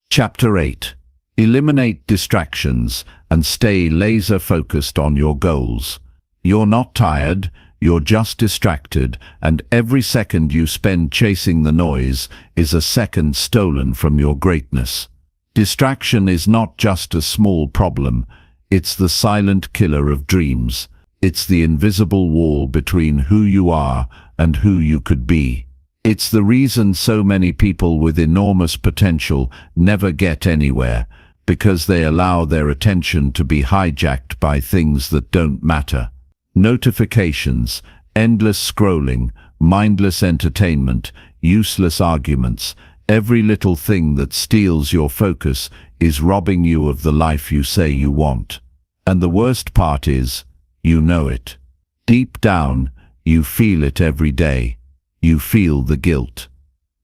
Chapter 8. Eliminate distractions and stay laser-focused on your goals. You're not tired, you're just distracted, and every second you spend chasing the noise is a second stolen from your greatness. Distraction is not just a small problem, it's the silent killer of dreams. It's the invisible wall between who you are and who you could be. It's the reason so many people with enormous potential never get anywhere, because they allow their attention to be hijacked by things that don't matter. Notifications, endless scrolling, mindless entertainment, useless arguments, every little thing that steals your focus is robbing you of the life you say you want. And the worst part is, you know it. Deep down, you feel it every day. You feel the guilt,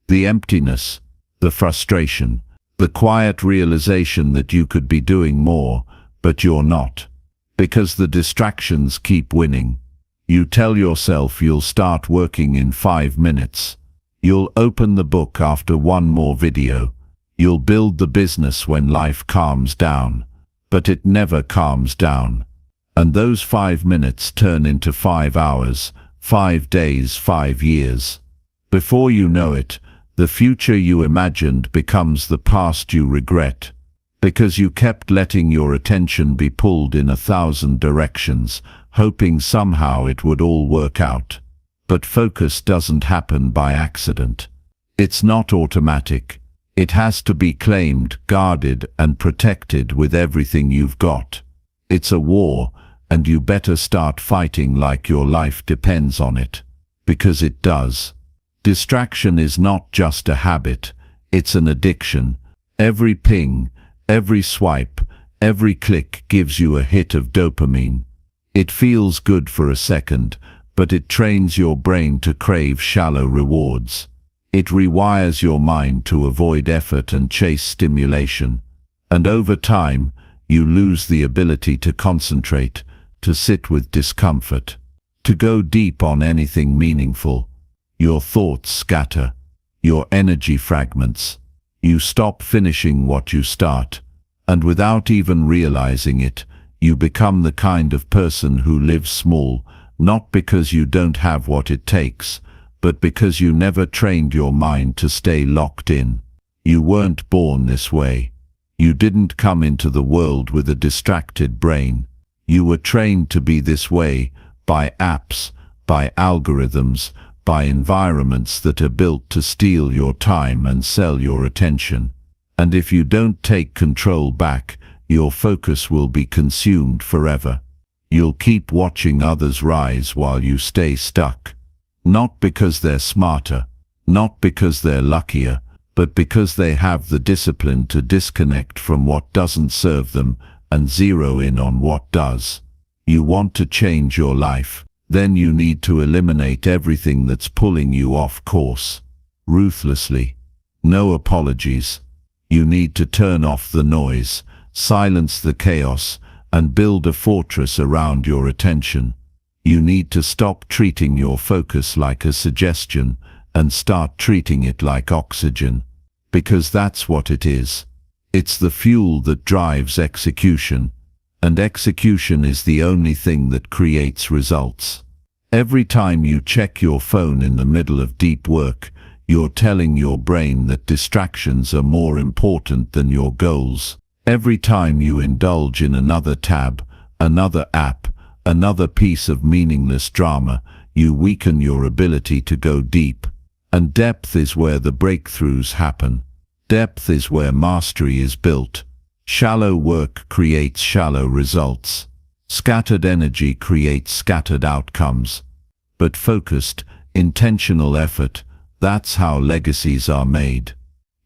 the emptiness, the frustration, the quiet realization that you could be doing more, but you're not. Because the distractions keep winning. You tell yourself you'll start working in 5 minutes. You'll open the book after one more video. You'll build the business when life calms down. But it never calms down. And those 5 minutes turn into 5 hours, 5 days, 5 years. Before you know it, the future you imagined becomes the past you regret. Because you kept letting your attention be pulled in 1,000 directions, hoping somehow it would all work out. But focus doesn't happen by accident. It's not automatic. It has to be claimed, guarded, and protected with everything you've got. It's a war, and you better start fighting like your life depends on it. Because it does. Distraction is not just a habit, it's an addiction. Every ping, every swipe, every click gives you a hit of dopamine. It feels good for a second, but it trains your brain to crave shallow rewards. It rewires your mind to avoid effort and chase stimulation. And over time, you lose the ability to concentrate, to sit with discomfort, to go deep on anything meaningful. Your thoughts scatter, your energy fragments. You stop finishing what you start, and without even realizing it, you become the kind of person who lives small, not because you don't have what it takes, but because you never trained your mind to stay locked in. You weren't born this way. You didn't come into the world with a distracted brain. You were trained to be this way, by apps, by algorithms, by environments that are built to steal your time and sell your attention. And if you don't take control back, your focus will be consumed forever. You'll keep watching others rise while you stay stuck. Not because they're smarter, not because they're luckier, but because they have the discipline to disconnect from what doesn't serve them and zero in on what does. You want to change your life, then you need to eliminate everything that's pulling you off course. Ruthlessly. No apologies. You need to turn off the noise, silence the chaos, and build a fortress around your attention. You need to stop treating your focus like a suggestion and start treating it like oxygen. Because that's what it is. It's the fuel that drives execution, and execution is the only thing that creates results. Every time you check your phone in the middle of deep work, you're telling your brain that distractions are more important than your goals. Every time you indulge in another tab, another app, another piece of meaningless drama, you weaken your ability to go deep. And depth is where the breakthroughs happen. Depth is where mastery is built. Shallow work creates shallow results. Scattered energy creates scattered outcomes. But focused, intentional effort, that's how legacies are made.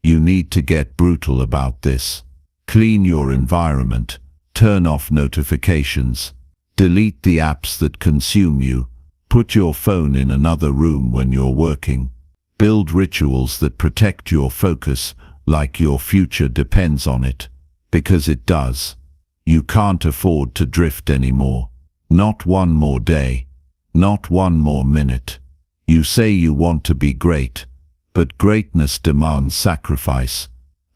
You need to get brutal about this. Clean your environment. Turn off notifications. Delete the apps that consume you. Put your phone in another room when you're working. Build rituals that protect your focus, like your future depends on it. Because it does. You can't afford to drift anymore. Not one more day. Not one more minute. You say you want to be great, but greatness demands sacrifice.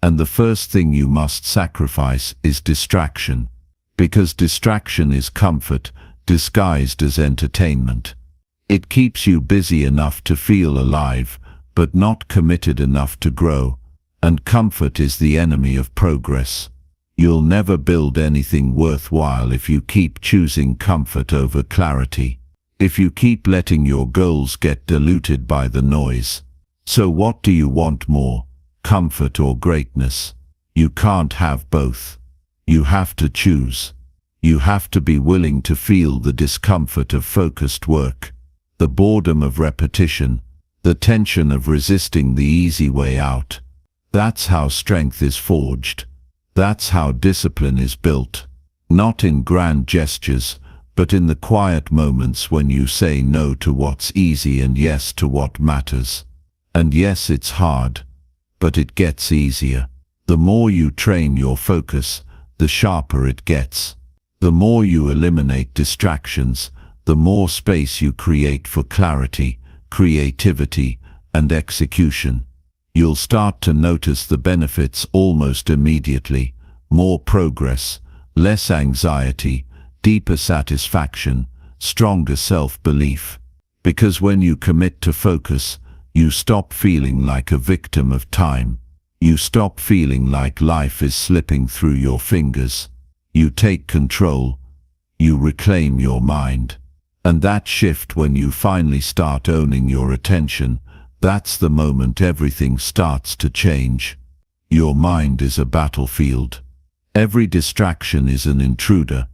And the first thing you must sacrifice is distraction. Because distraction is comfort, disguised as entertainment. It keeps you busy enough to feel alive, but not committed enough to grow. And comfort is the enemy of progress. You'll never build anything worthwhile if you keep choosing comfort over clarity. If you keep letting your goals get diluted by the noise. So what do you want more? Comfort or greatness? You can't have both. You have to choose. You have to be willing to feel the discomfort of focused work, the boredom of repetition, the tension of resisting the easy way out. That's how strength is forged. That's how discipline is built. Not in grand gestures, but in the quiet moments when you say no to what's easy and yes to what matters. And yes, it's hard, but it gets easier. The more you train your focus, the sharper it gets. The more you eliminate distractions, the more space you create for clarity, creativity, and execution. You'll start to notice the benefits almost immediately. More progress, less anxiety, deeper satisfaction, stronger self-belief. Because when you commit to focus, you stop feeling like a victim of time. You stop feeling like life is slipping through your fingers. You take control. You reclaim your mind. And that shift, when you finally start owning your attention, that's the moment everything starts to change. Your mind is a battlefield. Every distraction is an intruder,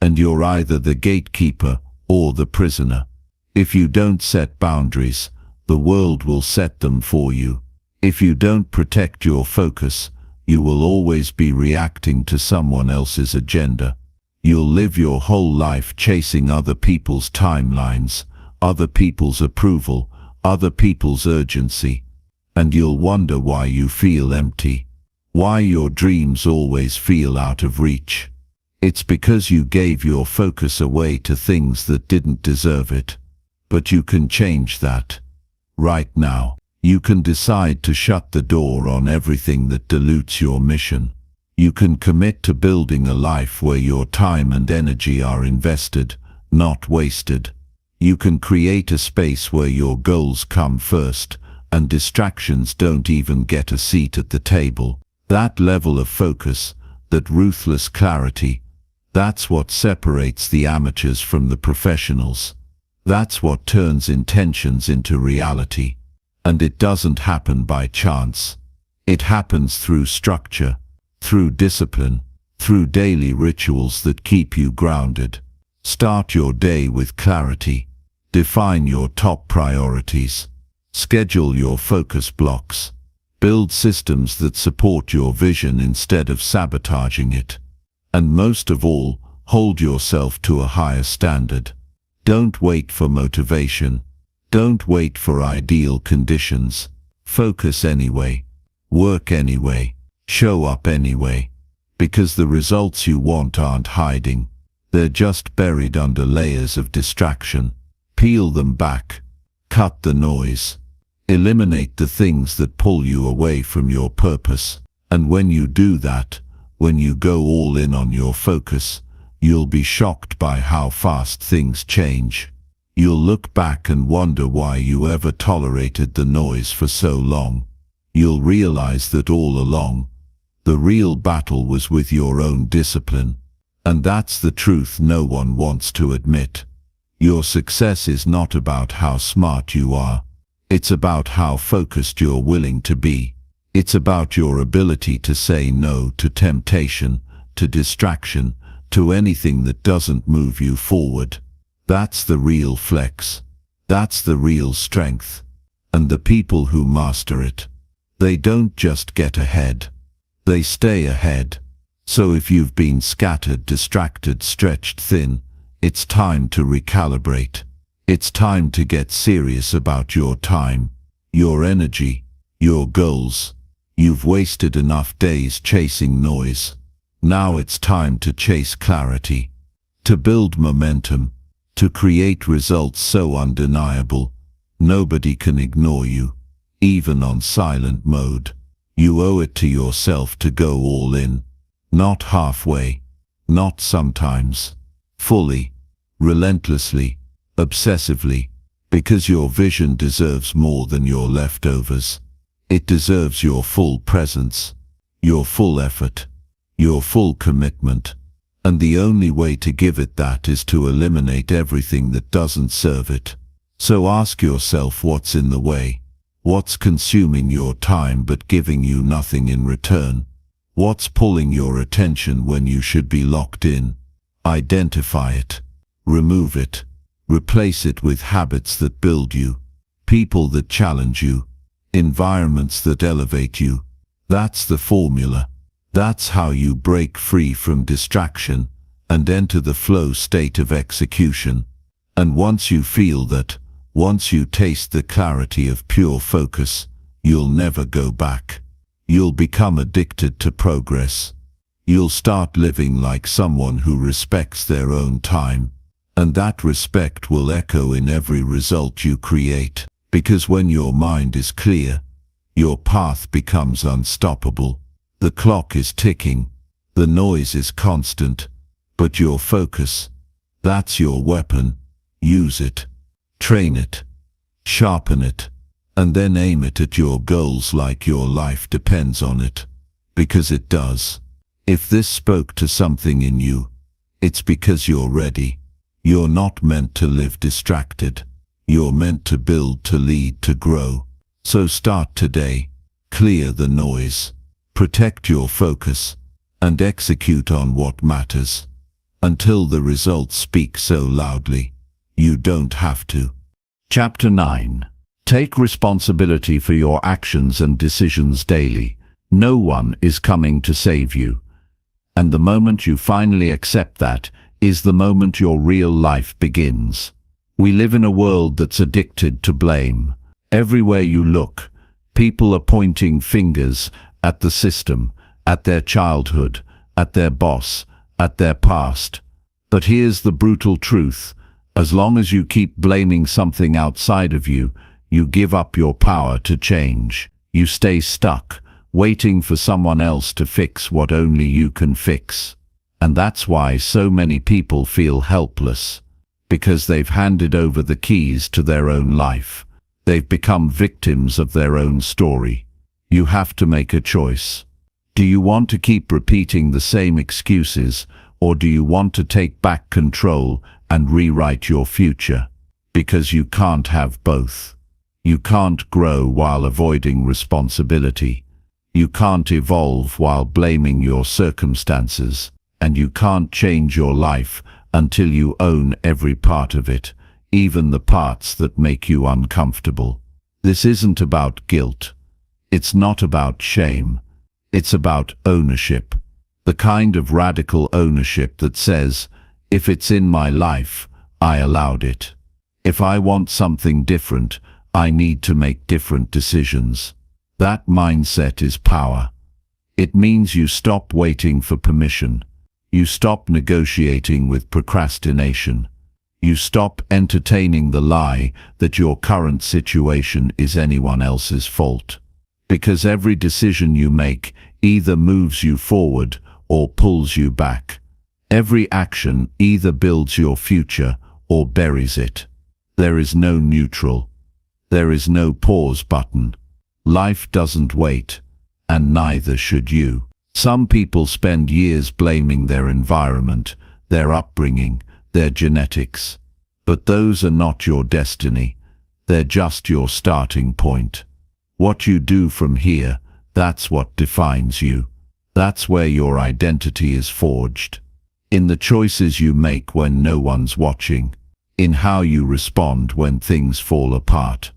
and you're either the gatekeeper or the prisoner. If you don't set boundaries, the world will set them for you. If you don't protect your focus, you will always be reacting to someone else's agenda. You'll live your whole life chasing other people's timelines, other people's approval, other people's urgency. And you'll wonder why you feel empty, why your dreams always feel out of reach. It's because you gave your focus away to things that didn't deserve it. But you can change that. Right now, you can decide to shut the door on everything that dilutes your mission. You can commit to building a life where your time and energy are invested, not wasted. You can create a space where your goals come first, and distractions don't even get a seat at the table. That level of focus, that ruthless clarity, that's what separates the amateurs from the professionals. That's what turns intentions into reality. And it doesn't happen by chance. It happens through structure, through discipline, through daily rituals that keep you grounded. Start your day with clarity. Define your top priorities. Schedule your focus blocks. Build systems that support your vision instead of sabotaging it. And most of all, hold yourself to a higher standard. Don't wait for motivation. Don't wait for ideal conditions. Focus anyway. Work anyway. Show up anyway. Because the results you want aren't hiding. They're just buried under layers of distraction. Peel them back. Cut the noise. Eliminate the things that pull you away from your purpose. And when you do that, when you go all in on your focus, you'll be shocked by how fast things change. You'll look back and wonder why you ever tolerated the noise for so long. You'll realize that all along, the real battle was with your own discipline. And that's the truth no one wants to admit. Your success is not about how smart you are. It's about how focused you're willing to be. It's about your ability to say no to temptation, to distraction, to anything that doesn't move you forward. That's the real flex. That's the real strength. And the people who master it, they don't just get ahead. They stay ahead. So if you've been scattered, distracted, stretched thin, it's time to recalibrate. It's time to get serious about your time, your energy, your goals. You've wasted enough days chasing noise. Now it's time to chase clarity, to build momentum, to create results so undeniable, nobody can ignore you, even on silent mode. You owe it to yourself to go all in, not halfway, not sometimes, fully, relentlessly, obsessively, because your vision deserves more than your leftovers. It deserves your full presence, your full effort, your full commitment. And the only way to give it that is to eliminate everything that doesn't serve it. So ask yourself what's in the way. What's consuming your time but giving you nothing in return? What's pulling your attention when you should be locked in? Identify it. Remove it. Replace it with habits that build you, people that challenge you, environments that elevate you. That's the formula. That's how you break free from distraction and enter the flow state of execution. And once you feel that, once you taste the clarity of pure focus, you'll never go back. You'll become addicted to progress. You'll start living like someone who respects their own time. And that respect will echo in every result you create. Because when your mind is clear, your path becomes unstoppable. The clock is ticking, the noise is constant, but your focus, that's your weapon. Use it, train it, sharpen it, and then aim it at your goals like your life depends on it. Because it does. If this spoke to something in you, it's because you're ready. You're not meant to live distracted. You're meant to build, to lead, to grow. So start today. Clear the noise. Protect your focus. And execute on what matters. Until the results speak so loudly, you don't have to. Chapter 9. Take responsibility for your actions and decisions daily. No one is coming to save you. And the moment you finally accept that, is the moment your real life begins. We live in a world that's addicted to blame. Everywhere you look, people are pointing fingers at the system, at their childhood, at their boss, at their past. But here's the brutal truth. As long as you keep blaming something outside of you, you give up your power to change. You stay stuck, waiting for someone else to fix what only you can fix. And that's why so many people feel helpless. Because they've handed over the keys to their own life. They've become victims of their own story. You have to make a choice. Do you want to keep repeating the same excuses, or do you want to take back control and rewrite your future? Because you can't have both. You can't grow while avoiding responsibility. You can't evolve while blaming your circumstances. And you can't change your life until you own every part of it, even the parts that make you uncomfortable. This isn't about guilt. It's not about shame. It's about ownership. The kind of radical ownership that says, if it's in my life, I allowed it. If I want something different, I need to make different decisions. That mindset is power. It means you stop waiting for permission. You stop negotiating with procrastination. You stop entertaining the lie that your current situation is anyone else's fault. Because every decision you make either moves you forward or pulls you back. Every action either builds your future or buries it. There is no neutral. There is no pause button. Life doesn't wait, and neither should you. Some people spend years blaming their environment, their upbringing, their genetics. But those are not your destiny. They're just your starting point. What you do from here, that's what defines you. That's where your identity is forged. In the choices you make when no one's watching. In how you respond when things fall apart.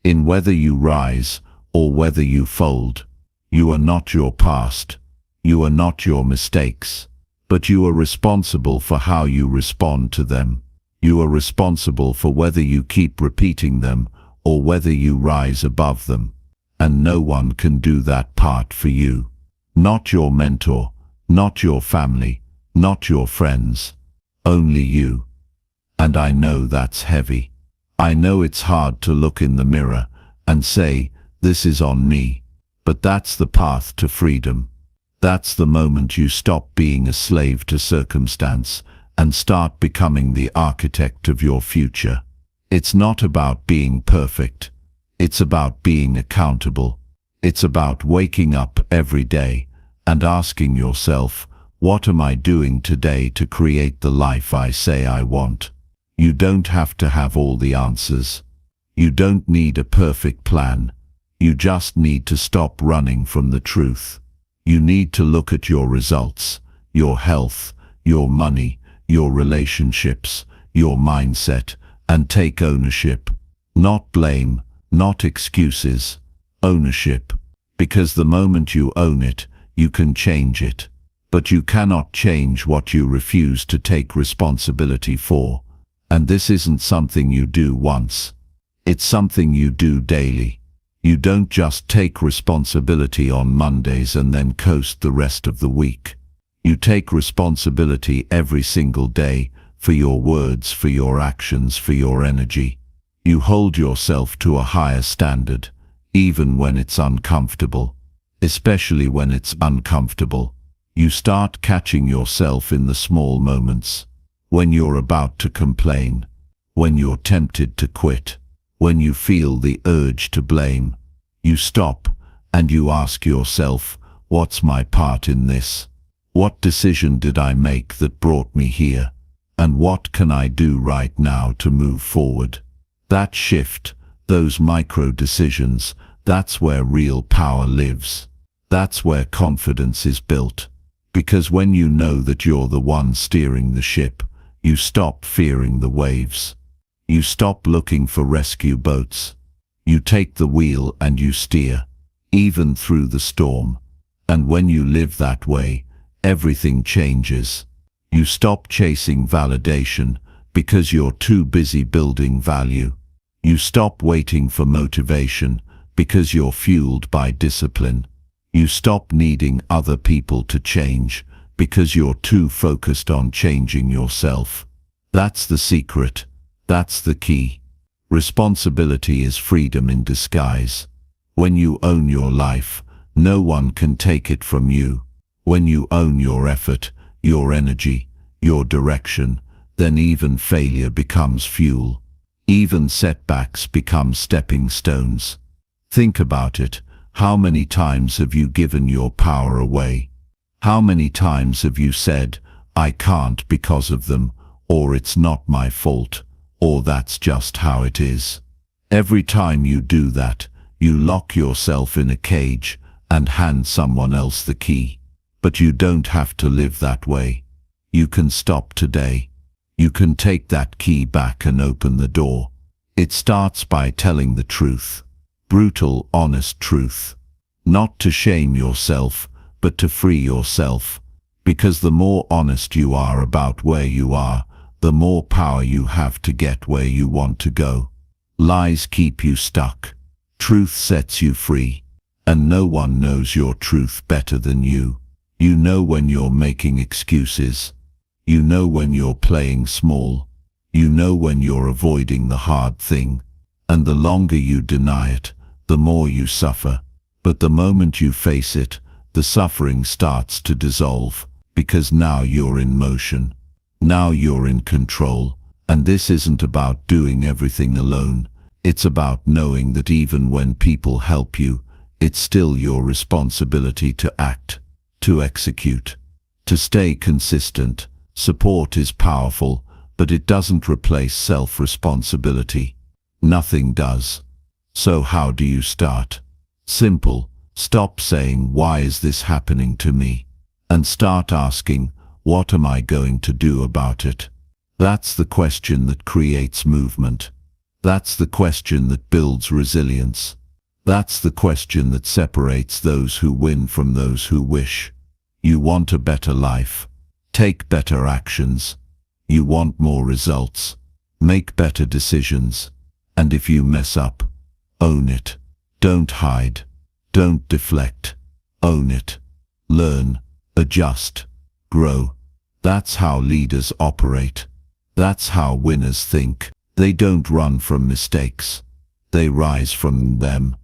In whether you rise or whether you fold. You are not your past. You are not your mistakes, but you are responsible for how you respond to them. You are responsible for whether you keep repeating them or whether you rise above them. And no one can do that part for you. Not your mentor, not your family, not your friends. Only you. And I know that's heavy. I know it's hard to look in the mirror and say, this is on me. But that's the path to freedom. That's the moment you stop being a slave to circumstance and start becoming the architect of your future. It's not about being perfect. It's about being accountable. It's about waking up every day and asking yourself, what am I doing today to create the life I say I want? You don't have to have all the answers. You don't need a perfect plan. You just need to stop running from the truth. You need to look at your results, your health, your money, your relationships, your mindset, and take ownership. Not blame, not excuses. Ownership. Because the moment you own it, you can change it. but you cannot change what you refuse to take responsibility for. And this isn't something you do once. It's something you do daily. You don't just take responsibility on Mondays and then coast the rest of the week. You take responsibility every single day for your words, for your actions, for your energy. You hold yourself to a higher standard, even when it's uncomfortable. Especially when it's uncomfortable, you start catching yourself in the small moments. When you're about to complain, when you're tempted to quit, when you feel the urge to blame, you stop and you ask yourself, what's my part in this? What decision did I make that brought me here? And what can I do right now to move forward? That shift, those micro decisions, that's where real power lives. That's where confidence is built. Because when you know that you're the one steering the ship, you stop fearing the waves. You stop looking for rescue boats. You take the wheel and you steer, even through the storm. And when you live that way, everything changes. You stop chasing validation because you're too busy building value. You stop waiting for motivation because you're fueled by discipline. You stop needing other people to change because you're too focused on changing yourself. That's the secret. That's the key. Responsibility is freedom in disguise. When you own your life, no one can take it from you. When you own your effort, your energy, your direction, then even failure becomes fuel. Even setbacks become stepping stones. Think about it. How many times have you given your power away? How many times have you said, I can't because of them, or it's not my fault, or that's just how it is? Every time you do that, you lock yourself in a cage and hand someone else the key. But you don't have to live that way. You can stop today. You can take that key back and open the door. It starts by telling the truth. Brutal, honest truth. Not to shame yourself, but to free yourself. Because the more honest you are about where you are, the more power you have to get where you want to go. Lies keep you stuck. Truth sets you free. And no one knows your truth better than you. You know when you're making excuses. You know when you're playing small. You know when you're avoiding the hard thing. And the longer you deny it, the more you suffer. But the moment you face it, the suffering starts to dissolve, because now you're in motion. Now you're in control. And this isn't about doing everything alone. It's about knowing that even when people help you, it's still your responsibility to act, to execute, to stay consistent. Support is powerful, but it doesn't replace self-responsibility. Nothing does. So how do you start? Simple. Stop saying, why is this happening to me? And start asking, what am I going to do about it? That's the question that creates movement. That's the question that builds resilience. That's the question that separates those who win from those who wish. You want a better life? Take better actions. You want more results? Make better decisions. And if you mess up, own it. Don't hide. Don't deflect. Own it. Learn. Adjust. Grow. That's how leaders operate. That's how winners think. They don't run from mistakes. They rise from them.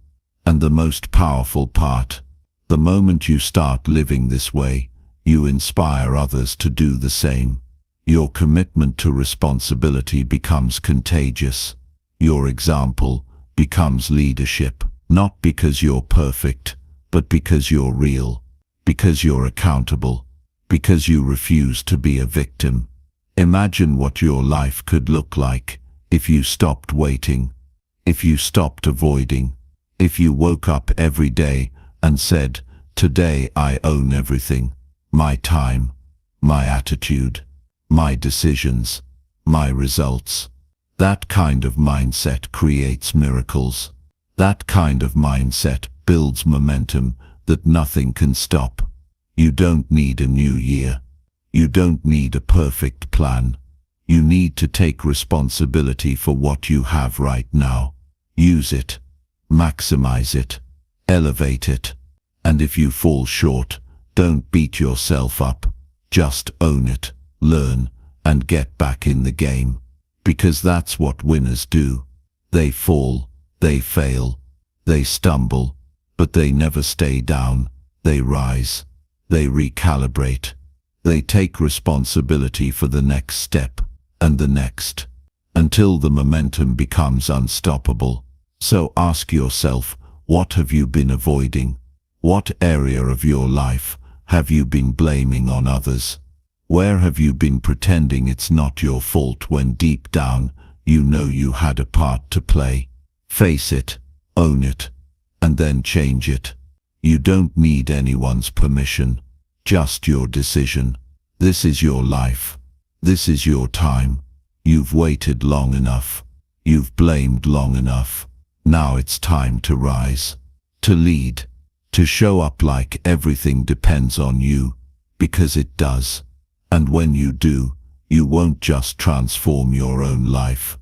And the most powerful part, the moment you start living this way, you inspire others to do the same. Your commitment to responsibility becomes contagious. Your example becomes leadership, not because you're perfect, but because you're real, because you're accountable, because you refuse to be a victim. Imagine what your life could look like if you stopped waiting, if you stopped avoiding, if you woke up every day and said, today I own everything, my time, my attitude, my decisions, my results. That kind of mindset creates miracles. That kind of mindset builds momentum that nothing can stop. You don't need a new year. You don't need a perfect plan. You need to take responsibility for what you have right now. Use it. Maximize it. Elevate it. And if you fall short, don't beat yourself up. Just own it, learn, and get back in the game. Because that's what winners do. They fall, they fail, they stumble, but they never stay down. They rise, they recalibrate, they take responsibility for the next step, and the next, until the momentum becomes unstoppable. So ask yourself, what have you been avoiding? What area of your life have you been blaming on others? Where have you been pretending it's not your fault when deep down you know you had a part to play? Face it, own it, and then change it. You don't need anyone's permission, just your decision. This is your life. This is your time. You've waited long enough. You've blamed long enough. Now it's time to rise, to lead, to show up like everything depends on you, because it does. And when you do, you won't just transform your own life.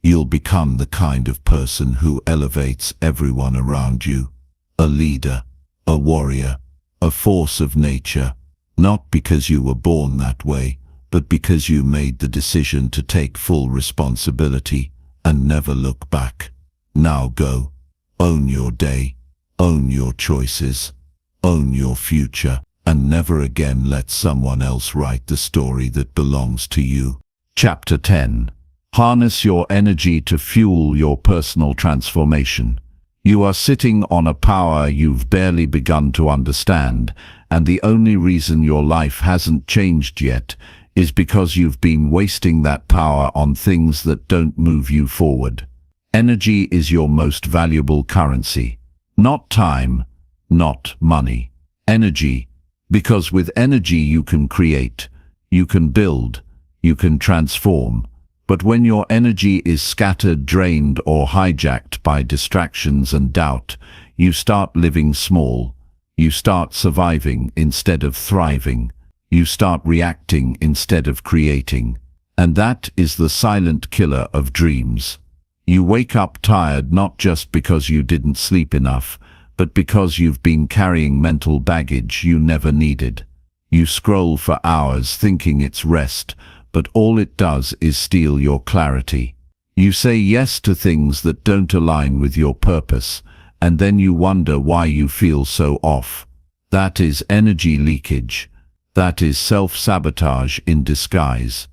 You'll become the kind of person who elevates everyone around you. A leader, a warrior, a force of nature, not because you were born that way, but because you made the decision to take full responsibility and never look back. Now go. Own your day. Own your choices. Own your future. And never again let someone else write the story that belongs to you. Chapter 10. Harness your energy to fuel your personal transformation. You are sitting on a power you've barely begun to understand, and the only reason your life hasn't changed yet is because you've been wasting that power on things that don't move you forward. Energy is your most valuable currency. Not time, not money. Energy. Because with energy you can create, you can build, you can transform. But when your energy is scattered, drained, or hijacked by distractions and doubt, you start living small. You start surviving instead of thriving. You start reacting instead of creating. And that is the silent killer of dreams. You wake up tired not just because you didn't sleep enough, but because you've been carrying mental baggage you never needed. You scroll for hours thinking it's rest, but all it does is steal your clarity. You say yes to things that don't align with your purpose, and then you wonder why you feel so off. That is energy leakage. That is self-sabotage in disguise.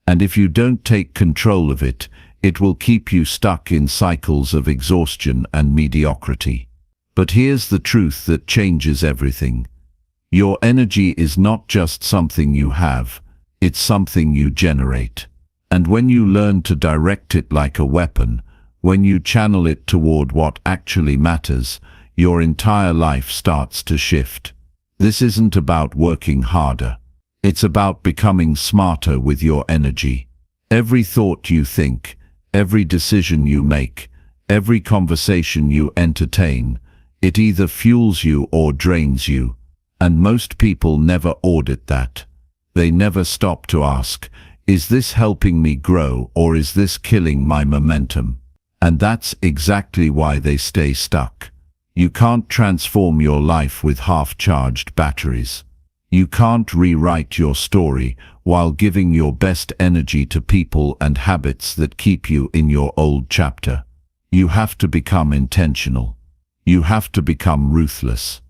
And if you don't take control of it, it will keep you stuck in cycles of exhaustion and mediocrity. But here's the truth that changes everything. Your energy is not just something you have, it's something you generate. And when you learn to direct it like a weapon, when you channel it toward what actually matters, your entire life starts to shift. This isn't about working harder. It's about becoming smarter with your energy. Every thought you think, every decision you make, every conversation you entertain, it either fuels you or drains you, and most people never audit that. They never stop to ask, is this helping me grow or is this killing my momentum? And that's exactly why they stay stuck. You can't transform your life with half-charged batteries. You can't rewrite your story while giving your best energy to people and habits that keep you in your old chapter. You have to become intentional. You have to become ruthless.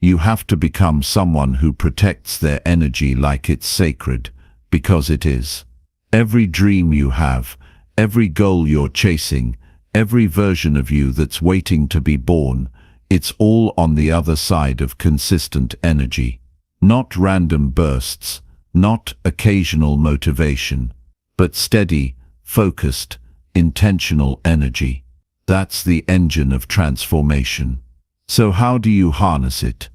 You have to become someone who protects their energy like it's sacred, because it is. Every dream you have, every goal you're chasing, every version of you that's waiting to be born, it's all on the other side of consistent energy. Not random bursts, not occasional motivation, but steady, focused, intentional energy. That's the engine of transformation. So how do you harness it?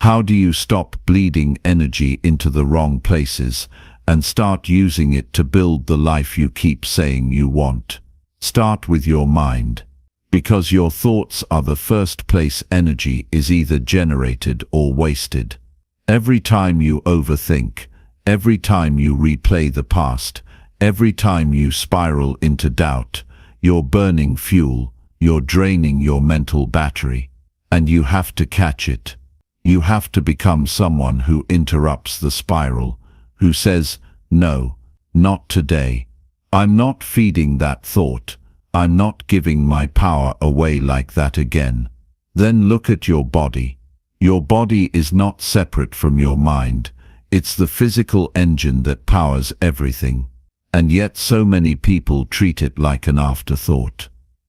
How do you stop bleeding energy into the wrong places and start using it to build the life you keep saying you want? Start with your mind, because your thoughts are the first place energy is either generated or wasted. Every time you overthink, every time you replay the past, every time you spiral into doubt, you're burning fuel, you're draining your mental battery, and you have to catch it. You have to become someone who interrupts the spiral, who says, no, not today. I'm not feeding that thought. I'm not giving my power away like that again. Then look at your body. Your body is not separate from your mind. It's the physical engine that powers everything. And yet so many people treat it like an afterthought.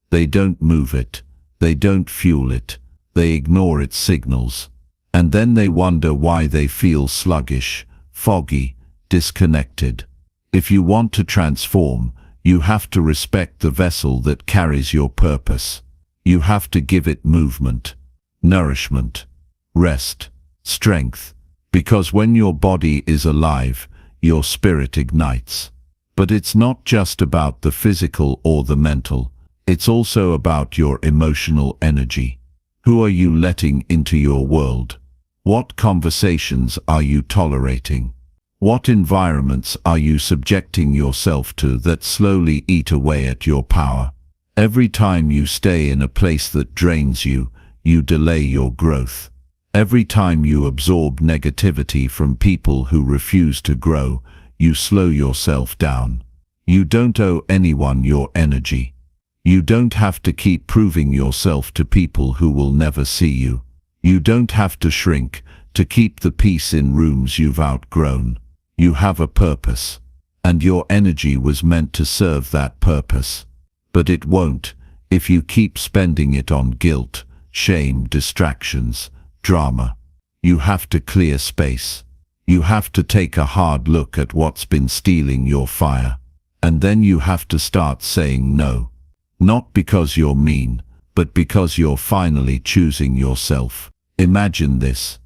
They don't move it. They don't fuel it. They ignore its signals. And then they wonder why they feel sluggish, foggy, disconnected. If you want to transform, you have to respect the vessel that carries your purpose. You have to give it movement, nourishment, rest, strength, because when your body is alive, your spirit ignites. But it's not just about the physical or the mental, it's also about your emotional energy. Who are you letting into your world? What conversations are you tolerating? What environments are you subjecting yourself to that slowly eat away at your power? Every time you stay in a place that drains you, you delay your growth. Every time you absorb negativity from people who refuse to grow, you slow yourself down. You don't owe anyone your energy. You don't have to keep proving yourself to people who will never see you. You don't have to shrink to keep the peace in rooms you've outgrown. You have a purpose, and your energy was meant to serve that purpose. But it won't if you keep spending it on guilt, shame, distractions, drama. You have to clear space. You have to take a hard look at what's been stealing your fire. And then you have to start saying no. Not because you're mean, but because you're finally choosing yourself. Imagine this.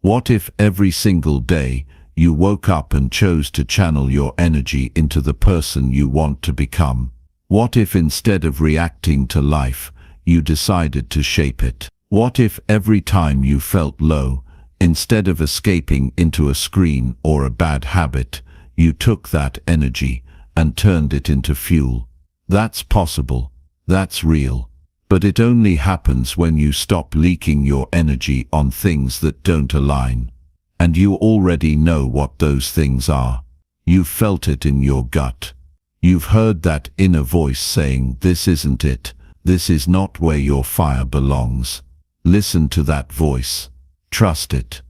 What if every single day you woke up and chose to channel your energy into the person you want to become? What if instead of reacting to life, you decided to shape it? What if every time you felt low, instead of escaping into a screen or a bad habit, you took that energy and turned it into fuel? That's possible. That's real. But it only happens when you stop leaking your energy on things that don't align. And you already know what those things are. You've felt it in your gut. You've heard that inner voice saying, this isn't it. This is not where your fire belongs. Listen to that voice. Trust it.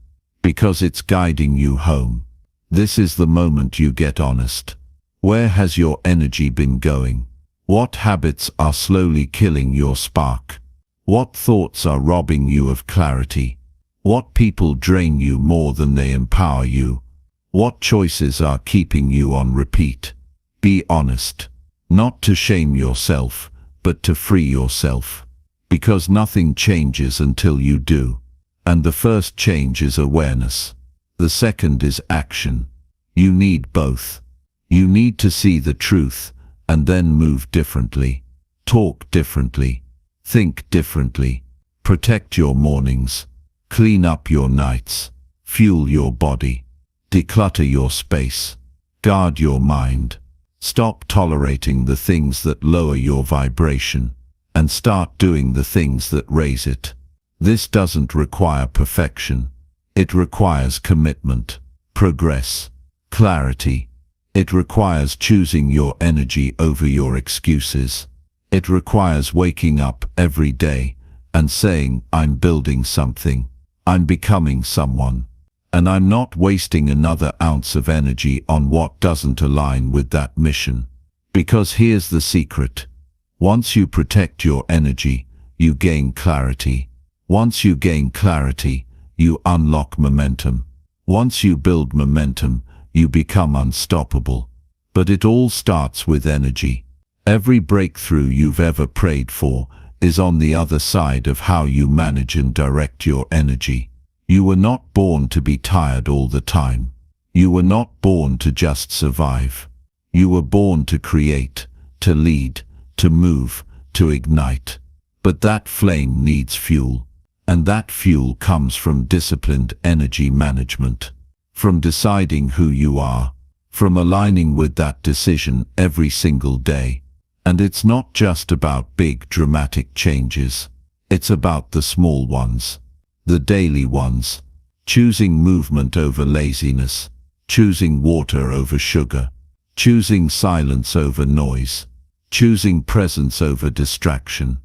Because it's guiding you home. This is the moment you get honest. Where has your energy been going? What habits are slowly killing your spark? What thoughts are robbing you of clarity? What people drain you more than they empower you? What choices are keeping you on repeat? Be honest. Not to shame yourself, but to free yourself. Because nothing changes until you do. And the first change is awareness. The second is action. You need both. You need to see the truth, and then move differently. Talk differently. Think differently. Protect your mornings. Clean up your nights. Fuel your body. Declutter your space. Guard your mind. Stop tolerating the things that lower your vibration, and start doing the things that raise it. This doesn't require perfection. It requires commitment, progress, clarity. It requires choosing your energy over your excuses. It requires waking up every day and saying, I'm building something. I'm becoming someone. And I'm not wasting another ounce of energy on what doesn't align with that mission. Because here's the secret. Once you protect your energy, you gain clarity. Once you gain clarity, you unlock momentum. Once you build momentum, you become unstoppable. But it all starts with energy. Every breakthrough you've ever prayed for is on the other side of how you manage and direct your energy. You were not born to be tired all the time. You were not born to just survive. You were born to create, to lead, to move, to ignite. But that flame needs fuel. And that fuel comes from disciplined energy management, from deciding who you are, from aligning with that decision every single day. And it's not just about big dramatic changes. It's about the small ones, the daily ones. Choosing movement over laziness, choosing water over sugar, choosing silence over noise, choosing presence over distraction,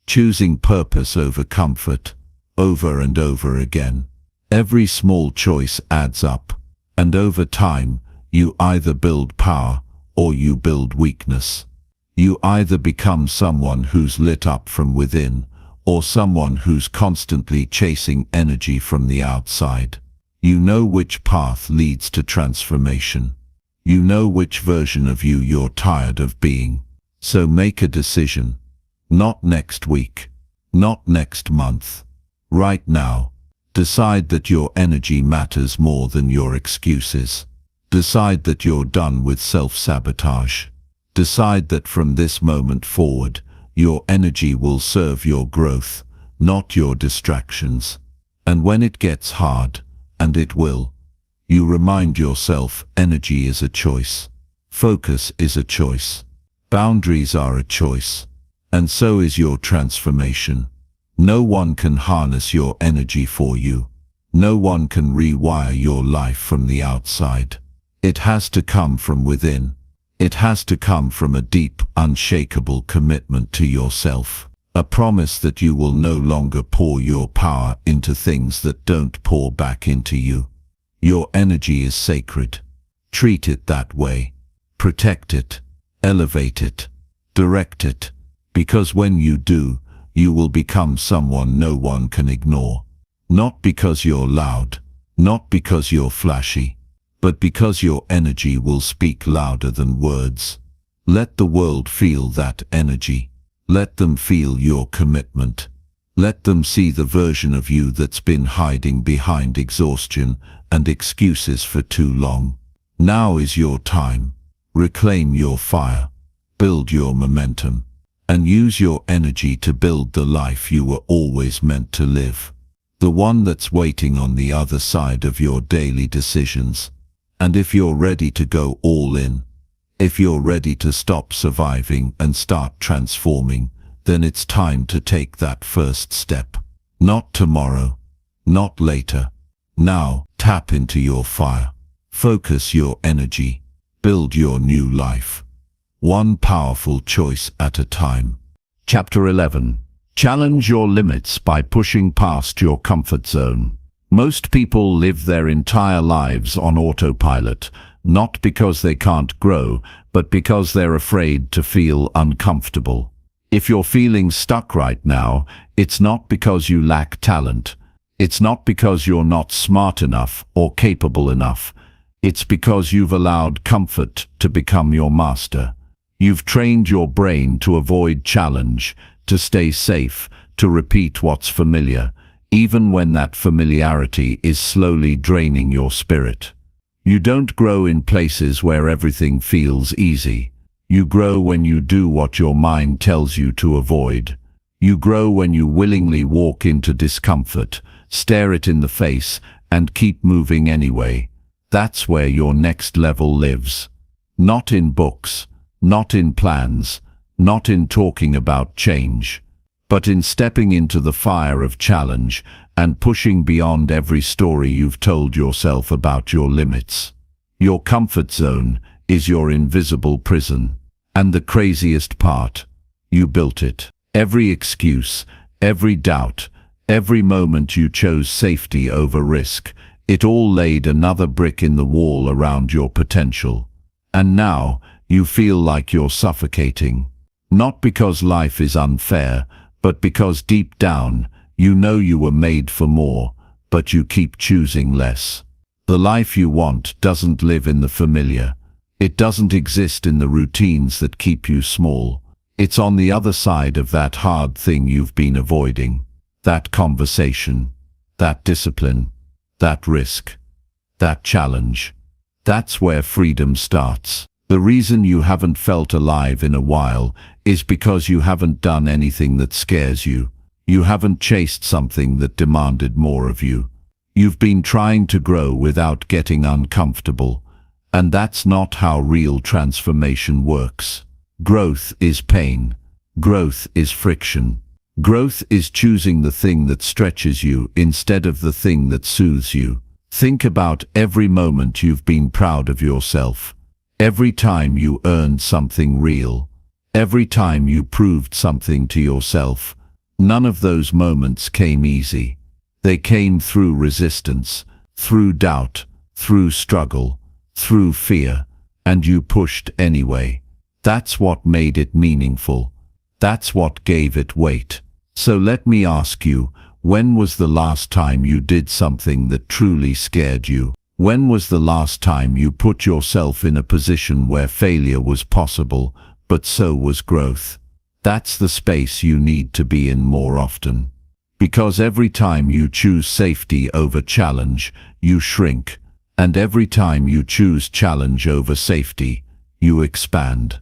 choosing purpose over comfort, over and over again. Every small choice adds up, and over time, you either build power or you build weakness. You either become someone who's lit up from within, or someone who's constantly chasing energy from the outside. You know which path leads to transformation. You know which version of you you're tired of being. So make a decision. Not next week. Not next month. Right now. Decide that your energy matters more than your excuses. Decide that you're done with self-sabotage. Decide that from this moment forward, your energy will serve your growth, not your distractions. And when it gets hard, and it will, you remind yourself energy is a choice. Focus is a choice. Boundaries are a choice. And so is your transformation. No one can harness your energy for you. No one can rewire your life from the outside. It has to come from within. It has to come from a deep, unshakable commitment to yourself. A promise that you will no longer pour your power into things that don't pour back into you. Your energy is sacred. Treat it that way. Protect it. Elevate it. Direct it. Because when you do, you will become someone no one can ignore. Not because you're loud, not because you're flashy, but because your energy will speak louder than words. Let the world feel that energy. Let them feel your commitment. Let them see the version of you that's been hiding behind exhaustion and excuses for too long. Now is your time. Reclaim your fire. Build your momentum. And use your energy to build the life you were always meant to live. The one that's waiting on the other side of your daily decisions. And if you're ready to go all in, if you're ready to stop surviving and start transforming, then it's time to take that first step. Not tomorrow, not later. Now, tap into your fire. Focus your energy. Build your new life. One powerful choice at a time. Chapter 11. Challenge your limits by pushing past your comfort zone. Most people live their entire lives on autopilot, not because they can't grow, but because they're afraid to feel uncomfortable. If you're feeling stuck right now, it's not because you lack talent. It's not because you're not smart enough or capable enough. It's because you've allowed comfort to become your master. You've trained your brain to avoid challenge, to stay safe, to repeat what's familiar, even when that familiarity is slowly draining your spirit. You don't grow in places where everything feels easy. You grow when you do what your mind tells you to avoid. You grow when you willingly walk into discomfort, stare it in the face, and keep moving anyway. That's where your next level lives. Not in books, not in plans, not in talking about change, but in stepping into the fire of challenge and pushing beyond every story you've told yourself about your limits. Your comfort zone is your invisible prison. And the craziest part, you built it. Every excuse, every doubt, every moment you chose safety over risk, it all laid another brick in the wall around your potential. And now, you feel like you're suffocating. Not because life is unfair, but because deep down, you know you were made for more, but you keep choosing less. The life you want doesn't live in the familiar. It doesn't exist in the routines that keep you small. It's on the other side of that hard thing you've been avoiding. That conversation, that discipline, that risk, that challenge. That's where freedom starts. The reason you haven't felt alive in a while is because you haven't done anything that scares you. You haven't chased something that demanded more of you. You've been trying to grow without getting uncomfortable, and that's not how real transformation works. Growth is pain. Growth is friction. Growth is choosing the thing that stretches you instead of the thing that soothes you. Think about every moment you've been proud of yourself. Every time you earned something real. Every time you proved something to yourself. None of those moments came easy. They came through resistance, through doubt, through struggle, through fear, and you pushed anyway. That's what made it meaningful. That's what gave it weight. So let me ask you, when was the last time you did something that truly scared you? When was the last time you put yourself in a position where failure was possible, but so was growth? That's the space you need to be in more often. Because every time you choose safety over challenge, you shrink. And every time you choose challenge over safety, you expand.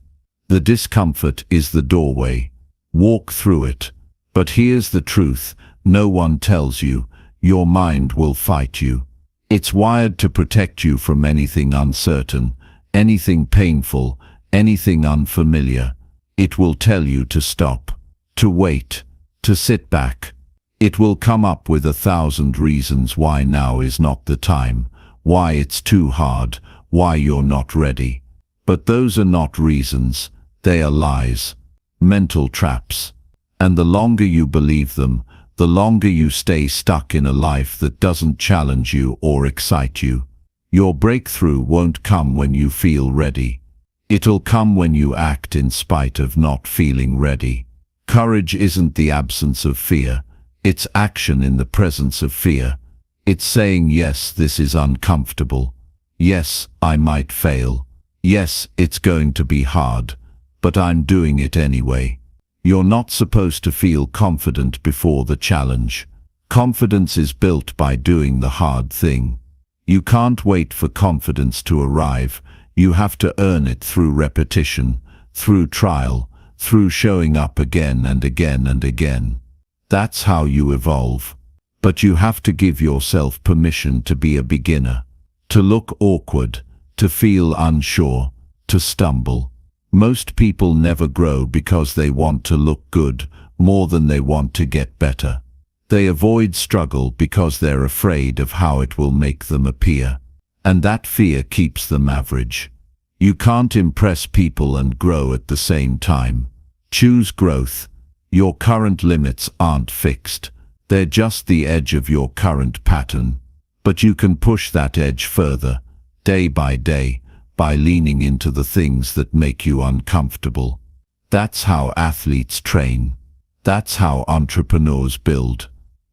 The discomfort is the doorway. Walk through it. But here's the truth, no one tells you. Your mind will fight you. It's wired to protect you from anything uncertain, anything painful, anything unfamiliar. It will tell you to stop, to wait, to sit back. It will come up with 1,000 reasons why now is not the time, why it's too hard, why you're not ready. But those are not reasons, they are lies, mental traps. And the longer you believe them, the longer you stay stuck in a life that doesn't challenge you or excite you. Your breakthrough won't come when you feel ready. It'll come when you act in spite of not feeling ready. Courage isn't the absence of fear. It's action in the presence of fear. It's saying, yes, this is uncomfortable. Yes, I might fail. Yes, it's going to be hard. But I'm doing it anyway. You're not supposed to feel confident before the challenge. Confidence is built by doing the hard thing. You can't wait for confidence to arrive. You have to earn it through repetition, through trial, through showing up again and again and again. That's how you evolve. But you have to give yourself permission to be a beginner, to look awkward, to feel unsure, to stumble. Most people never grow because they want to look good more than they want to get better. They avoid struggle because they're afraid of how it will make them appear. And that fear keeps them average. You can't impress people and grow at the same time. Choose growth. Your current limits aren't fixed. They're just the edge of your current pattern. But you can push that edge further, day by day, by leaning into the things that make you uncomfortable. That's how athletes train. That's how entrepreneurs build.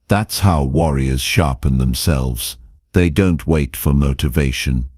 That's how warriors sharpen themselves. They don't wait for motivation.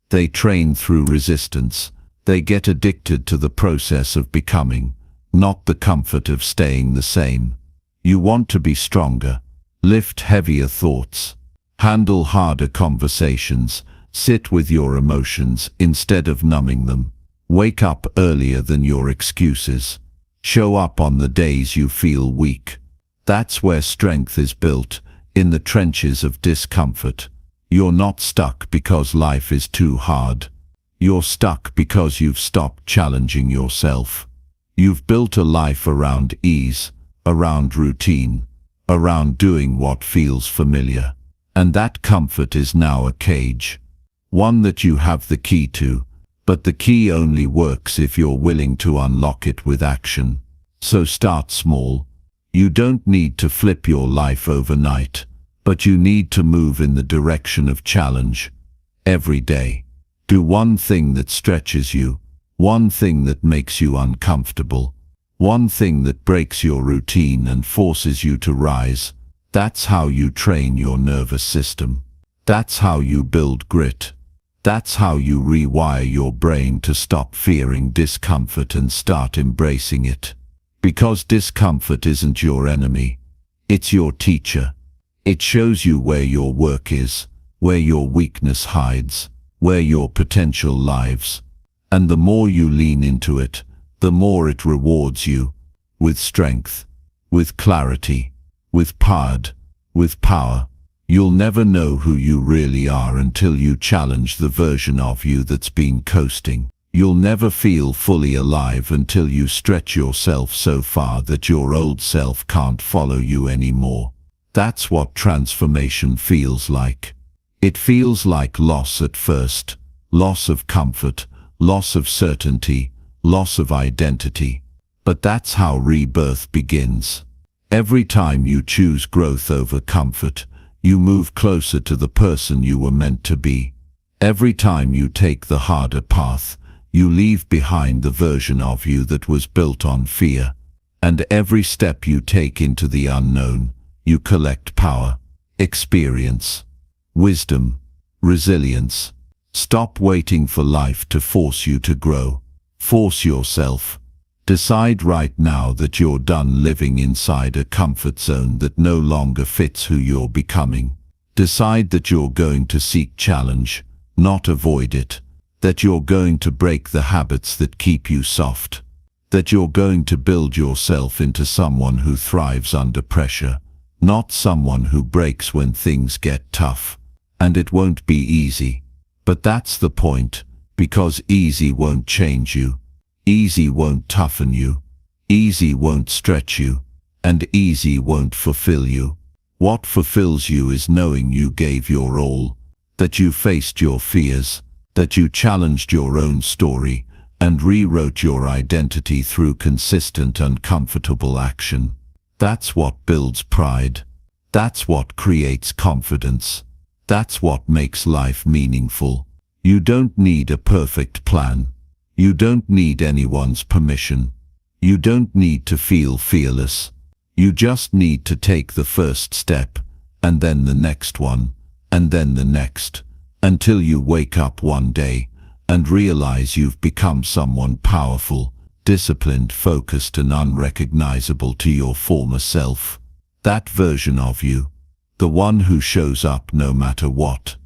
They train through resistance. They get addicted to the process of becoming, not the comfort of staying the same. You want to be stronger, lift heavier thoughts, handle harder conversations, sit with your emotions instead of numbing them, wake up earlier than your excuses, show up on the days you feel weak. That's where strength is built, in the trenches of discomfort. You're not stuck because life is too hard. You're stuck because you've stopped challenging yourself. You've built a life around ease, around routine, around doing what feels familiar. And that comfort is now a cage. One that you have the key to, but the key only works if you're willing to unlock it with action. So start small. You don't need to flip your life overnight, but you need to move in the direction of challenge. Every day. Do one thing that stretches you, one thing that makes you uncomfortable, one thing that breaks your routine and forces you to rise. That's how you train your nervous system. That's how you build grit. That's how you rewire your brain to stop fearing discomfort and start embracing it. Because discomfort isn't your enemy. It's your teacher. It shows you where your work is, where your weakness hides, where your potential lives. And the more you lean into it, the more it rewards you, with strength, with clarity, with power. You'll never know who you really are until you challenge the version of you that's been coasting. You'll never feel fully alive until you stretch yourself so far that your old self can't follow you anymore. That's what transformation feels like. It feels like loss at first, loss of comfort, loss of certainty, loss of identity. But that's how rebirth begins. Every time you choose growth over comfort, you move closer to the person you were meant to be. Every time you take the harder path, you leave behind the version of you that was built on fear. And every step you take into the unknown, you collect power, experience, wisdom, resilience. Stop waiting for life to force you to grow. Force yourself. Decide right now that you're done living inside a comfort zone that no longer fits who you're becoming. Decide that you're going to seek challenge, not avoid it. That you're going to break the habits that keep you soft. That you're going to build yourself into someone who thrives under pressure, not someone who breaks when things get tough. And it won't be easy. But that's the point, because easy won't change you. Easy won't toughen you. Easy won't stretch you. And easy won't fulfill you. What fulfills you is knowing you gave your all, that you faced your fears, that you challenged your own story, and rewrote your identity through consistent uncomfortable action. That's what builds pride. That's what creates confidence. That's what makes life meaningful. You don't need a perfect plan. You don't need anyone's permission. You don't need to feel fearless. You just need to take the first step, and then the next one, and then the next, until you wake up one day and realize you've become someone powerful, disciplined, focused, and unrecognizable to your former self. That version of you, the one who shows up no matter what,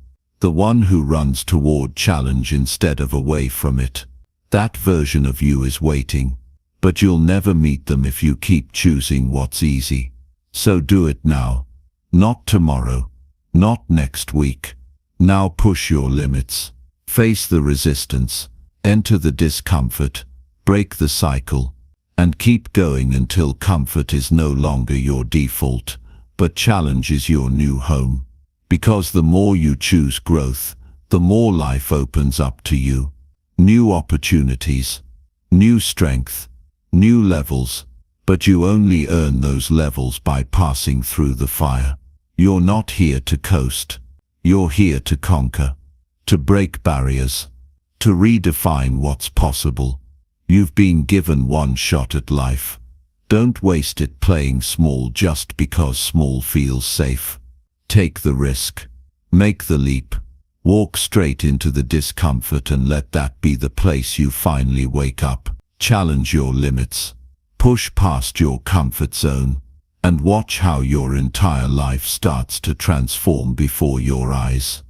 the one who runs toward challenge instead of away from it. That version of you is waiting, but you'll never meet them if you keep choosing what's easy. So do it now, not tomorrow, not next week. Now push your limits, face the resistance, enter the discomfort, break the cycle, and keep going until comfort is no longer your default, but challenge is your new home. Because the more you choose growth, the more life opens up to you. New opportunities, new strength, new levels, but you only earn those levels by passing through the fire. You're not here to coast. You're here to conquer, to break barriers, to redefine what's possible. You've been given one shot at life. Don't waste it playing small just because small feels safe. Take the risk. Make the leap. Walk straight into the discomfort and let that be the place you finally wake up. Challenge your limits. Push past your comfort zone and watch how your entire life starts to transform before your eyes.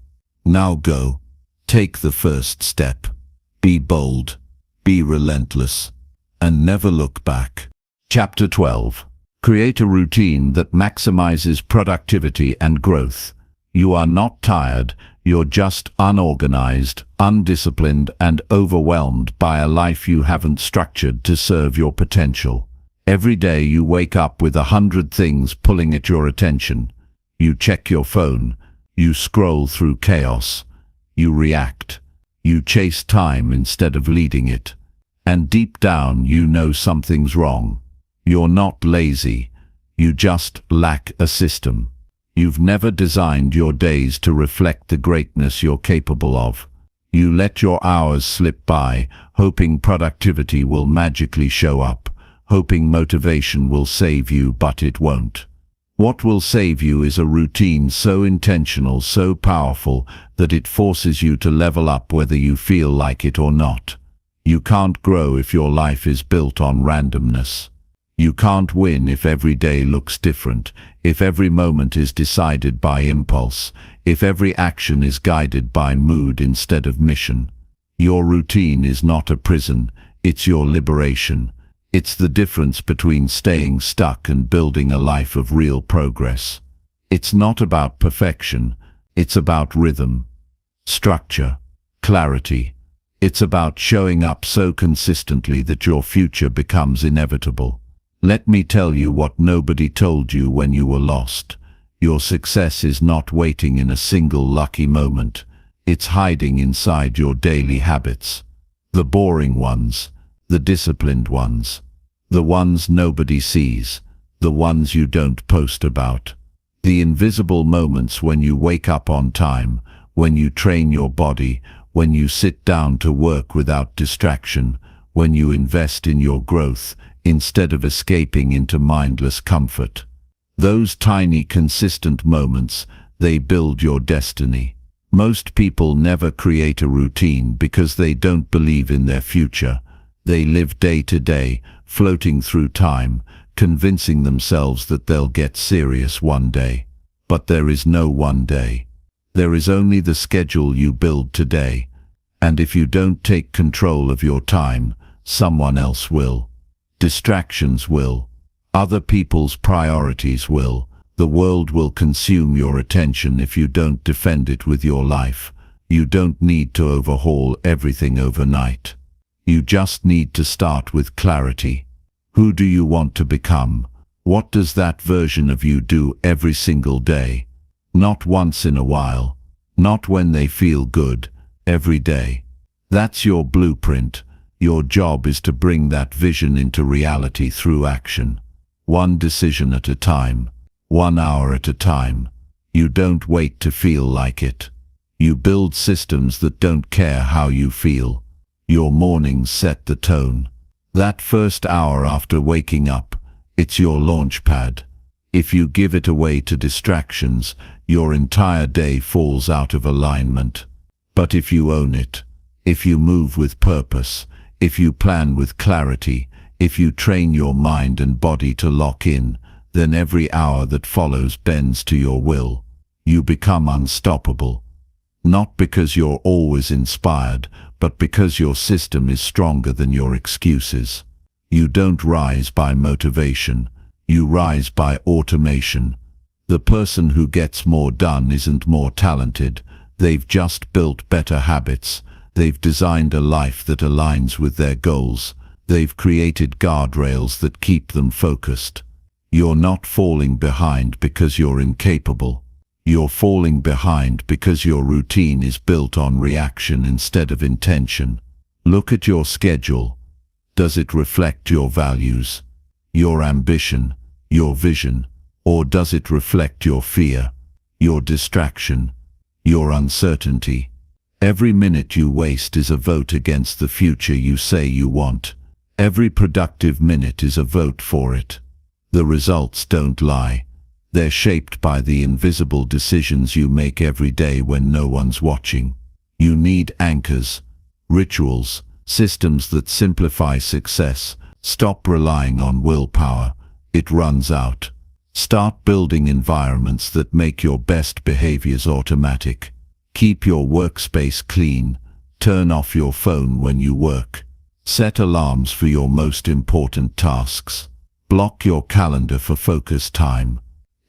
Now go. Take the first step. Be bold. Be relentless. And never look back. Chapter 12. Create a routine that maximizes productivity and growth. You are not tired. You're just unorganized, undisciplined, and overwhelmed by a life you haven't structured to serve your potential. Every day you wake up with 100 things pulling at your attention. You check your phone. You scroll through chaos. You react. You chase time instead of leading it. And deep down you know something's wrong. You're not lazy. You just lack a system. You've never designed your days to reflect the greatness you're capable of. You let your hours slip by, hoping productivity will magically show up, hoping motivation will save you, but it won't. What will save you is a routine so intentional, so powerful, that it forces you to level up whether you feel like it or not. You can't grow if your life is built on randomness. You can't win if every day looks different, if every moment is decided by impulse, if every action is guided by mood instead of mission. Your routine is not a prison, it's your liberation. It's the difference between staying stuck and building a life of real progress. It's not about perfection, it's about rhythm, structure, clarity. It's about showing up so consistently that your future becomes inevitable. Let me tell you what nobody told you when you were lost. Your success is not waiting in a single lucky moment. It's hiding inside your daily habits. The boring ones, the disciplined ones, the ones nobody sees, the ones you don't post about. The invisible moments when you wake up on time, when you train your body, when you sit down to work without distraction, when you invest in your growth instead of escaping into mindless comfort. Those tiny, consistent moments, they build your destiny. Most people never create a routine because they don't believe in their future. They live day to day, floating through time, convincing themselves that they'll get serious one day. But there is no one day. There is only the schedule you build today. And if you don't take control of your time, someone else will. Distractions will. Other people's priorities will. The world will consume your attention if you don't defend it with your life. You don't need to overhaul everything overnight. You just need to start with clarity. Who do you want to become? What does that version of you do every single day? Not once in a while. Not when they feel good. Every day. That's your blueprint. Your job is to bring that vision into reality through action. One decision at a time. 1 hour at a time. You don't wait to feel like it. You build systems that don't care how you feel. Your mornings set the tone. That first hour after waking up, it's your launch pad. If you give it away to distractions, your entire day falls out of alignment. But if you own it, if you move with purpose, if you plan with clarity, if you train your mind and body to lock in, then every hour that follows bends to your will. You become unstoppable. Not because you're always inspired, but because your system is stronger than your excuses. You don't rise by motivation. You rise by automation. The person who gets more done isn't more talented. They've just built better habits. They've designed a life that aligns with their goals. They've created guardrails that keep them focused. You're not falling behind because you're incapable. You're falling behind because your routine is built on reaction instead of intention. Look at your schedule. Does it reflect your values, your ambition, your vision, or does it reflect your fear, your distraction, your uncertainty? Every minute you waste is a vote against the future you say you want. Every productive minute is a vote for it. The results don't lie. They're shaped by the invisible decisions you make every day when no one's watching. You need anchors, rituals, systems that simplify success. Stop relying on willpower. It runs out. Start building environments that make your best behaviors automatic. Keep your workspace clean. Turn off your phone when you work. Set alarms for your most important tasks. Block your calendar for focus time.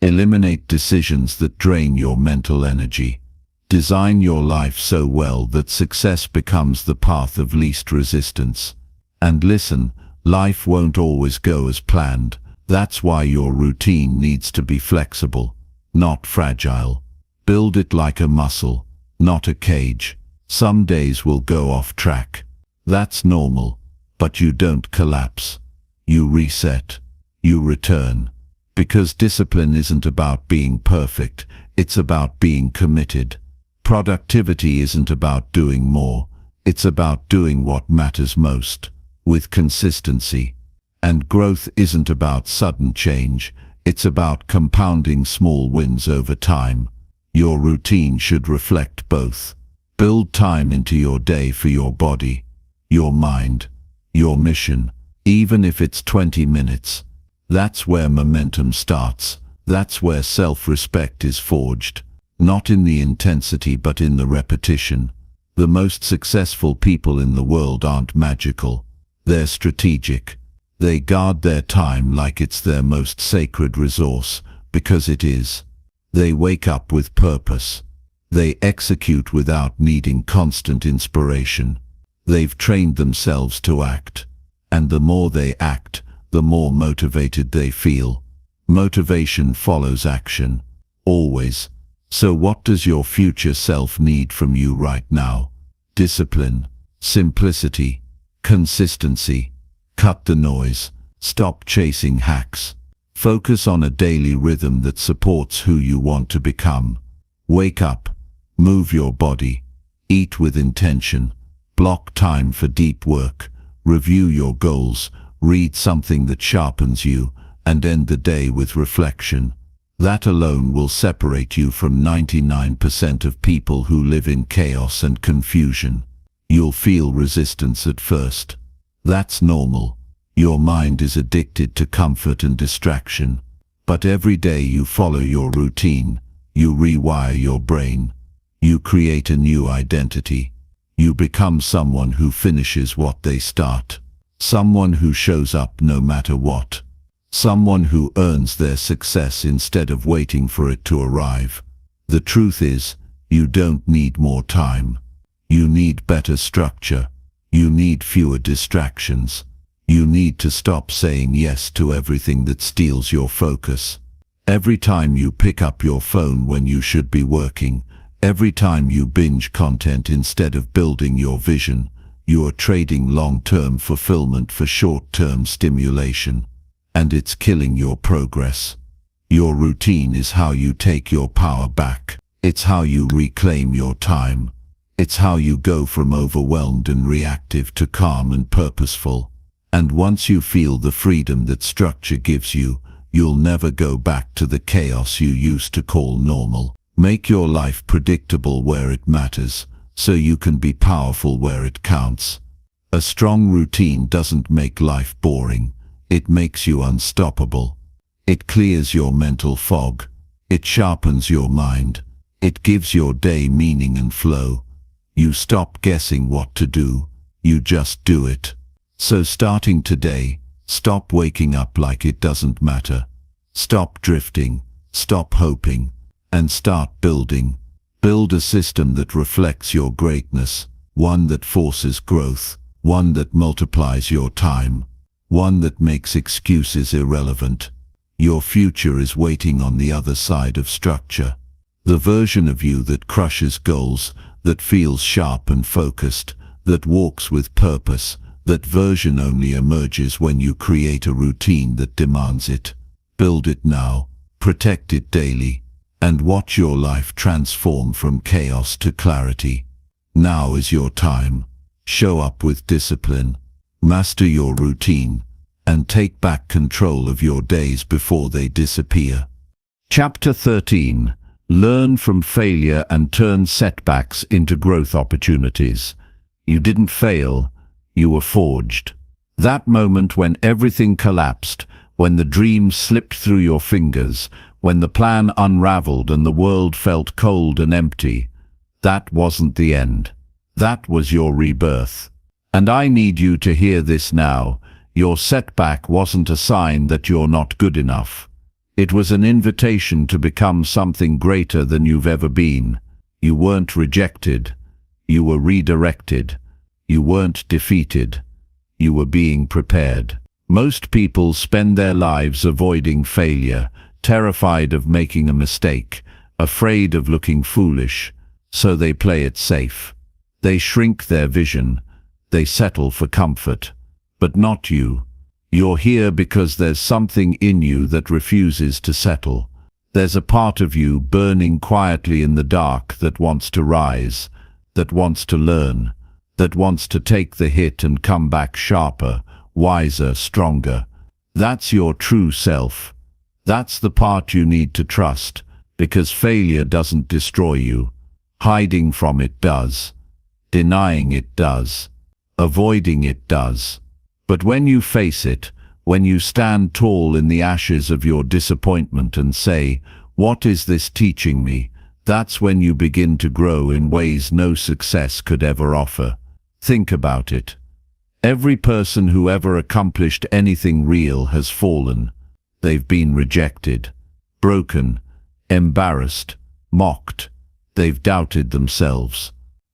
Eliminate decisions that drain your mental energy. Design your life so well that success becomes the path of least resistance. And listen, life won't always go as planned. That's why your routine needs to be flexible, not fragile. Build it like a muscle, not a cage. Some days will go off track. That's normal, but you don't collapse. You reset. You return. Because discipline isn't about being perfect, it's about being committed. Productivity isn't about doing more, it's about doing what matters most, with consistency. And growth isn't about sudden change, it's about compounding small wins over time. Your routine should reflect both. Build time into your day for your body, your mind, your mission, even if it's 20 minutes. That's where momentum starts. That's where self-respect is forged. Not in the intensity but in the repetition. The most successful people in the world aren't magical. They're strategic. They guard their time like it's their most sacred resource, because it is. They wake up with purpose. They execute without needing constant inspiration. They've trained themselves to act. And the more they act, the more motivated they feel. Motivation follows action. Always. So what does your future self need from you right now? Discipline, simplicity, consistency. Cut the noise. Stop chasing hacks. Focus on a daily rhythm that supports who you want to become. Wake up. Move your body. Eat with intention. Block time for deep work. Review your goals. Read something that sharpens you. And end the day with reflection. That alone will separate you from 99% of people who live in chaos and confusion. You'll feel resistance at first. That's normal. Your mind is addicted to comfort and distraction. But every day you follow your routine, you rewire your brain. You create a new identity. You become someone who finishes what they start. Someone who shows up no matter what. Someone who earns their success instead of waiting for it to arrive. The truth is, you don't need more time. You need better structure. You need fewer distractions. You need to stop saying yes to everything that steals your focus. Every time you pick up your phone when you should be working, every time you binge content instead of building your vision, you are trading long-term fulfillment for short-term stimulation. And it's killing your progress. Your routine is how you take your power back. It's how you reclaim your time. It's how you go from overwhelmed and reactive to calm and purposeful. And once you feel the freedom that structure gives you, you'll never go back to the chaos you used to call normal. Make your life predictable where it matters, so you can be powerful where it counts. A strong routine doesn't make life boring. It makes you unstoppable. It clears your mental fog. It sharpens your mind. It gives your day meaning and flow. You stop guessing what to do. You just do it. So starting today, stop waking up like it doesn't matter. Stop drifting. Stop hoping. And start building. Build a system that reflects your greatness. One that forces growth. One that multiplies your time. One that makes excuses irrelevant. Your future is waiting on the other side of structure. The version of you that crushes goals, that feels sharp and focused, that walks with purpose, that version only emerges when you create a routine that demands it. Build it now, protect it daily, and watch your life transform from chaos to clarity. Now is your time. Show up with discipline. Master your routine, and take back control of your days before they disappear. Chapter 13. Learn from failure and turn setbacks into growth opportunities. You didn't fail, you were forged. That moment when everything collapsed, when the dream slipped through your fingers, when the plan unraveled and the world felt cold and empty, that wasn't the end. That was your rebirth. And I need you to hear this now. Your setback wasn't a sign that you're not good enough. It was an invitation to become something greater than you've ever been. You weren't rejected. You were redirected. You weren't defeated. You were being prepared. Most people spend their lives avoiding failure, terrified of making a mistake, afraid of looking foolish, so they play it safe. They shrink their vision. They settle for comfort. But not you. You're here because there's something in you that refuses to settle. There's a part of you burning quietly in the dark that wants to rise, that wants to learn, that wants to take the hit and come back sharper, wiser, stronger. That's your true self. That's the part you need to trust, because failure doesn't destroy you. Hiding from it does. Denying it does. Avoiding it does. But when you face it, when you stand tall in the ashes of your disappointment and say, "What is this teaching me?" that's when you begin to grow in ways no success could ever offer. Think about it. Every person who ever accomplished anything real has fallen. They've been rejected, broken, embarrassed, mocked. They've doubted themselves,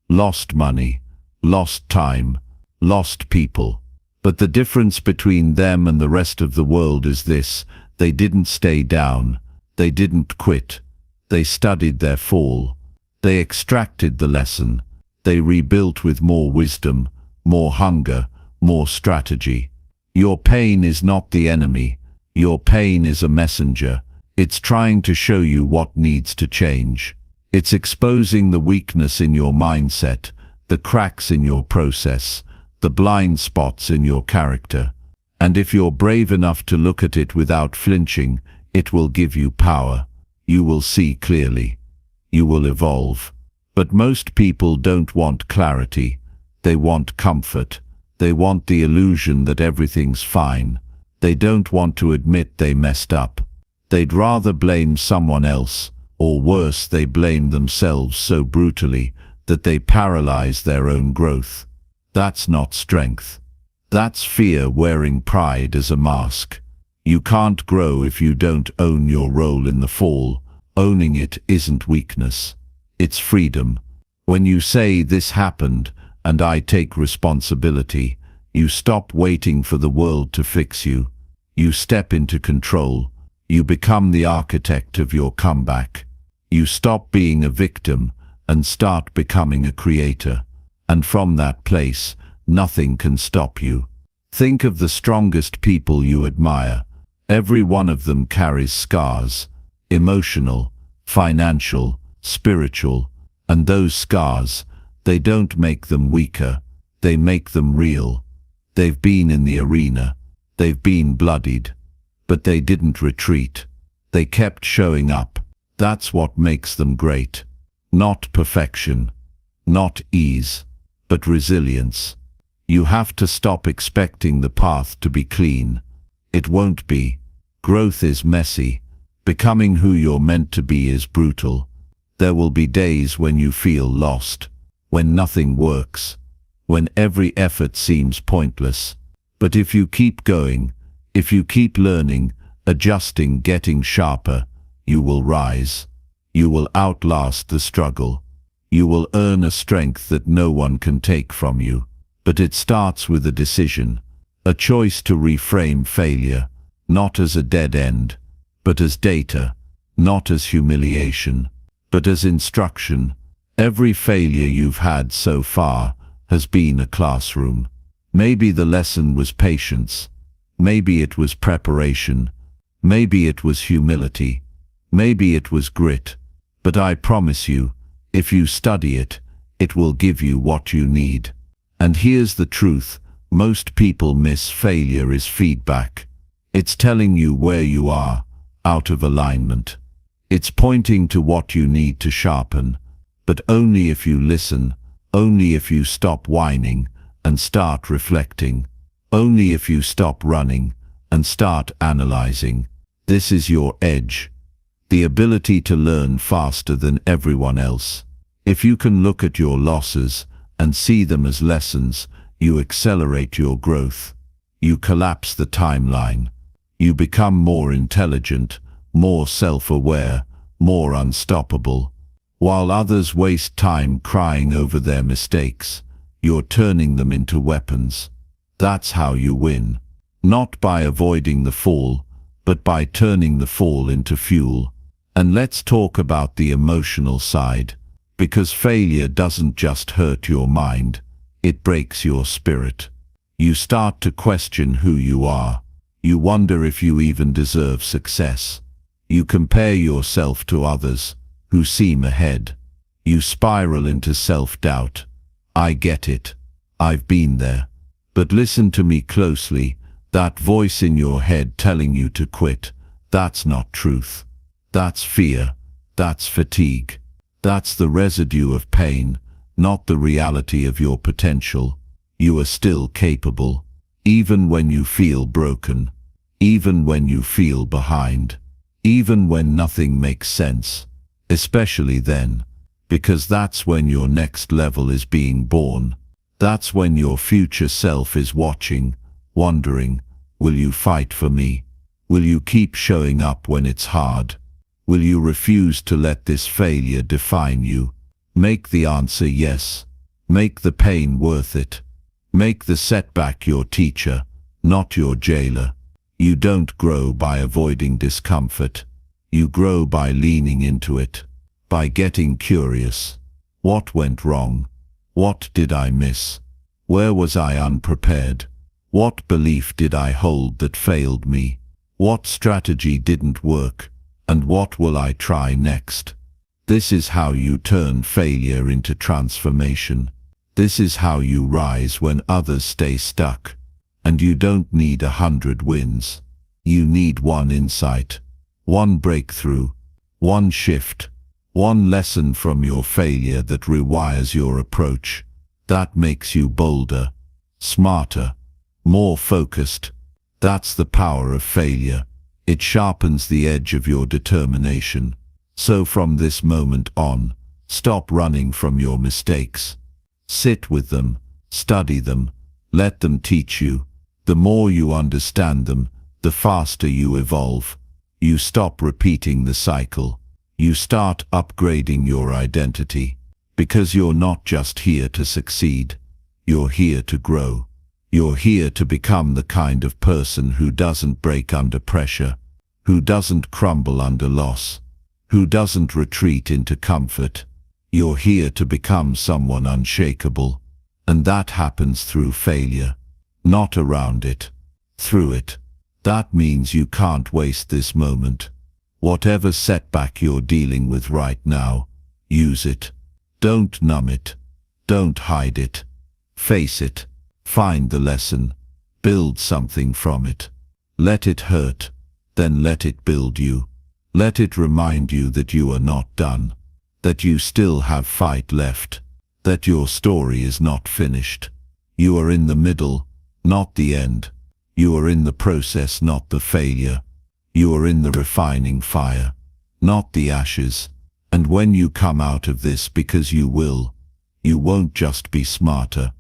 lost money, lost time, lost people. But the difference between them and the rest of the world is this: they didn't stay down, they didn't quit. They studied their fall, they extracted the lesson, they rebuilt with more wisdom, more hunger, more strategy. Your pain is not the enemy. Your pain is a messenger. It's trying to show you what needs to change. It's exposing the weakness in your mindset, the cracks in your process, the blind spots in your character. And if you're brave enough to look at it without flinching, it will give you power. You will see clearly. You will evolve. But most people don't want clarity. They want comfort. They want the illusion that everything's fine. They don't want to admit they messed up. They'd rather blame someone else, or worse, they blame themselves so brutally that they paralyze their own growth. That's not strength. That's fear wearing pride as a mask. You can't grow if you don't own your role in the fall. Owning it isn't weakness. It's freedom. When you say, "This happened, and I take responsibility," you stop waiting for the world to fix you. You step into control. You become the architect of your comeback. You stop being a victim and start becoming a creator. And from that place, nothing can stop you. Think of the strongest people you admire. Every one of them carries scars, emotional, financial, spiritual, and those scars, they don't make them weaker, they make them real. They've been in the arena, they've been bloodied, but they didn't retreat. They kept showing up. That's what makes them great. Not perfection, not ease, but resilience. You have to stop expecting the path to be clean. It won't be. Growth is messy. Becoming who you're meant to be is brutal. There will be days when you feel lost, when nothing works, when every effort seems pointless. But if you keep going, if you keep learning, adjusting, getting sharper, you will rise. You will outlast the struggle. You will earn a strength that no one can take from you. But it starts with a decision, a choice to reframe failure, not as a dead end, but as data, not as humiliation, but as instruction. Every failure you've had so far has been a classroom. Maybe the lesson was patience. Maybe it was preparation. Maybe it was humility. Maybe it was grit. But I promise you, if you study it, it will give you what you need. And here's the truth: most people miss failure as feedback. It's telling you where you are, out of alignment. It's pointing to what you need to sharpen. But only if you listen, only if you stop whining and start reflecting, only if you stop running and start analyzing. This is your edge, the ability to learn faster than everyone else. If you can look at your losses and see them as lessons, you accelerate your growth. You collapse the timeline. You become more intelligent, more self-aware, more unstoppable. While others waste time crying over their mistakes, you're turning them into weapons. That's how you win. Not by avoiding the fall, but by turning the fall into fuel. And let's talk about the emotional side, because failure doesn't just hurt your mind, it breaks your spirit. You start to question who you are. You wonder if you even deserve success. You compare yourself to others who seem ahead. You spiral into self-doubt. I get it. I've been there. But listen to me closely. That voice in your head telling you to quit, that's not truth. That's fear. That's fatigue. That's the residue of pain, not the reality of your potential. You are still capable, even when you feel broken, even when you feel behind, even when nothing makes sense. Especially then, because that's when your next level is being born. That's when your future self is watching, wondering, will you fight for me? Will you keep showing up when it's hard? Will you refuse to let this failure define you? Make the answer yes. Make the pain worth it. Make the setback your teacher, not your jailer. You don't grow by avoiding discomfort. You grow by leaning into it, by getting curious. What went wrong? What did I miss? Where was I unprepared? What belief did I hold that failed me? What strategy didn't work? And what will I try next? This is how you turn failure into transformation. This is how you rise when others stay stuck. And you don't need 100 wins. You need one insight, one breakthrough, one shift, one lesson from your failure that rewires your approach. That makes you bolder, smarter, more focused. That's the power of failure. It sharpens the edge of your determination. So from this moment on, stop running from your mistakes. Sit with them, study them, let them teach you. The more you understand them, the faster you evolve. You stop repeating the cycle. You start upgrading your identity. Because you're not just here to succeed. You're here to grow. You're here to become the kind of person who doesn't break under pressure, who doesn't crumble under loss, who doesn't retreat into comfort. You're here to become someone unshakable. And that happens through failure. Not around it, through it. That means you can't waste this moment. Whatever setback you're dealing with right now, use it. Don't numb it. Don't hide it. Face it. Find the lesson. Build something from it. Let it hurt, then let it build you. Let it remind you that you are not done, that you still have fight left, that your story is not finished. You are in the middle, not the end. You are in the process, not the failure. You are in the refining fire, not the ashes. And when you come out of this, because you will, you won't just be smarter.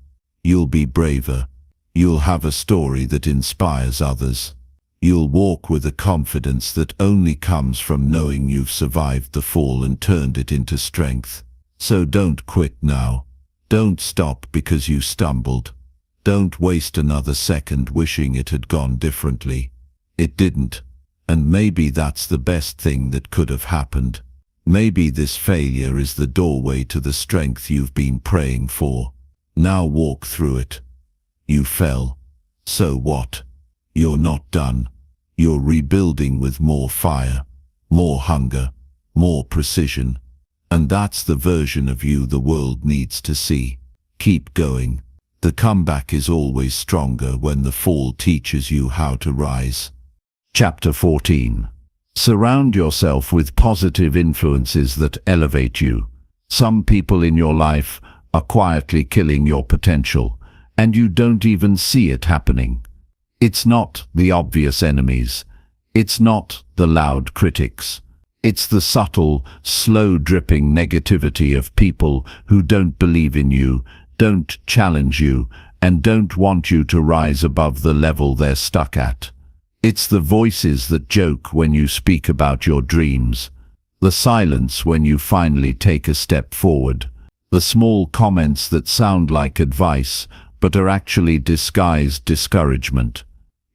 You'll be braver. You'll have a story that inspires others. You'll walk with a confidence that only comes from knowing you've survived the fall and turned it into strength. So don't quit now. Don't stop because you stumbled. Don't waste another second wishing it had gone differently. It didn't. And maybe that's the best thing that could have happened. Maybe this failure is the doorway to the strength you've been praying for. Now walk through it. You fell. So what? You're not done. You're rebuilding with more fire, more hunger, more precision. And that's the version of you the world needs to see. Keep going. The comeback is always stronger when the fall teaches you how to rise. Chapter 14. Surround yourself with positive influences that elevate you. Some people in your life are quietly killing your potential, and you don't even see it happening. It's not the obvious enemies. It's not the loud critics. It's the subtle, slow-dripping negativity of people who don't believe in you, don't challenge you, and don't want you to rise above the level they're stuck at. It's the voices that joke when you speak about your dreams, the silence when you finally take a step forward, the small comments that sound like advice but are actually disguised discouragement.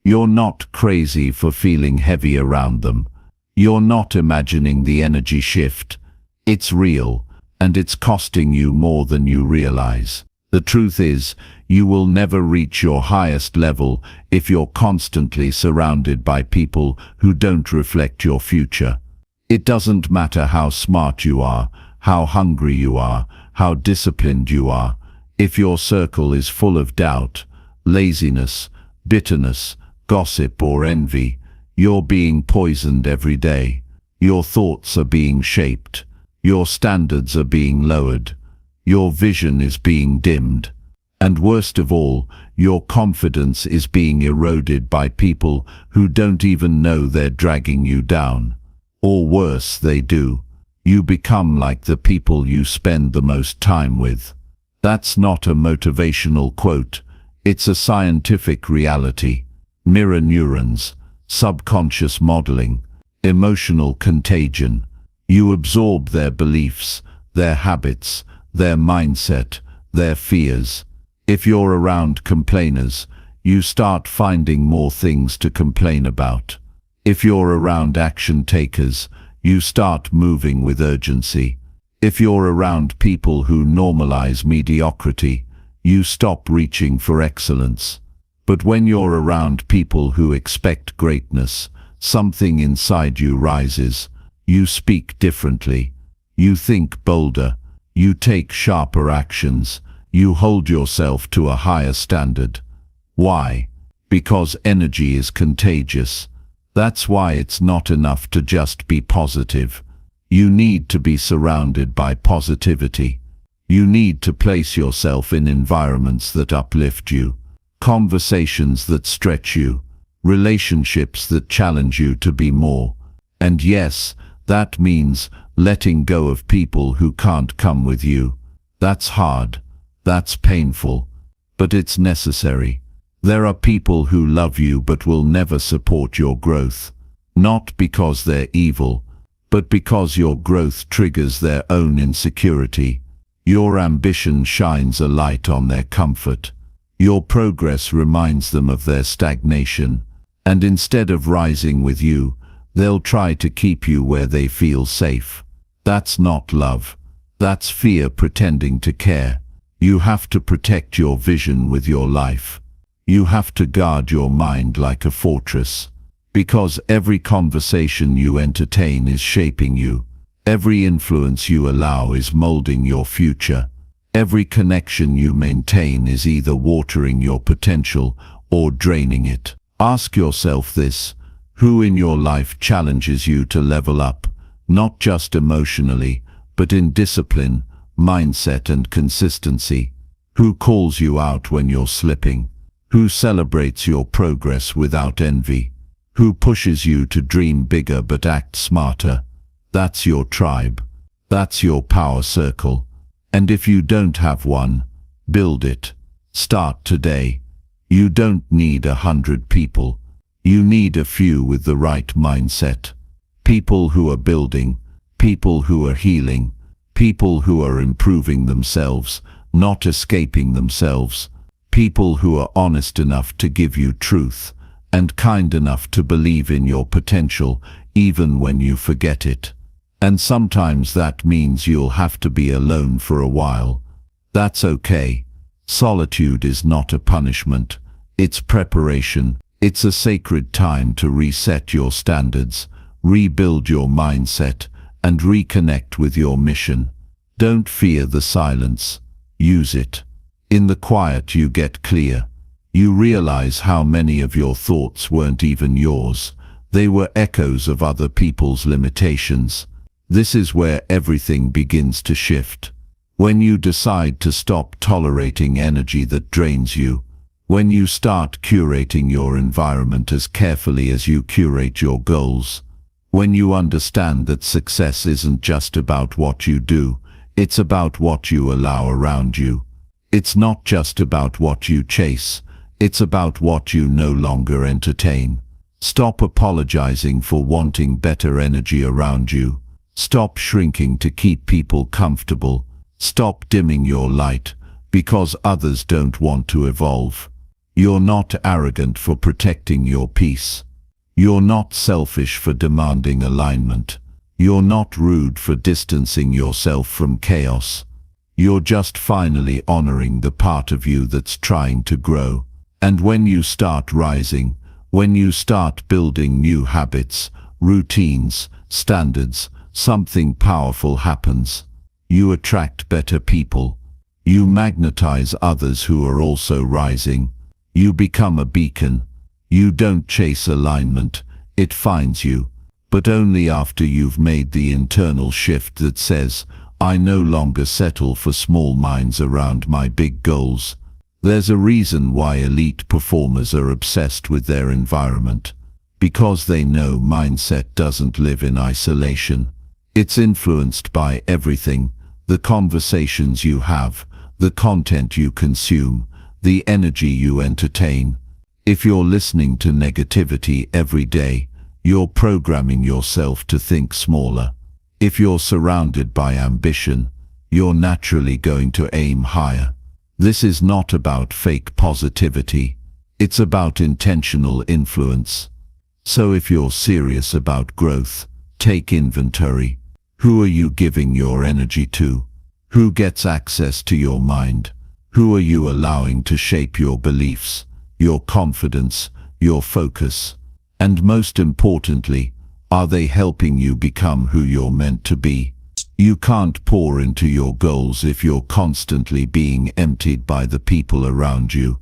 You're not crazy for feeling heavy around them. You're not imagining the energy shift. It's real, and it's costing you more than you realize. The truth is, you will never reach your highest level if you're constantly surrounded by people who don't reflect your future. It doesn't matter how smart you are, how hungry you are, how disciplined you are. If your circle is full of doubt, laziness, bitterness, gossip or envy, you're being poisoned every day. Your thoughts are being shaped. Your standards are being lowered. Your vision is being dimmed. And worst of all, your confidence is being eroded by people who don't even know they're dragging you down. Or worse, they do. You become like the people you spend the most time with. That's not a motivational quote. It's a scientific reality. Mirror neurons, subconscious modeling, emotional contagion. You absorb their beliefs, their habits, their mindset, their fears. If you're around complainers, you start finding more things to complain about. If you're around action takers, you start moving with urgency. If you're around people who normalize mediocrity, you stop reaching for excellence. But when you're around people who expect greatness, something inside you rises. You speak differently. You think bolder. You take sharper actions. You hold yourself to a higher standard. Why? Because energy is contagious. That's why it's not enough to just be positive. You need to be surrounded by positivity. You need to place yourself in environments that uplift you, conversations that stretch you, relationships that challenge you to be more. And yes, that means letting go of people who can't come with you. That's hard. That's painful. But it's necessary. There are people who love you but will never support your growth. Not because they're evil, but because your growth triggers their own insecurity. Your ambition shines a light on their comfort. Your progress reminds them of their stagnation. And instead of rising with you, they'll try to keep you where they feel safe. That's not love. That's fear pretending to care. You have to protect your vision with your life. You have to guard your mind like a fortress. Because every conversation you entertain is shaping you. Every influence you allow is molding your future. Every connection you maintain is either watering your potential or draining it. Ask yourself this: who in your life challenges you to level up, not just emotionally, but in discipline, mindset and consistency? Who calls you out when you're slipping? Who celebrates your progress without envy? Who pushes you to dream bigger but act smarter? That's your tribe. That's your power circle. And if you don't have one, build it. Start today. You don't need 100 people. You need a few with the right mindset. People who are building, people who are healing, people who are improving themselves, not escaping themselves, people who are honest enough to give you truth, and kind enough to believe in your potential even when you forget it. And sometimes that means you'll have to be alone for a while. That's okay. Solitude is not a punishment. It's preparation. It's a sacred time to reset your standards, rebuild your mindset, and reconnect with your mission. Don't fear the silence. Use it. In the quiet you get clear. You realize how many of your thoughts weren't even yours. They were echoes of other people's limitations. This is where everything begins to shift. When you decide to stop tolerating energy that drains you, when you start curating your environment as carefully as you curate your goals, when you understand that success isn't just about what you do, it's about what you allow around you. It's not just about what you chase, it's about what you no longer entertain. Stop apologizing for wanting better energy around you. Stop shrinking to keep people comfortable. Stop dimming your light because others don't want to evolve. You're not arrogant for protecting your peace. You're not selfish for demanding alignment. You're not rude for distancing yourself from chaos. You're just finally honoring the part of you that's trying to grow. And when you start rising, when you start building new habits, routines, standards, something powerful happens. You attract better people. You magnetize others who are also rising. You become a beacon. You don't chase alignment, it finds you. But only after you've made the internal shift that says, I no longer settle for small minds around my big goals. There's a reason why elite performers are obsessed with their environment. Because they know mindset doesn't live in isolation. It's influenced by everything, the conversations you have, the content you consume, the energy you entertain. If you're listening to negativity every day, you're programming yourself to think smaller. If you're surrounded by ambition, you're naturally going to aim higher. This is not about fake positivity. It's about intentional influence. So if you're serious about growth, take inventory. Who are you giving your energy to? Who gets access to your mind? Who are you allowing to shape your beliefs, your confidence, your focus? And most importantly, are they helping you become who you're meant to be? You can't pour into your goals if you're constantly being emptied by the people around you.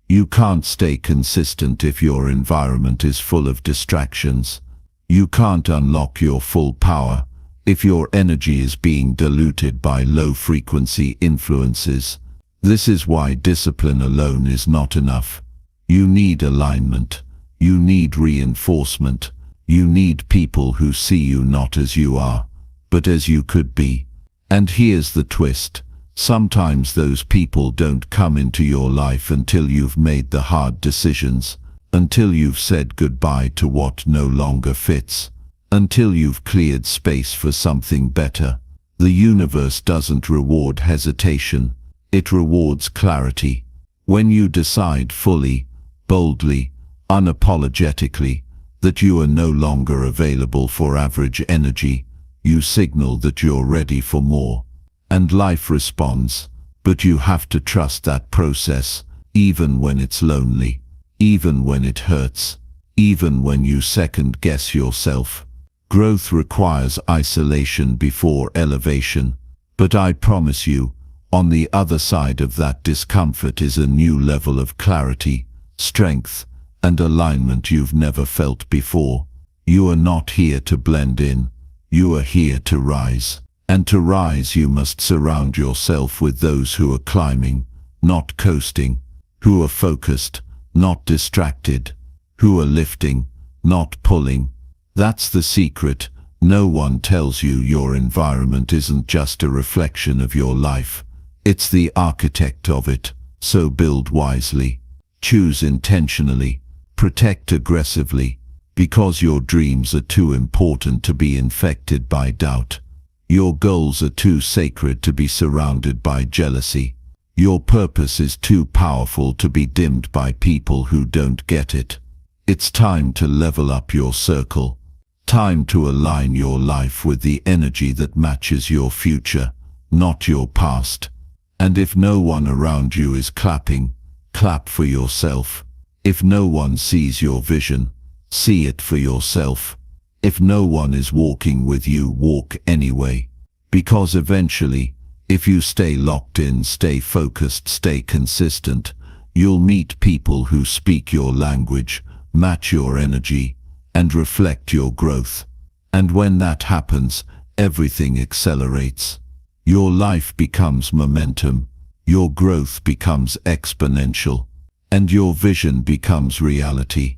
You can't stay consistent if your environment is full of distractions. You can't unlock your full power if your energy is being diluted by low-frequency influences. This is why discipline alone is not enough. You need alignment. You need reinforcement. You need people who see you not as you are, but as you could be. And here's the twist. Sometimes those people don't come into your life until you've made the hard decisions, until you've said goodbye to what no longer fits, until you've cleared space for something better. The universe doesn't reward hesitation. It rewards clarity. When you decide fully, boldly, unapologetically, that you are no longer available for average energy, you signal that you're ready for more. And life responds, but you have to trust that process, even when it's lonely, even when it hurts, even when you second-guess yourself. Growth requires isolation before elevation, but I promise you, on the other side of that discomfort is a new level of clarity, strength, and alignment you've never felt before. You are not here to blend in. You are here to rise. And to rise you must surround yourself with those who are climbing, not coasting, who are focused, not distracted, who are lifting, not pulling. That's the secret. No one tells you your environment isn't just a reflection of your life. It's the architect of it. So build wisely. Choose intentionally. Protect aggressively, because your dreams are too important to be infected by doubt. Your goals are too sacred to be surrounded by jealousy. Your purpose is too powerful to be dimmed by people who don't get it. It's time to level up your circle. Time to align your life with the energy that matches your future, not your past. And if no one around you is clapping, clap for yourself. If no one sees your vision, see it for yourself. If no one is walking with you, walk anyway. Because eventually, if you stay locked in, stay focused, stay consistent, you'll meet people who speak your language, match your energy, and reflect your growth. And when that happens, everything accelerates. Your life becomes momentum, your growth becomes exponential, and your vision becomes reality.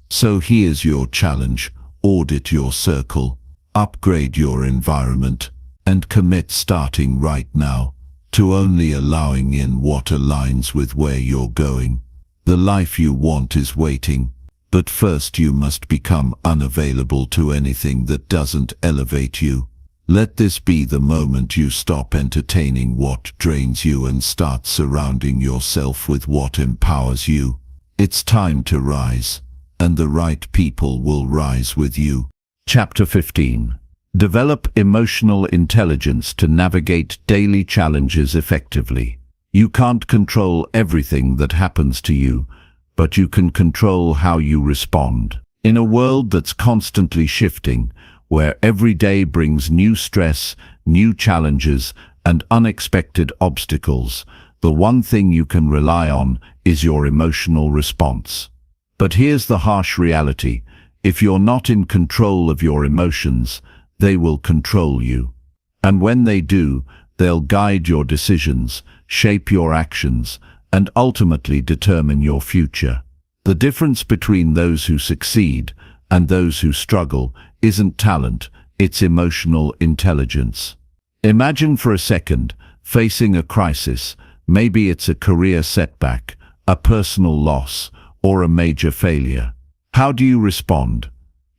So here's your challenge: audit your circle, upgrade your environment, and commit starting right now to only allowing in what aligns with where you're going. The life you want is waiting, but first you must become unavailable to anything that doesn't elevate you. Let this be the moment you stop entertaining what drains you and start surrounding yourself with what empowers you. It's time to rise, and the right people will rise with you. Chapter 15. Develop emotional intelligence to navigate daily challenges effectively. You can't control everything that happens to you, but you can control how you respond. In a world that's constantly shifting, where every day brings new stress, new challenges, and unexpected obstacles, the one thing you can rely on is your emotional response. But here's the harsh reality: if you're not in control of your emotions, they will control you. And when they do, they'll guide your decisions, shape your actions, and ultimately determine your future. The difference between those who succeed and those who struggle isn't talent, it's emotional intelligence. Imagine for a second facing a crisis, Maybe it's a career setback, a personal loss, or a major failure. How do you respond?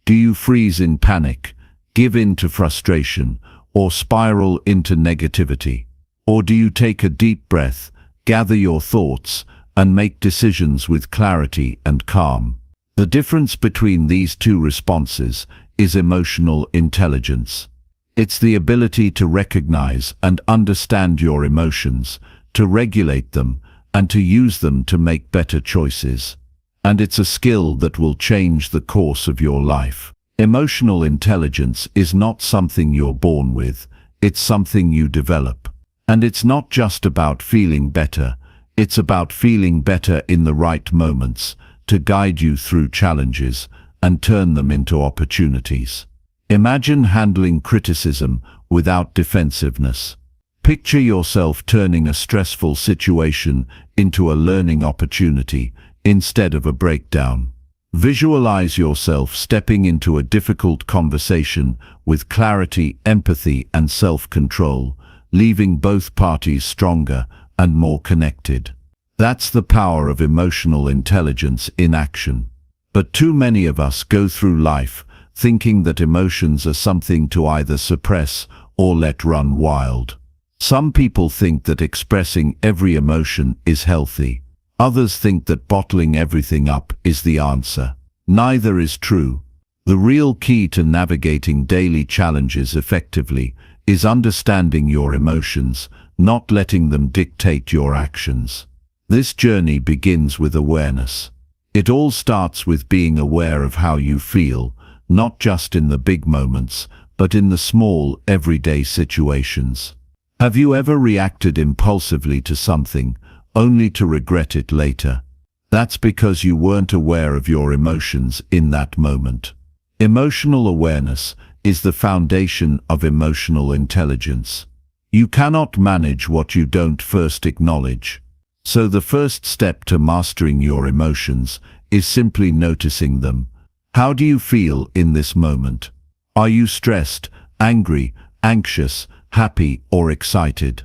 Do you freeze in panic, give in to frustration, or spiral into negativity? Or do you take a deep breath, gather your thoughts, and make decisions with clarity and calm? The difference between these two responses is emotional intelligence. It's the ability to recognize and understand your emotions, to regulate them, and to use them to make better choices. And it's a skill that will change the course of your life. Emotional intelligence is not something you're born with, it's something you develop. And it's not just about feeling better, it's about feeling better in the right moments, to guide you through challenges and turn them into opportunities. Imagine handling criticism without defensiveness. Picture yourself turning a stressful situation into a learning opportunity instead of a breakdown. Visualize yourself stepping into a difficult conversation with clarity, empathy, and self-control, leaving both parties stronger and more connected. That's the power of emotional intelligence in action. But too many of us go through life thinking that emotions are something to either suppress or let run wild. Some people think that expressing every emotion is healthy. Others think that bottling everything up is the answer. Neither is true. The real key to navigating daily challenges effectively is understanding your emotions, not letting them dictate your actions. This journey begins with awareness. It all starts with being aware of how you feel, not just in the big moments, but in the small, everyday situations. Have you ever reacted impulsively to something, only to regret it later? That's because you weren't aware of your emotions in that moment. Emotional awareness is the foundation of emotional intelligence. You cannot manage what you don't first acknowledge. So the first step to mastering your emotions is simply noticing them. How do you feel in this moment? Are you stressed, angry, anxious, happy, or excited?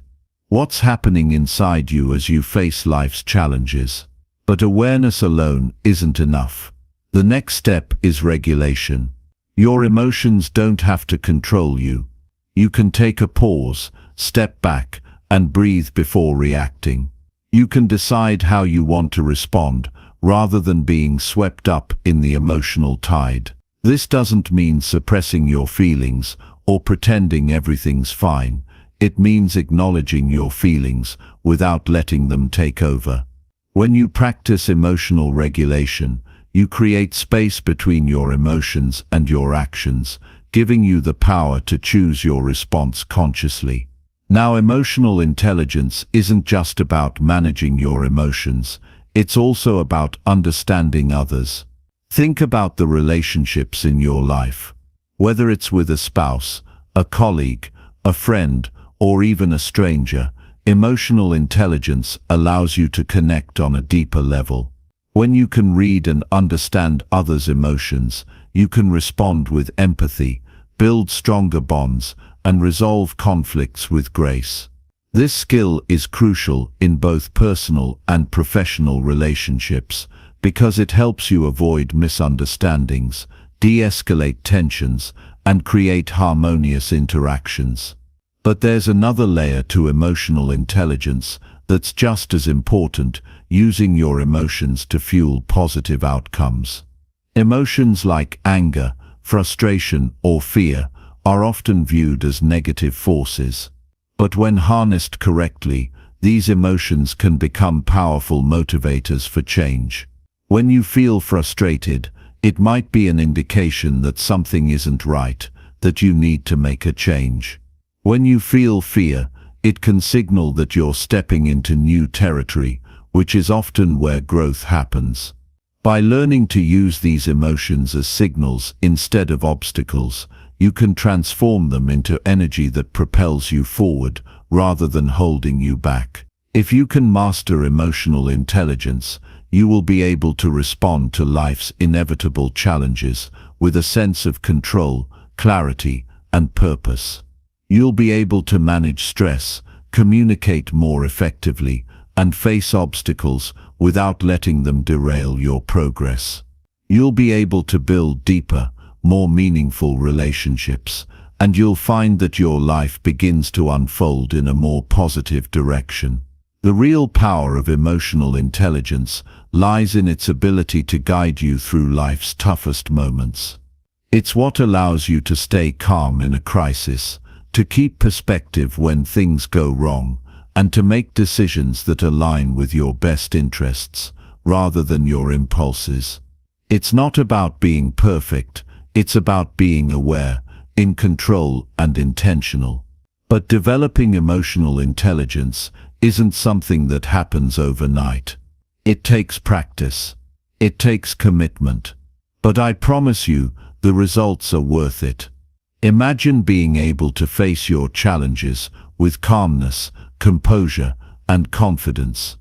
What's happening inside you as you face life's challenges? But awareness alone isn't enough. The next step is regulation. Your emotions don't have to control you. You can take a pause, step back, and breathe before reacting. You can decide how you want to respond, rather than being swept up in the emotional tide. This doesn't mean suppressing your feelings or pretending everything's fine. It means acknowledging your feelings without letting them take over. When you practice emotional regulation, you create space between your emotions and your actions, giving you the power to choose your response consciously. Now, emotional intelligence isn't just about managing your emotions, it's also about understanding others. Think about the relationships in your life. Whether it's with a spouse, a colleague, a friend, or even a stranger, emotional intelligence allows you to connect on a deeper level. When you can read and understand others' emotions, you can respond with empathy, build stronger bonds, and resolve conflicts with grace. This skill is crucial in both personal and professional relationships because it helps you avoid misunderstandings, de-escalate tensions, and create harmonious interactions. But there's another layer to emotional intelligence that's just as important: using your emotions to fuel positive outcomes. Emotions like anger, frustration, or fear are often viewed as negative forces. But when harnessed correctly, these emotions can become powerful motivators for change. When you feel frustrated, it might be an indication that something isn't right, that you need to make a change. When you feel fear, it can signal that you're stepping into new territory, which is often where growth happens. By learning to use these emotions as signals instead of obstacles, you can transform them into energy that propels you forward rather than holding you back. If you can master emotional intelligence, you will be able to respond to life's inevitable challenges with a sense of control, clarity, and purpose. You'll be able to manage stress, communicate more effectively, and face obstacles without letting them derail your progress. You'll be able to build deeper, more meaningful relationships, and you'll find that your life begins to unfold in a more positive direction. The real power of emotional intelligence lies in its ability to guide you through life's toughest moments. It's what allows you to stay calm in a crisis, to keep perspective when things go wrong, and to make decisions that align with your best interests, rather than your impulses. It's not about being perfect, it's about being aware, in control and intentional. But developing emotional intelligence isn't something that happens overnight. It takes practice. It takes commitment. But I promise you, the results are worth it. Imagine being able to face your challenges with calmness, composure, and confidence.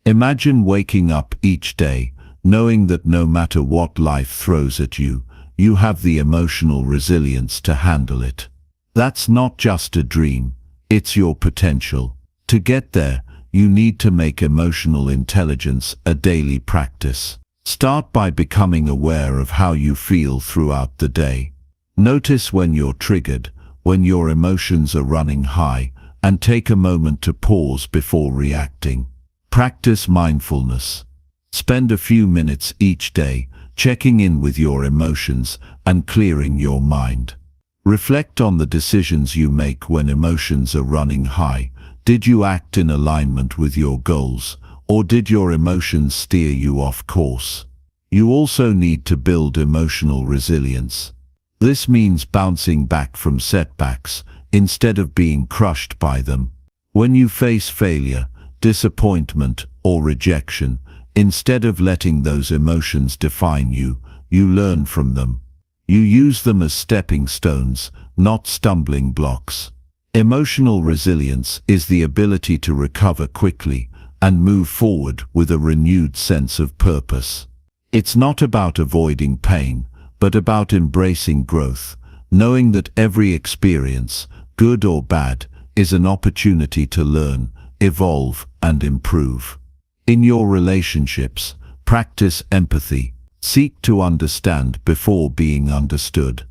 Imagine waking up each day, knowing that no matter what life throws at you, you have the emotional resilience to handle it. That's not just a dream, it's your potential. To get there, you need to make emotional intelligence a daily practice. Start by becoming aware of how you feel throughout the day. Notice when you're triggered, when your emotions are running high, and take a moment to pause before reacting. Practice mindfulness. Spend a few minutes each day checking in with your emotions and clearing your mind. Reflect on the decisions you make when emotions are running high. Did you act in alignment with your goals, or did your emotions steer you off course? You also need to build emotional resilience. This means bouncing back from setbacks instead of being crushed by them. When you face failure, disappointment, or rejection, instead of letting those emotions define you, you learn from them. You use them as stepping stones, not stumbling blocks. Emotional resilience is the ability to recover quickly and move forward with a renewed sense of purpose. It's not about avoiding pain, but about embracing growth, knowing that every experience, good or bad, is an opportunity to learn, evolve, and improve. In your relationships, practice empathy. Seek to understand before being understood.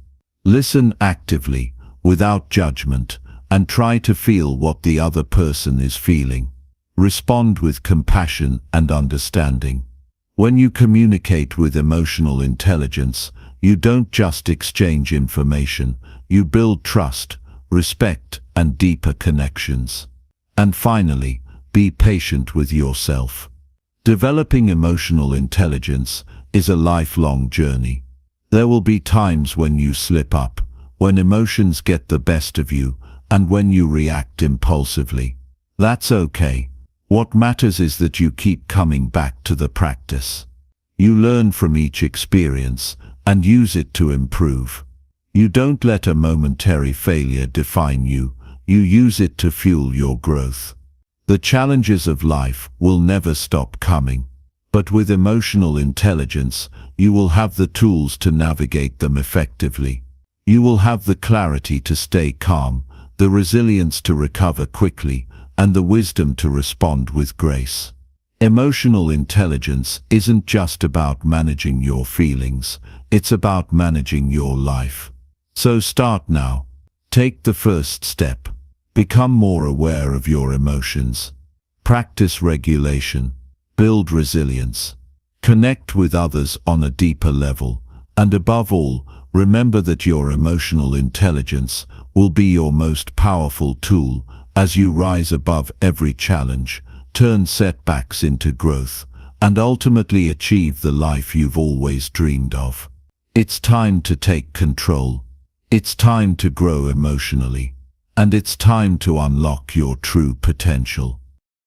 Listen actively, without judgment, and try to feel what the other person is feeling. Respond with compassion and understanding. When you communicate with emotional intelligence, you don't just exchange information, you build trust, respect, and deeper connections. And finally, be patient with yourself. Developing emotional intelligence is a lifelong journey. There will be times when you slip up, when emotions get the best of you, and when you react impulsively. That's okay. What matters is that you keep coming back to the practice. You learn from each experience and use it to improve. You don't let a momentary failure define you, you use it to fuel your growth. The challenges of life will never stop coming. But with emotional intelligence, you will have the tools to navigate them effectively. You will have the clarity to stay calm, the resilience to recover quickly, and the wisdom to respond with grace. Emotional intelligence isn't just about managing your feelings, it's about managing your life. So start now. Take the first step. Become more aware of your emotions. Practice regulation. Build resilience. Connect with others on a deeper level. And above all, remember that your emotional intelligence will be your most powerful tool as you rise above every challenge, turn setbacks into growth, and ultimately achieve the life you've always dreamed of. It's time to take control. It's time to grow emotionally. And it's time to unlock your true potential.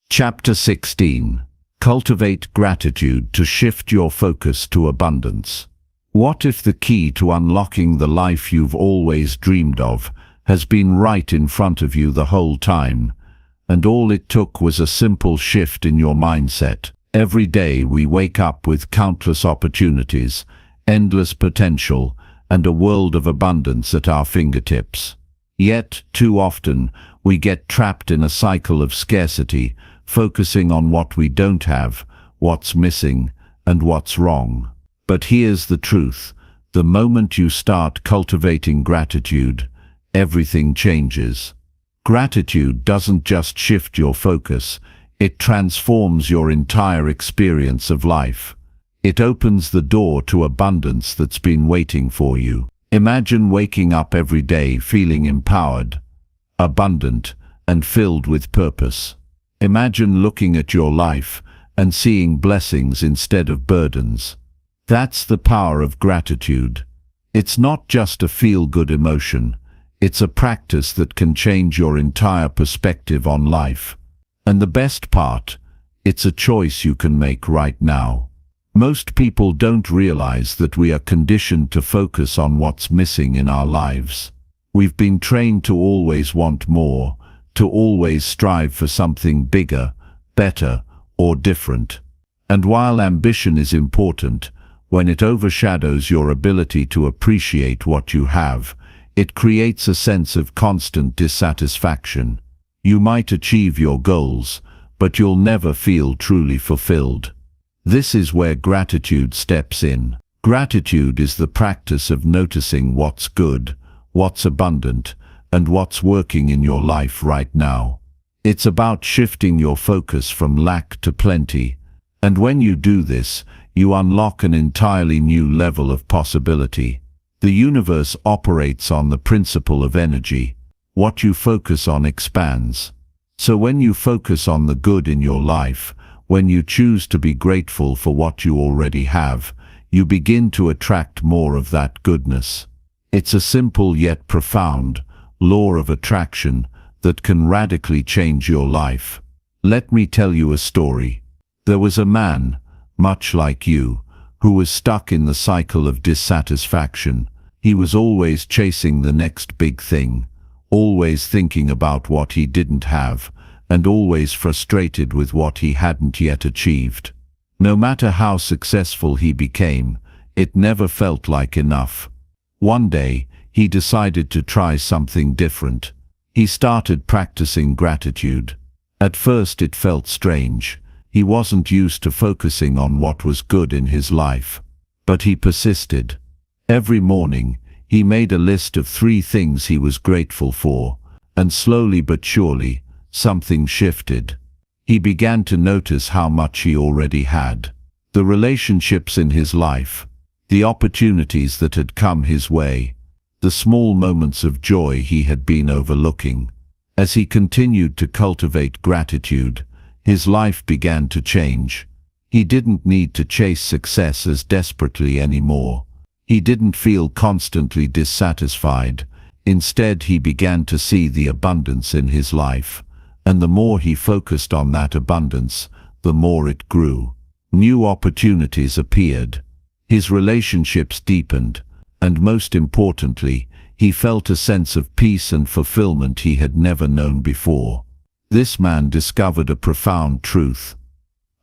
Chapter 16. Cultivate gratitude to shift your focus to abundance. What if the key to unlocking the life you've always dreamed of has been right in front of you the whole time, and all it took was a simple shift in your mindset? Every day we wake up with countless opportunities, endless potential, and a world of abundance at our fingertips. Yet, too often, we get trapped in a cycle of scarcity, focusing on what we don't have, what's missing, and what's wrong. But here's the truth. The moment you start cultivating gratitude, everything changes. Gratitude doesn't just shift your focus, it transforms your entire experience of life. It opens the door to abundance that's been waiting for you. Imagine waking up every day feeling empowered, abundant, and filled with purpose. Imagine looking at your life and seeing blessings instead of burdens. That's the power of gratitude. It's not just a feel-good emotion. It's a practice that can change your entire perspective on life. And the best part, it's a choice you can make right now. Most people don't realize that we are conditioned to focus on what's missing in our lives. We've been trained to always want more, to always strive for something bigger, better, or different. And while ambition is important, when it overshadows your ability to appreciate what you have, it creates a sense of constant dissatisfaction. You might achieve your goals, but you'll never feel truly fulfilled. This is where gratitude steps in. Gratitude is the practice of noticing what's good, what's abundant, and what's working in your life right now. It's about shifting your focus from lack to plenty. And when you do this, you unlock an entirely new level of possibility. The universe operates on the principle of energy. What you focus on expands. So when you focus on the good in your life, when you choose to be grateful for what you already have, you begin to attract more of that goodness. It's a simple yet profound law of attraction that can radically change your life. Let me tell you a story. There was a man, much like you, who was stuck in the cycle of dissatisfaction. He was always chasing the next big thing, always thinking about what he didn't have, and always frustrated with what he hadn't yet achieved. No matter how successful he became, it never felt like enough. One day, he decided to try something different. He started practicing gratitude. At first it felt strange. He wasn't used to focusing on what was good in his life. But he persisted. Every morning, he made a list of 3 things he was grateful for, and slowly but surely, something shifted. He began to notice how much he already had. The relationships in his life, the opportunities that had come his way, the small moments of joy he had been overlooking. As he continued to cultivate gratitude, his life began to change. He didn't need to chase success as desperately anymore. He didn't feel constantly dissatisfied. Instead, he began to see the abundance in his life. And the more he focused on that abundance, the more it grew. New opportunities appeared. His relationships deepened. And most importantly, he felt a sense of peace and fulfillment he had never known before. This man discovered a profound truth.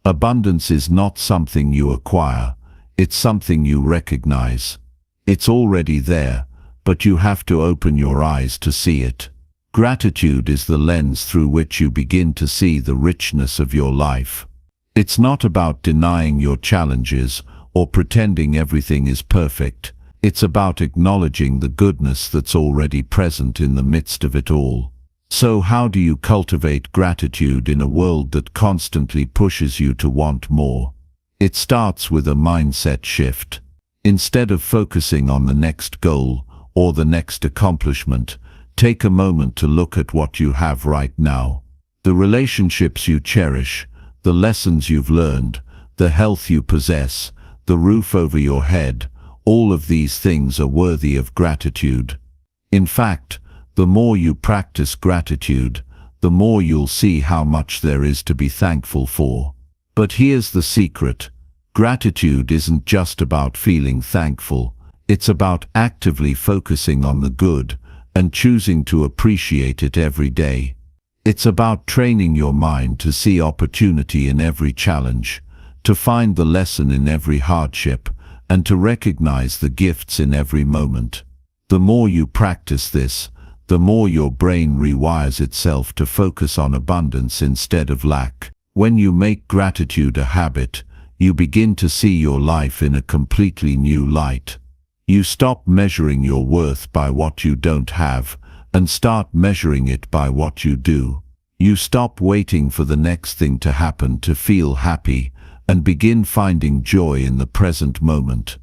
Abundance is not something you acquire, it's something you recognize. It's already there, but you have to open your eyes to see it. Gratitude is the lens through which you begin to see the richness of your life. It's not about denying your challenges or pretending everything is perfect. It's about acknowledging the goodness that's already present in the midst of it all. So how do you cultivate gratitude in a world that constantly pushes you to want more? It starts with a mindset shift. Instead of focusing on the next goal or the next accomplishment, take a moment to look at what you have right now. The relationships you cherish, the lessons you've learned, the health you possess, the roof over your head, all of these things are worthy of gratitude. In fact, the more you practice gratitude, the more you'll see how much there is to be thankful for. But here's the secret. Gratitude isn't just about feeling thankful. It's about actively focusing on the good and choosing to appreciate it every day. It's about training your mind to see opportunity in every challenge, to find the lesson in every hardship, and to recognize the gifts in every moment. The more you practice this, the more your brain rewires itself to focus on abundance instead of lack. When you make gratitude a habit, you begin to see your life in a completely new light. You stop measuring your worth by what you don't have and start measuring it by what you do. You stop waiting for the next thing to happen to feel happy and begin finding joy in the present moment.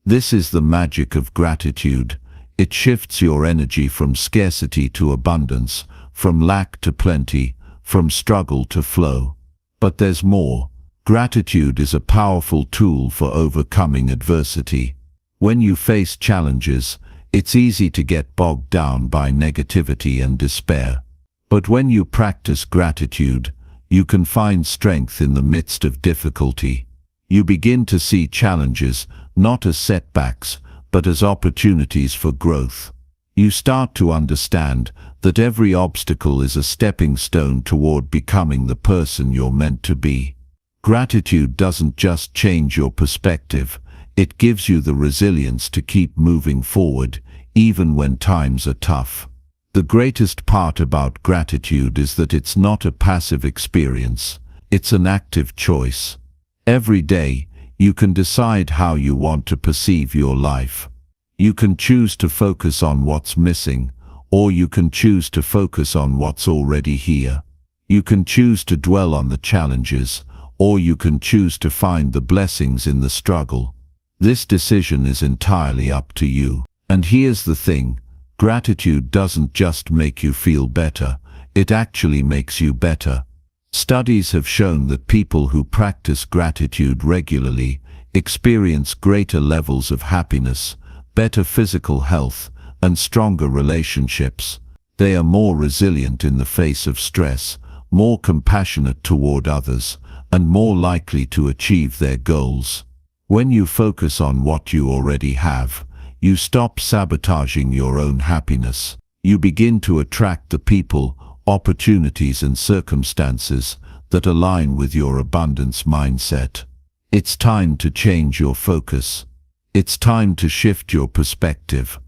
This is the magic of gratitude. It shifts your energy from scarcity to abundance, from lack to plenty, from struggle to flow. But there's more. Gratitude is a powerful tool for overcoming adversity. When you face challenges, it's easy to get bogged down by negativity and despair. But when you practice gratitude, you can find strength in the midst of difficulty. You begin to see challenges not as setbacks, but as opportunities for growth. You start to understand that every obstacle is a stepping stone toward becoming the person you're meant to be. Gratitude doesn't just change your perspective, it gives you the resilience to keep moving forward, even when times are tough. The greatest part about gratitude is that it's not a passive experience, it's an active choice. Every day, you can decide how you want to perceive your life. You can choose to focus on what's missing, or you can choose to focus on what's already here. You can choose to dwell on the challenges, or you can choose to find the blessings in the struggle. This decision is entirely up to you. And here's the thing, gratitude doesn't just make you feel better, it actually makes you better. Studies have shown that people who practice gratitude regularly experience greater levels of happiness, better physical health, and stronger relationships. They are more resilient in the face of stress, more compassionate toward others, and more likely to achieve their goals. When you focus on what you already have, you stop sabotaging your own happiness. You begin to attract the people, opportunities, and circumstances that align with your abundance mindset. It's time to change your focus. It's time to shift your perspective.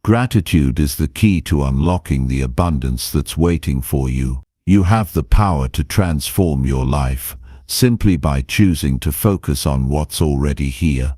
Gratitude is the key to unlocking the abundance that's waiting for you. You have the power to transform your life simply by choosing to focus on what's already here.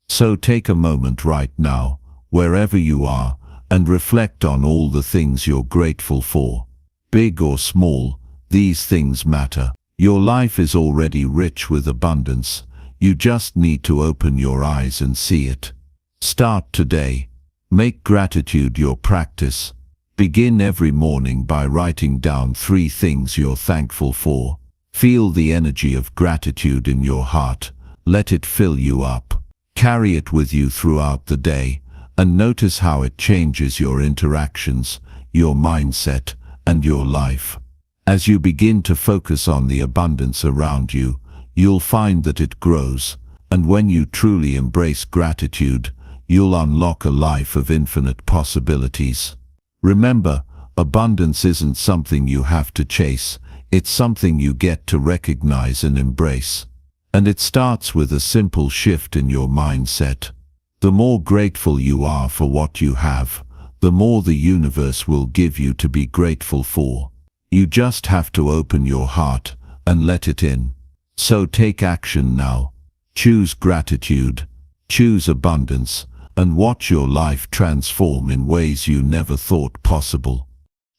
So take a moment right now, wherever you are, and reflect on all the things you're grateful for. Big or small, these things matter. Your life is already rich with abundance. You just need to open your eyes and see it. Start today. Make gratitude your practice. Begin every morning by writing down 3 things you're thankful for. Feel the energy of gratitude in your heart. Let it fill you up. Carry it with you throughout the day, and notice how it changes your interactions, your mindset, and your life. As you begin to focus on the abundance around you, you'll find that it grows, and when you truly embrace gratitude, you'll unlock a life of infinite possibilities. Remember, abundance isn't something you have to chase, it's something you get to recognize and embrace. And it starts with a simple shift in your mindset. The more grateful you are for what you have, the more the universe will give you to be grateful for. You just have to open your heart and let it in. So take action now. Choose gratitude, choose abundance, and watch your life transform in ways you never thought possible.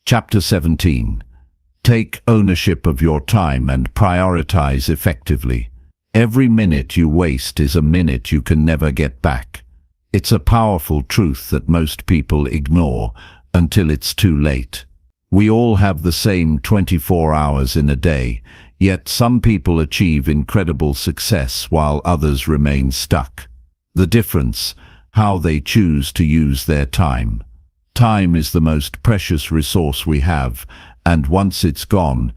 Chapter 17. Take ownership of your time and prioritize effectively. Every minute you waste is a minute you can never get back. It's a powerful truth that most people ignore until it's too late. We all have the same 24 hours in a day, yet some people achieve incredible success while others remain stuck. The difference, how they choose to use their time. Time is the most precious resource we have, and once it's gone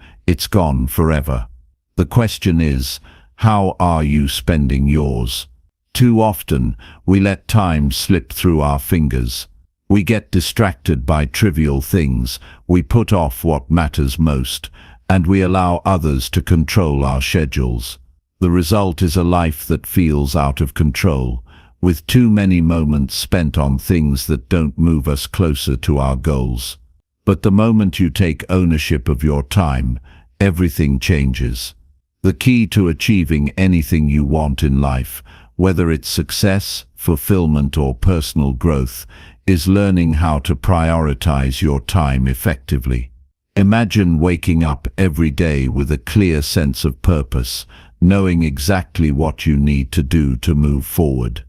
forever. The question is, how are you spending yours? Too often, we let time slip through our fingers. We get distracted by trivial things, we put off what matters most, and we allow others to control our schedules. The result is a life that feels out of control, with too many moments spent on things that don't move us closer to our goals. But the moment you take ownership of your time, everything changes. The key to achieving anything you want in life, whether it's success, fulfillment, or personal growth, is learning how to prioritize your time effectively. Imagine waking up every day with a clear sense of purpose, knowing exactly what you need to do to move forward.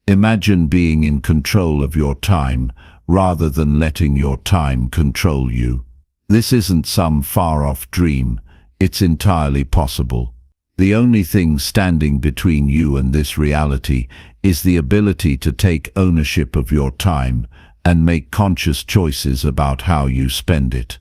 Imagine being in control of your time, rather than letting your time control you. This isn't some far-off dream, it's entirely possible. The only thing standing between you and this reality is the ability to take ownership of your time and make conscious choices about how you spend it.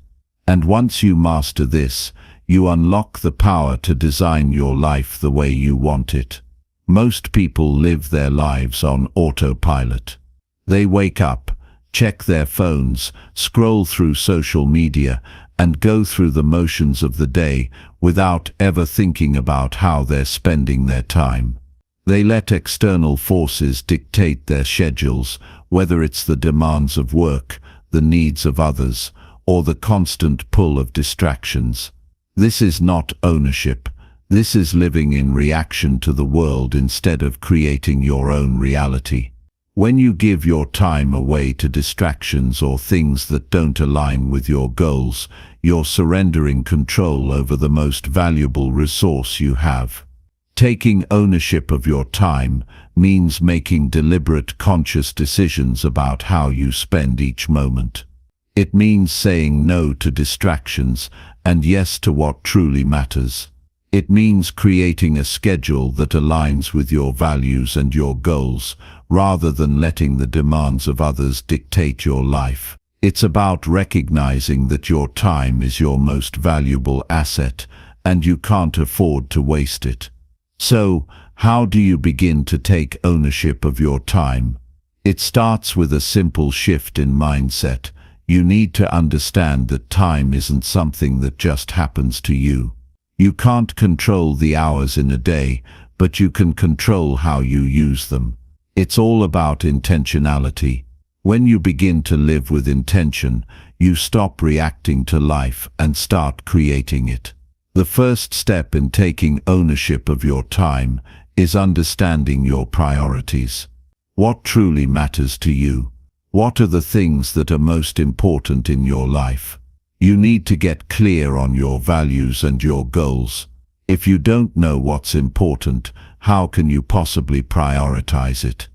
And once you master this, you unlock the power to design your life the way you want it. Most people live their lives on autopilot. They wake up, check their phones, scroll through social media, and go through the motions of the day without ever thinking about how they're spending their time. They let external forces dictate their schedules, whether it's the demands of work, the needs of others, or the constant pull of distractions. This is not ownership. This is living in reaction to the world instead of creating your own reality. When you give your time away to distractions or things that don't align with your goals, you're surrendering control over the most valuable resource you have. Taking ownership of your time means making deliberate, conscious decisions about how you spend each moment. It means saying no to distractions and yes to what truly matters. It means creating a schedule that aligns with your values and your goals, rather than letting the demands of others dictate your life. It's about recognizing that your time is your most valuable asset, and you can't afford to waste it. So, how do you begin to take ownership of your time? It starts with a simple shift in mindset. You need to understand that time isn't something that just happens to you. You can't control the hours in a day, but you can control how you use them. It's all about intentionality. When you begin to live with intention, you stop reacting to life and start creating it. The first step in taking ownership of your time is understanding your priorities. What truly matters to you? What are the things that are most important in your life? You need to get clear on your values and your goals. If you don't know what's important, how can you possibly prioritize it?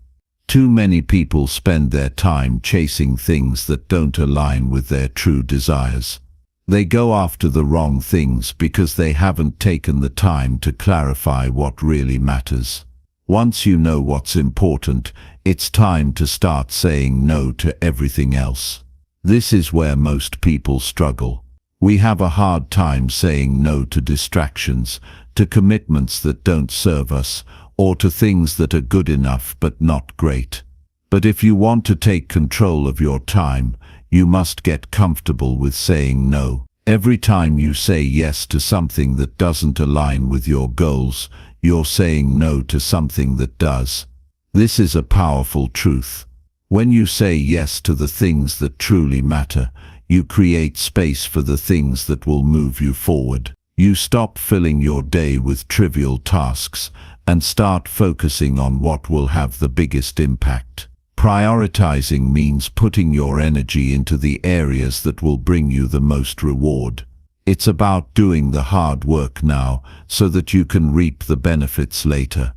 Too many people spend their time chasing things that don't align with their true desires. They go after the wrong things because they haven't taken the time to clarify what really matters. Once you know what's important, it's time to start saying no to everything else. This is where most people struggle. We have a hard time saying no to distractions, to commitments that don't serve us, or to things that are good enough but not great. But if you want to take control of your time, you must get comfortable with saying no. Every time you say yes to something that doesn't align with your goals, you're saying no to something that does. This is a powerful truth. When you say yes to the things that truly matter, you create space for the things that will move you forward. You stop filling your day with trivial tasks and start focusing on what will have the biggest impact. Prioritizing means putting your energy into the areas that will bring you the most reward. It's about doing the hard work now so that you can reap the benefits later.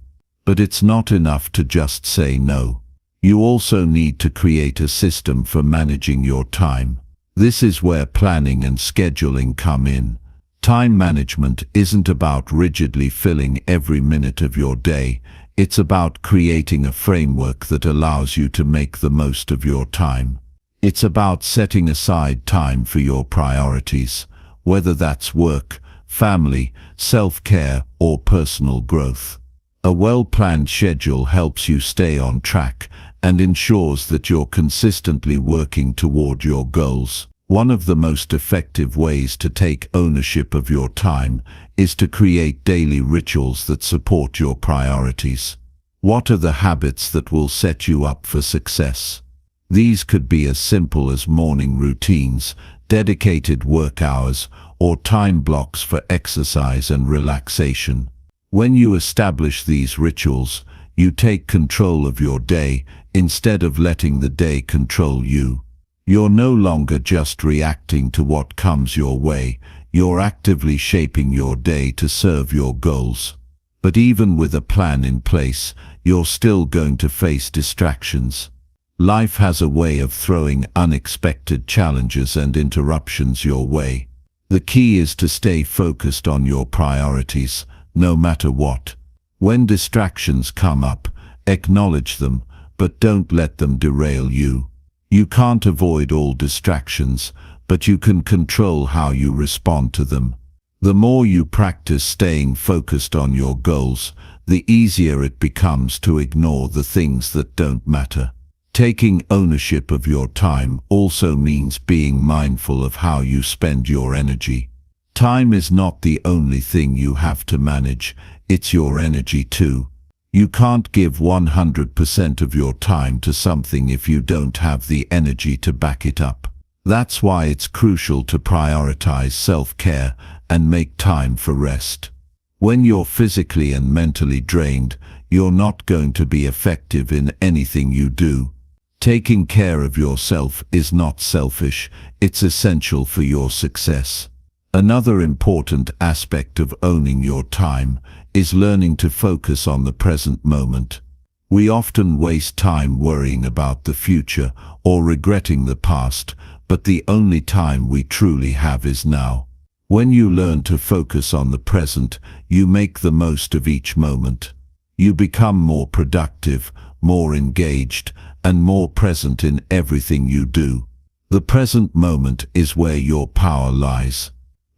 But it's not enough to just say no. You also need to create a system for managing your time. This is where planning and scheduling come in. Time management isn't about rigidly filling every minute of your day. It's about creating a framework that allows you to make the most of your time. It's about setting aside time for your priorities, whether that's work, family, self-care, or personal growth. A well-planned schedule helps you stay on track and ensures that you're consistently working toward your goals. One of the most effective ways to take ownership of your time is to create daily rituals that support your priorities. What are the habits that will set you up for success? These could be as simple as morning routines, dedicated work hours, or time blocks for exercise and relaxation. When you establish these rituals, you take control of your day instead of letting the day control you. You're no longer just reacting to what comes your way, you're actively shaping your day to serve your goals. But even with a plan in place, you're still going to face distractions. Life has a way of throwing unexpected challenges and interruptions your way. The key is to stay focused on your priorities, no matter what. When distractions come up, acknowledge them, but don't let them derail you. You can't avoid all distractions, but you can control how you respond to them. The more you practice staying focused on your goals, the easier it becomes to ignore the things that don't matter. Taking ownership of your time also means being mindful of how you spend your energy. Time is not the only thing you have to manage, it's your energy too. You can't give 100% of your time to something if you don't have the energy to back it up. That's why it's crucial to prioritize self-care and make time for rest. When you're physically and mentally drained, you're not going to be effective in anything you do. Taking care of yourself is not selfish, it's essential for your success. Another important aspect of owning your time is learning to focus on the present moment. We often waste time worrying about the future or regretting the past, but the only time we truly have is now. When you learn to focus on the present, you make the most of each moment. You become more productive, more engaged, and more present in everything you do. The present moment is where your power lies.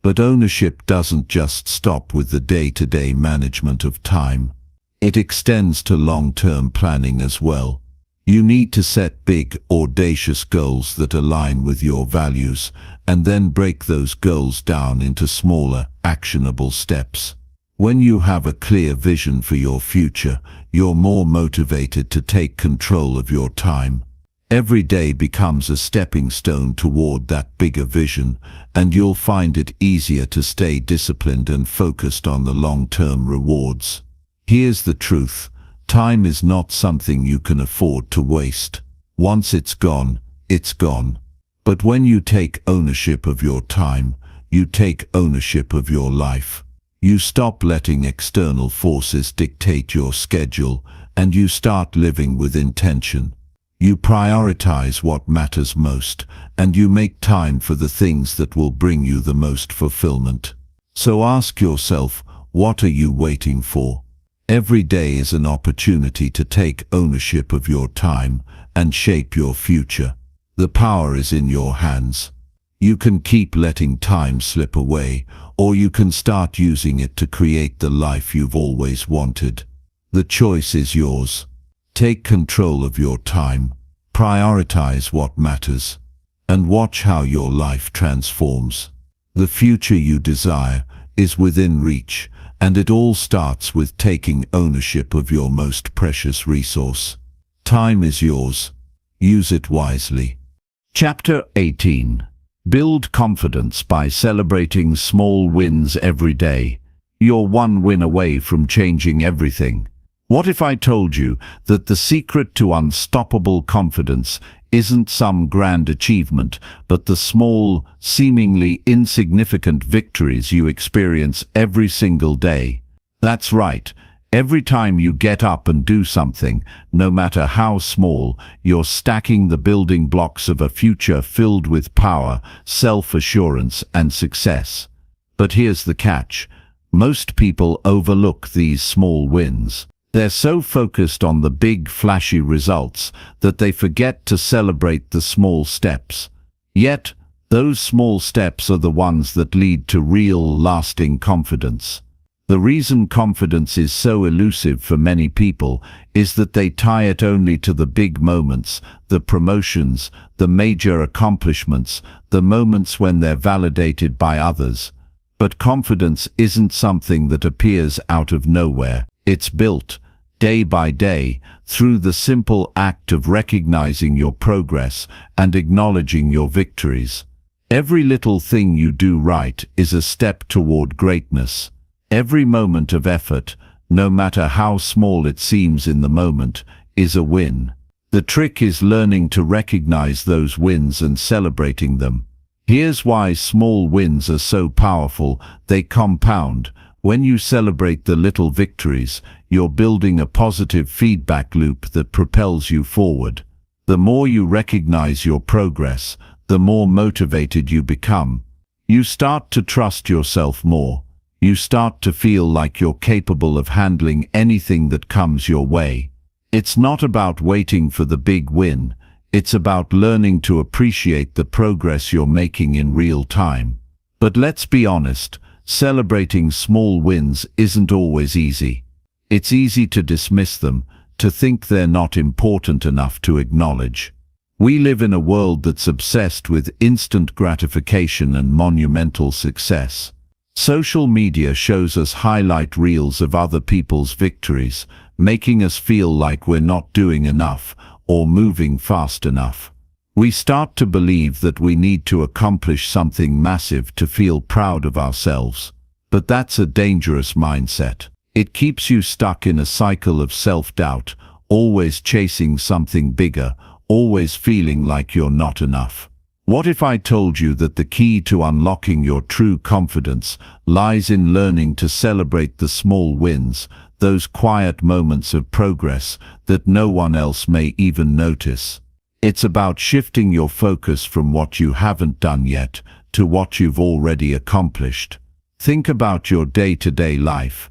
But ownership doesn't just stop with the day-to-day management of time. It extends to long-term planning as well. You need to set big, audacious goals that align with your values, and then break those goals down into smaller, actionable steps. When you have a clear vision for your future, you're more motivated to take control of your time. Every day becomes a stepping stone toward that bigger vision, and you'll find it easier to stay disciplined and focused on the long-term rewards. Here's the truth. Time is not something you can afford to waste. Once it's gone, it's gone. But when you take ownership of your time, you take ownership of your life. You stop letting external forces dictate your schedule, and you start living with intention. You prioritize what matters most, and you make time for the things that will bring you the most fulfillment. So ask yourself, what are you waiting for? Every day is an opportunity to take ownership of your time and shape your future. The power is in your hands. You can keep letting time slip away, or you can start using it to create the life you've always wanted. The choice is yours. Take control of your time, prioritize what matters, and watch how your life transforms. The future you desire is within reach, and it all starts with taking ownership of your most precious resource. Time is yours. Use it wisely. Chapter 18. Build confidence by celebrating small wins every day. You're one win away from changing everything. What if I told you that the secret to unstoppable confidence isn't some grand achievement, but the small, seemingly insignificant victories you experience every single day? That's right. Every time you get up and do something, no matter how small, you're stacking the building blocks of a future filled with power, self-assurance, and success. But here's the catch. Most people overlook these small wins. They're so focused on the big, flashy results that they forget to celebrate the small steps. Yet, those small steps are the ones that lead to real, lasting confidence. The reason confidence is so elusive for many people is that they tie it only to the big moments, the promotions, the major accomplishments, the moments when they're validated by others. But confidence isn't something that appears out of nowhere. It's built, day by day, through the simple act of recognizing your progress and acknowledging your victories. Every little thing you do right is a step toward greatness. Every moment of effort, no matter how small it seems in the moment, is a win. The trick is learning to recognize those wins and celebrating them. Here's why small wins are so powerful: they compound. When you celebrate the little victories, you're building a positive feedback loop that propels you forward. The more you recognize your progress, the more motivated you become. You start to trust yourself more. You start to feel like you're capable of handling anything that comes your way. It's not about waiting for the big win. It's about learning to appreciate the progress you're making in real time. But let's be honest, celebrating small wins isn't always easy. It's easy to dismiss them, to think they're not important enough to acknowledge. We live in a world that's obsessed with instant gratification and monumental success. Social media shows us highlight reels of other people's victories, making us feel like we're not doing enough or moving fast enough. We start to believe that we need to accomplish something massive to feel proud of ourselves. But that's a dangerous mindset. It keeps you stuck in a cycle of self-doubt, always chasing something bigger, always feeling like you're not enough. What if I told you that the key to unlocking your true confidence lies in learning to celebrate the small wins, those quiet moments of progress that no one else may even notice? It's about shifting your focus from what you haven't done yet to what you've already accomplished. Think about your day-to-day life.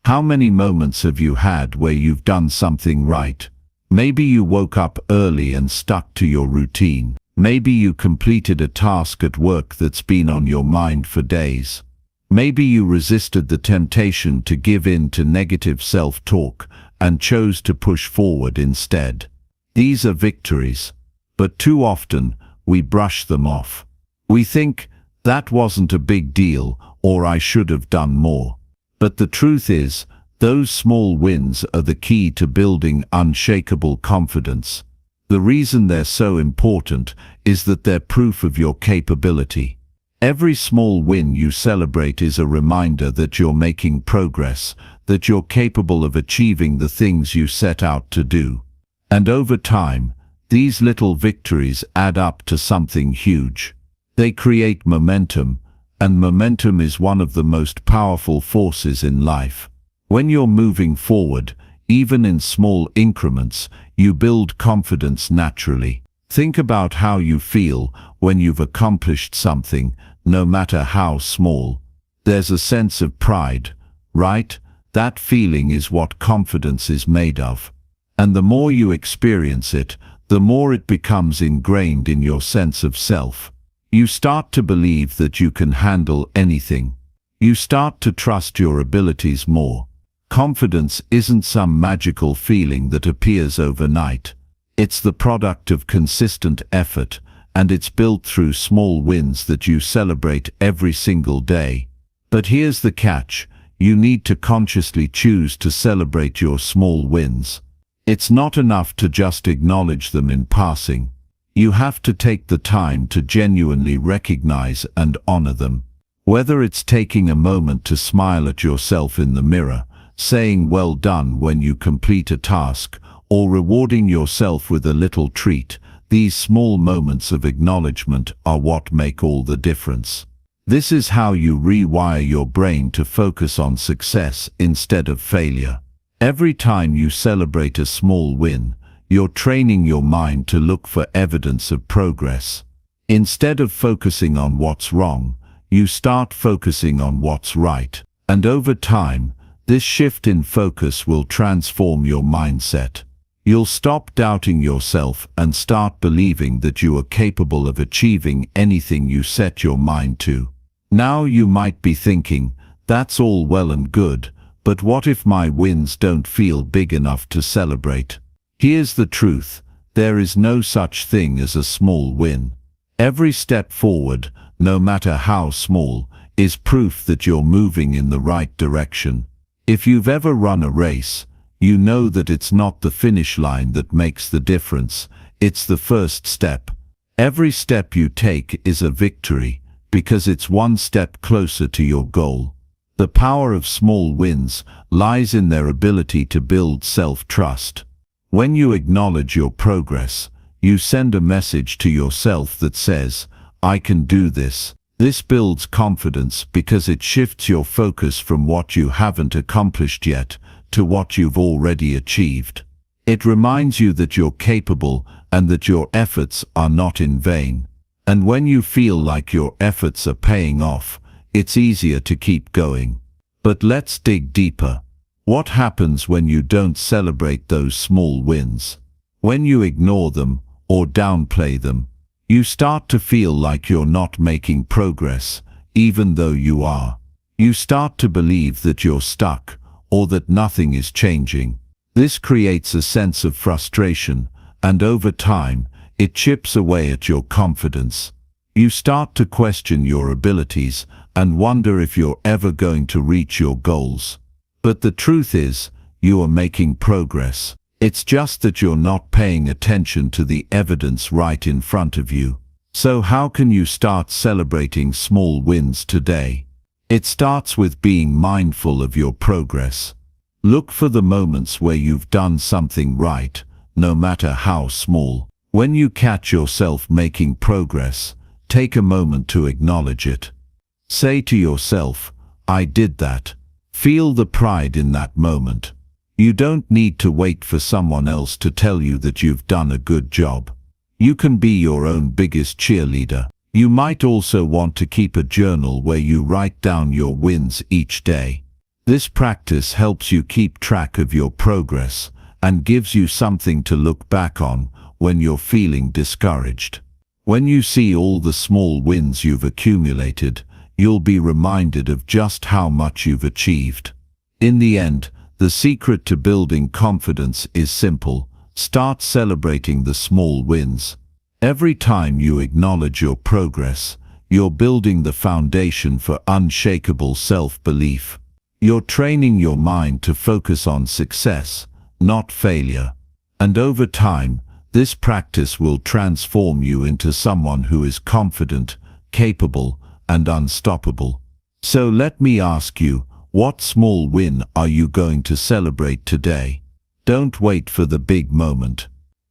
How many moments have you had where you've done something right? Maybe you woke up early and stuck to your routine. Maybe you completed a task at work that's been on your mind for days. Maybe you resisted the temptation to give in to negative self-talk and chose to push forward instead. These are victories, but too often we brush them off. We think, that wasn't a big deal, or I should have done more. But the truth is, those small wins are the key to building unshakable confidence. The reason they're so important is that they're proof of your capability. Every small win you celebrate is a reminder that you're making progress, that you're capable of achieving the things you set out to do. And over time, these little victories add up to something huge. They create momentum, and momentum is one of the most powerful forces in life. When you're moving forward, even in small increments, you build confidence naturally. Think about how you feel when you've accomplished something, no matter how small. There's a sense of pride, right? That feeling is what confidence is made of. And the more you experience it, the more it becomes ingrained in your sense of self. You start to believe that you can handle anything. You start to trust your abilities more. Confidence isn't some magical feeling that appears overnight. It's the product of consistent effort, and it's built through small wins that you celebrate every single day. But here's the catch: you need to consciously choose to celebrate your small wins. It's not enough to just acknowledge them in passing. You have to take the time to genuinely recognize and honor them. Whether it's taking a moment to smile at yourself in the mirror, saying well done when you complete a task, or rewarding yourself with a little treat, these small moments of acknowledgement are what make all the difference. This is how you rewire your brain to focus on success instead of failure. Every time you celebrate a small win, you're training your mind to look for evidence of progress. Instead of focusing on what's wrong, you start focusing on what's right. And over time, this shift in focus will transform your mindset. You'll stop doubting yourself and start believing that you are capable of achieving anything you set your mind to. Now you might be thinking, that's all well and good, but what if my wins don't feel big enough to celebrate? Here's the truth: there is no such thing as a small win. Every step forward, no matter how small, is proof that you're moving in the right direction. If you've ever run a race, you know that it's not the finish line that makes the difference, it's the first step. Every step you take is a victory, because it's one step closer to your goal. The power of small wins lies in their ability to build self-trust. When you acknowledge your progress, you send a message to yourself that says, "I can do this." This builds confidence because it shifts your focus from what you haven't accomplished yet to what you've already achieved. It reminds you that you're capable and that your efforts are not in vain. And when you feel like your efforts are paying off, it's easier to keep going. But let's dig deeper. What happens when you don't celebrate those small wins? When you ignore them or downplay them, you start to feel like you're not making progress, even though you are. You start to believe that you're stuck or that nothing is changing. This creates a sense of frustration, and over time, it chips away at your confidence. You start to question your abilities and wonder if you're ever going to reach your goals. But the truth is, you are making progress. It's just that you're not paying attention to the evidence right in front of you. So how can you start celebrating small wins today? It starts with being mindful of your progress. Look for the moments where you've done something right, no matter how small. When you catch yourself making progress, take a moment to acknowledge it. Say to yourself, "I did that." Feel the pride in that moment. You don't need to wait for someone else to tell you that you've done a good job. You can be your own biggest cheerleader. You might also want to keep a journal where you write down your wins each day. This practice helps you keep track of your progress and gives you something to look back on when you're feeling discouraged. When you see all the small wins you've accumulated, you'll be reminded of just how much you've achieved. In the end, the secret to building confidence is simple. Start celebrating the small wins. Every time you acknowledge your progress, you're building the foundation for unshakable self-belief. You're training your mind to focus on success, not failure. And over time, this practice will transform you into someone who is confident, capable, and unstoppable. So let me ask you, what small win are you going to celebrate today? Don't wait for the big moment.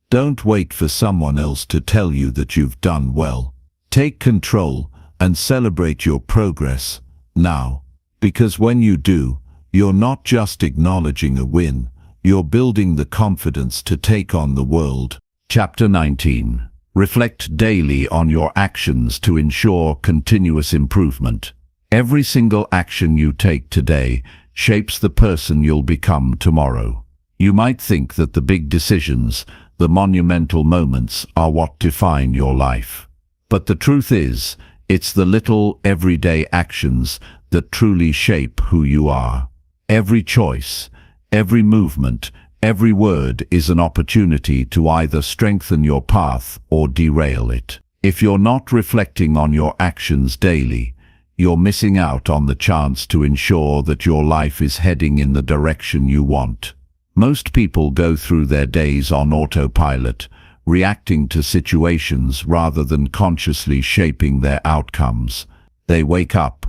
Don't wait for someone else to tell you that you've done well. Take control and celebrate your progress now. Because when you do, you're not just acknowledging a win, you're building the confidence to take on the world. Chapter 19. Reflect daily on your actions to ensure continuous improvement. Every single action you take today shapes the person you'll become tomorrow. You might think that the big decisions, the monumental moments, are what define your life. But the truth is, it's the little everyday actions that truly shape who you are. Every choice, every movement, every word is an opportunity to either strengthen your path or derail it. If you're not reflecting on your actions daily, you're missing out on the chance to ensure that your life is heading in the direction you want. Most people go through their days on autopilot, reacting to situations rather than consciously shaping their outcomes. They wake up,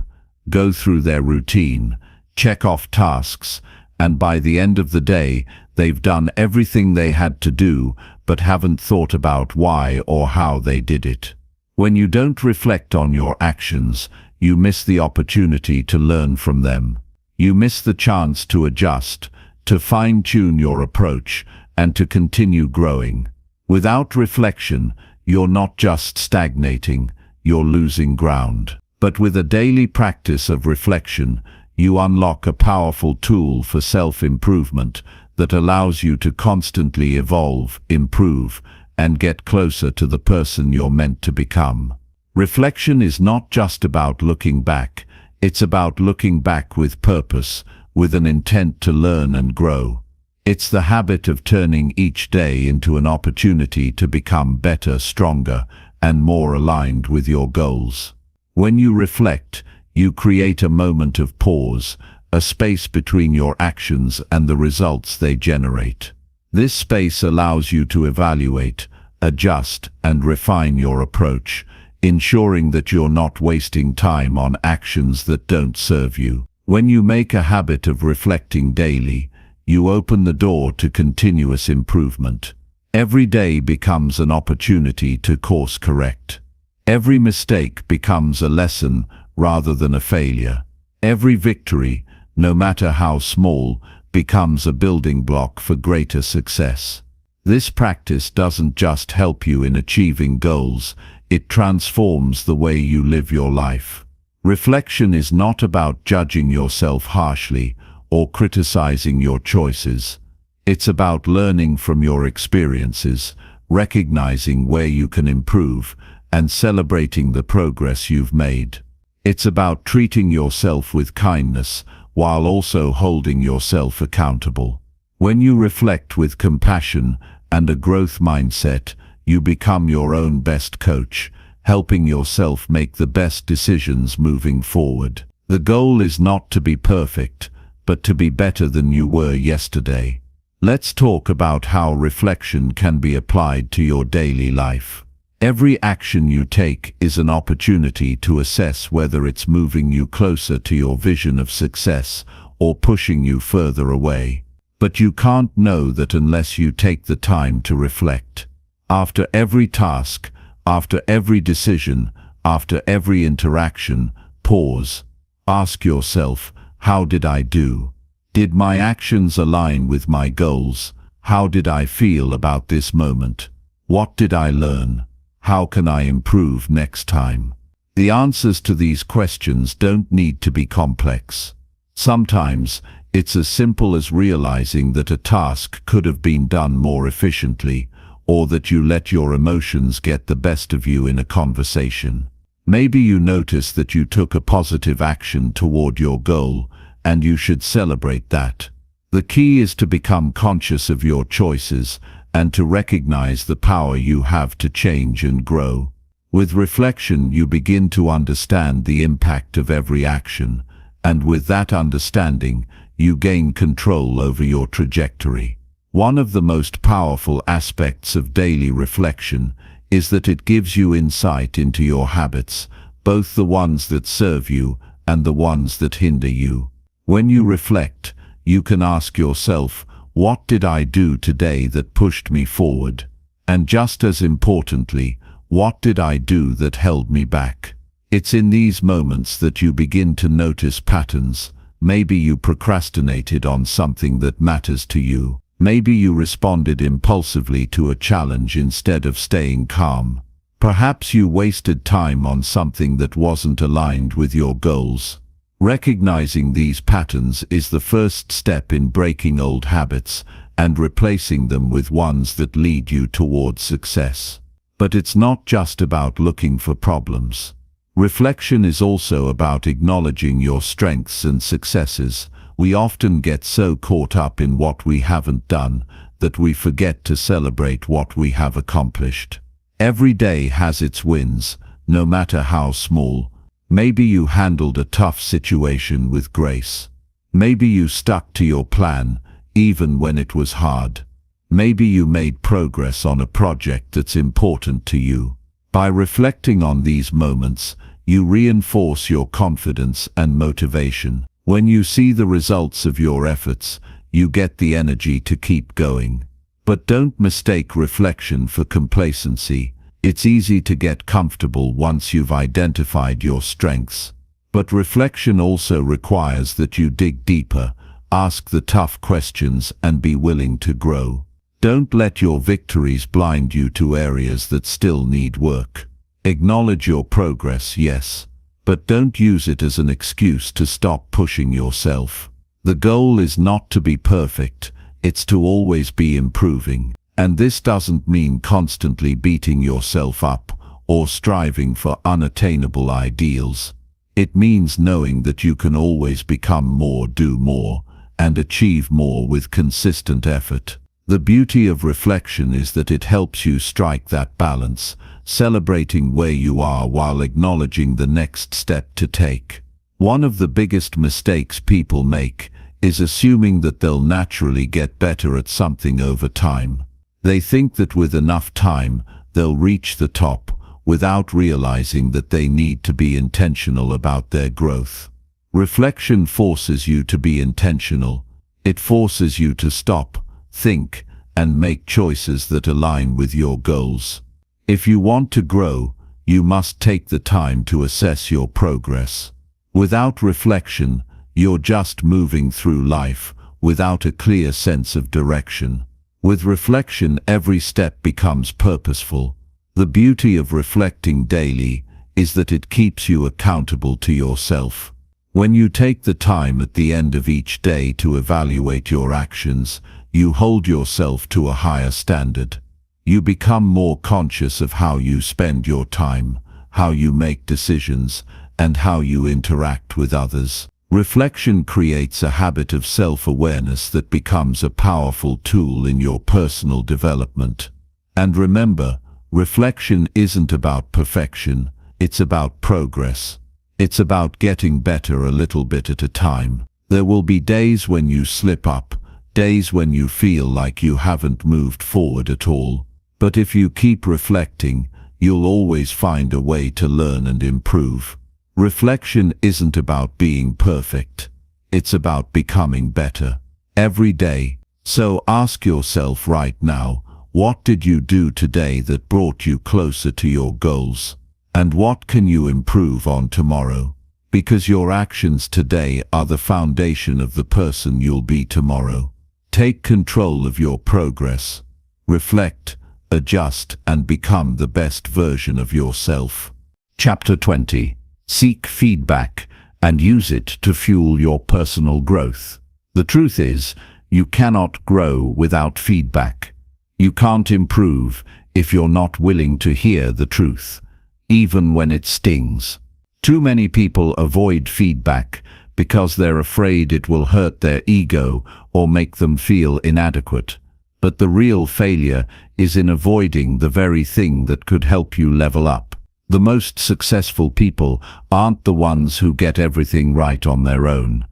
go through their routine, check off tasks, and by the end of the day, they've done everything they had to do, but haven't thought about why or how they did it. When you don't reflect on your actions, you miss the opportunity to learn from them. You miss the chance to adjust, to fine-tune your approach, and to continue growing. Without reflection, you're not just stagnating, you're losing ground. But with a daily practice of reflection, you unlock a powerful tool for self-improvement that allows you to constantly evolve, improve, and get closer to the person you're meant to become. Reflection is not just about looking back, it's about looking back with purpose, with an intent to learn and grow. It's the habit of turning each day into an opportunity to become better, stronger, and more aligned with your goals. When you reflect, you create a moment of pause, a space between your actions and the results they generate. This space allows you to evaluate, adjust, and refine your approach, ensuring that you're not wasting time on actions that don't serve you. When you make a habit of reflecting daily, you open the door to continuous improvement. Every day becomes an opportunity to course correct. Every mistake becomes a lesson rather than a failure. Every victory, no matter how small, becomes a building block for greater success. This practice doesn't just help you in achieving goals, it transforms the way you live your life. Reflection is not about judging yourself harshly or criticizing your choices. It's about learning from your experiences, recognizing where you can improve, and celebrating the progress you've made. It's about treating yourself with kindness while also holding yourself accountable. When you reflect with compassion and a growth mindset, you become your own best coach, helping yourself make the best decisions moving forward. The goal is not to be perfect, but to be better than you were yesterday. Let's talk about how reflection can be applied to your daily life. Every action you take is an opportunity to assess whether it's moving you closer to your vision of success or pushing you further away. But you can't know that unless you take the time to reflect. After every task, after every decision, after every interaction, pause. Ask yourself, how did I do? Did my actions align with my goals? How did I feel about this moment? What did I learn? How can I improve next time? The answers to these questions don't need to be complex. Sometimes, it's as simple as realizing that a task could have been done more efficiently, or that you let your emotions get the best of you in a conversation. Maybe you notice that you took a positive action toward your goal, and you should celebrate that. The key is to become conscious of your choices and to recognize the power you have to change and grow. With reflection, you begin to understand the impact of every action, and with that understanding, you gain control over your trajectory. One of the most powerful aspects of daily reflection is that it gives you insight into your habits, both the ones that serve you and the ones that hinder you. When you reflect, you can ask yourself, what did I do today that pushed me forward? And just as importantly, what did I do that held me back? It's in these moments that you begin to notice patterns. Maybe you procrastinated on something that matters to you. Maybe you responded impulsively to a challenge instead of staying calm. Perhaps you wasted time on something that wasn't aligned with your goals. Recognizing these patterns is the first step in breaking old habits and replacing them with ones that lead you towards success. But it's not just about looking for problems. Reflection is also about acknowledging your strengths and successes. We often get so caught up in what we haven't done that we forget to celebrate what we have accomplished. Every day has its wins, no matter how small. Maybe you handled a tough situation with grace. Maybe you stuck to your plan, even when it was hard. Maybe you made progress on a project that's important to you. By reflecting on these moments, you reinforce your confidence and motivation. When you see the results of your efforts, you get the energy to keep going. But don't mistake reflection for complacency. It's easy to get comfortable once you've identified your strengths. But reflection also requires that you dig deeper, ask the tough questions, and be willing to grow. Don't let your victories blind you to areas that still need work. Acknowledge your progress, yes, but don't use it as an excuse to stop pushing yourself. The goal is not to be perfect, it's to always be improving. And this doesn't mean constantly beating yourself up or striving for unattainable ideals. It means knowing that you can always become more, do more, and achieve more with consistent effort. The beauty of reflection is that it helps you strike that balance, celebrating where you are while acknowledging the next step to take. One of the biggest mistakes people make is assuming that they'll naturally get better at something over time. They think that with enough time, they'll reach the top without realizing that they need to be intentional about their growth. Reflection forces you to be intentional. It forces you to stop, think, and make choices that align with your goals. If you want to grow, you must take the time to assess your progress. Without reflection, you're just moving through life without a clear sense of direction. With reflection, every step becomes purposeful. The beauty of reflecting daily is that it keeps you accountable to yourself. When you take the time at the end of each day to evaluate your actions, you hold yourself to a higher standard. You become more conscious of how you spend your time, how you make decisions, and how you interact with others. Reflection creates a habit of self-awareness that becomes a powerful tool in your personal development. And remember, reflection isn't about perfection, it's about progress. It's about getting better a little bit at a time. There will be days when you slip up, days when you feel like you haven't moved forward at all. But if you keep reflecting, you'll always find a way to learn and improve. Reflection isn't about being perfect. It's about becoming better every day. So ask yourself right now, what did you do today that brought you closer to your goals? And what can you improve on tomorrow? Because your actions today are the foundation of the person you'll be tomorrow. Take control of your progress. Reflect, adjust, and become the best version of yourself. Chapter 20. Seek feedback and use it to fuel your personal growth. The truth is, you cannot grow without feedback. You can't improve if you're not willing to hear the truth, even when it stings. Too many people avoid feedback because they're afraid it will hurt their ego or make them feel inadequate. But the real failure is in avoiding the very thing that could help you level up. The most successful people aren't the ones who get everything right on their own.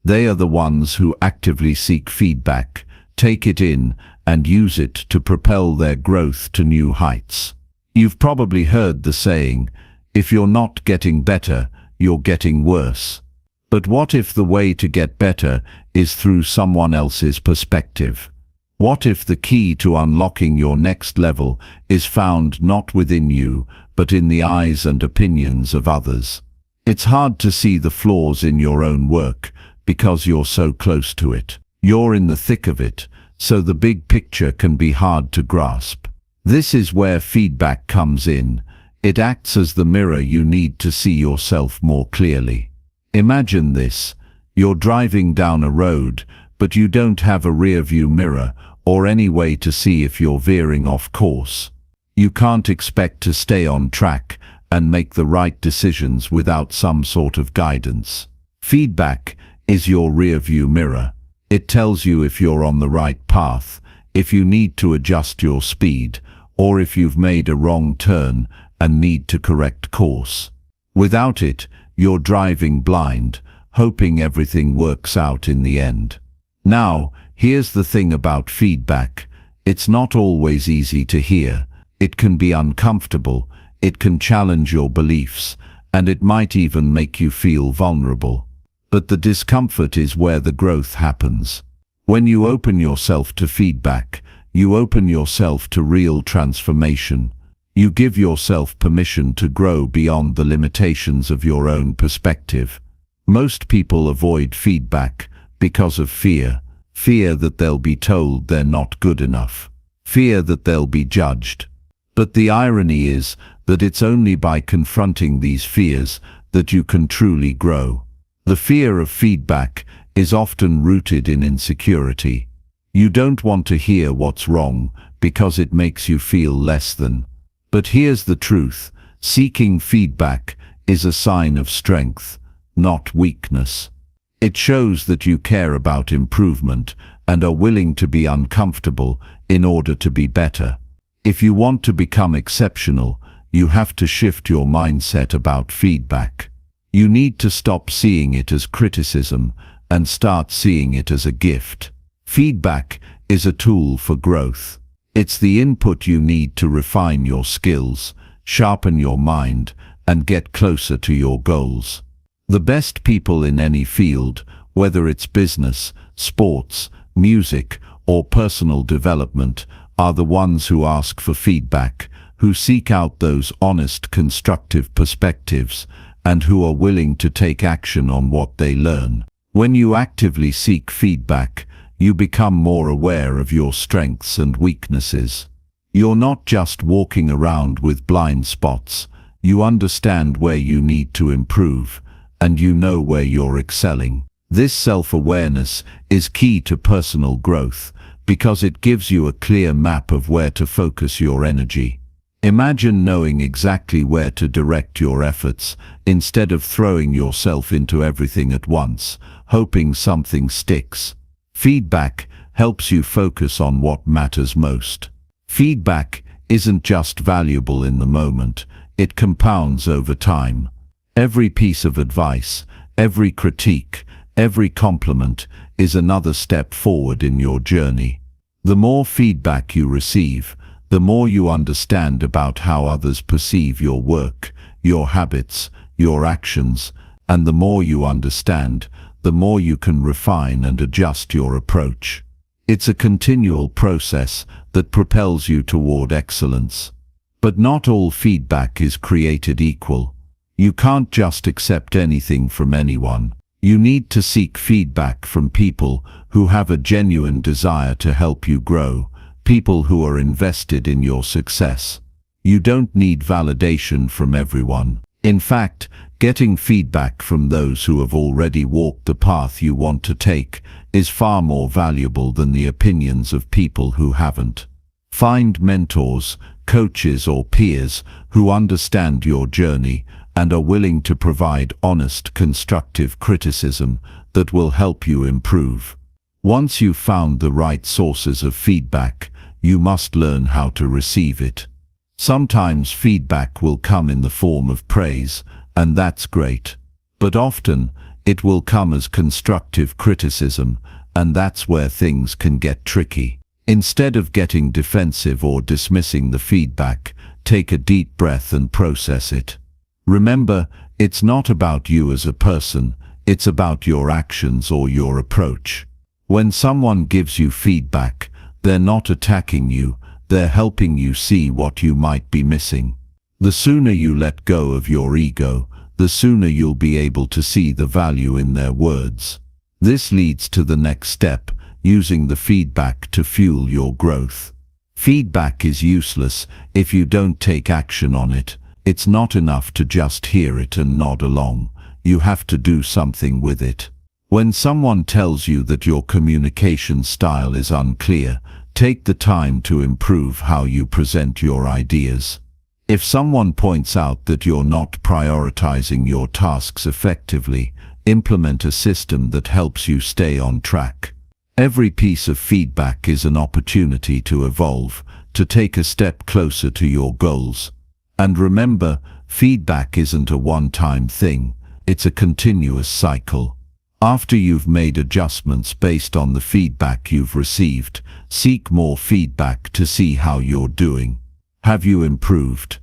They are the ones who actively seek feedback, take it in, and use it to propel their growth to new heights. You've probably heard the saying, if you're not getting better, you're getting worse. But what if the way to get better is through someone else's perspective? What if the key to unlocking your next level is found not within you, but in the eyes and opinions of others? It's hard to see the flaws in your own work because you're so close to it. You're in the thick of it, so the big picture can be hard to grasp. This is where feedback comes in. It acts as the mirror you need to see yourself more clearly. Imagine this. You're driving down a road, but you don't have a rear-view mirror or any way to see if you're veering off course. You can't expect to stay on track and make the right decisions without some sort of guidance. Feedback is your rear-view mirror. It tells you if you're on the right path, if you need to adjust your speed, or if you've made a wrong turn and need to correct course. Without it, you're driving blind, hoping everything works out in the end. Now, here's the thing about feedback. It's not always easy to hear. It can be uncomfortable, it can challenge your beliefs, and it might even make you feel vulnerable. But the discomfort is where the growth happens. When you open yourself to feedback, you open yourself to real transformation. You give yourself permission to grow beyond the limitations of your own perspective. Most people avoid feedback because of fear. Fear that they'll be told they're not good enough. Fear that they'll be judged. But the irony is that it's only by confronting these fears that you can truly grow. The fear of feedback is often rooted in insecurity. You don't want to hear what's wrong because it makes you feel less than. But here's the truth. Seeking feedback is a sign of strength, not weakness. It shows that you care about improvement and are willing to be uncomfortable in order to be better. If you want to become exceptional, you have to shift your mindset about feedback. You need to stop seeing it as criticism and start seeing it as a gift. Feedback is a tool for growth. It's the input you need to refine your skills, sharpen your mind, and get closer to your goals. The best people in any field, whether it's business, sports, music, or personal development, are the ones who ask for feedback, who seek out those honest, constructive perspectives, and who are willing to take action on what they learn. When you actively seek feedback, you become more aware of your strengths and weaknesses. You're not just walking around with blind spots. You understand where you need to improve, and you know where you're excelling. This self-awareness is key to personal growth because it gives you a clear map of where to focus your energy. Imagine knowing exactly where to direct your efforts instead of throwing yourself into everything at once, hoping something sticks. Feedback helps you focus on what matters most. Feedback isn't just valuable in the moment, it compounds over time. Every piece of advice, every critique, every compliment is another step forward in your journey. The more feedback you receive, the more you understand about how others perceive your work, your habits, your actions, and the more you understand, the more you can refine and adjust your approach. It's a continual process that propels you toward excellence. But not all feedback is created equal. You can't just accept anything from anyone. You need to seek feedback from people who have a genuine desire to help you grow, people who are invested in your success. You don't need validation from everyone. In fact, getting feedback from those who have already walked the path you want to take is far more valuable than the opinions of people who haven't. Find mentors, coaches, or peers who understand your journey and are willing to provide honest, constructive criticism that will help you improve. Once you've found the right sources of feedback, you must learn how to receive it. Sometimes feedback will come in the form of praise, and that's great. But often, it will come as constructive criticism, and that's where things can get tricky. Instead of getting defensive or dismissing the feedback, take a deep breath and process it. Remember, it's not about you as a person, it's about your actions or your approach. When someone gives you feedback, they're not attacking you, they're helping you see what you might be missing. The sooner you let go of your ego, the sooner you'll be able to see the value in their words. This leads to the next step, using the feedback to fuel your growth. Feedback is useless if you don't take action on it. It's not enough to just hear it and nod along. You have to do something with it. When someone tells you that your communication style is unclear, take the time to improve how you present your ideas. If someone points out that you're not prioritizing your tasks effectively, implement a system that helps you stay on track. Every piece of feedback is an opportunity to evolve, to take a step closer to your goals. And remember, feedback isn't a one-time thing, it's a continuous cycle. After you've made adjustments based on the feedback you've received, seek more feedback to see how you're doing. Have you improved?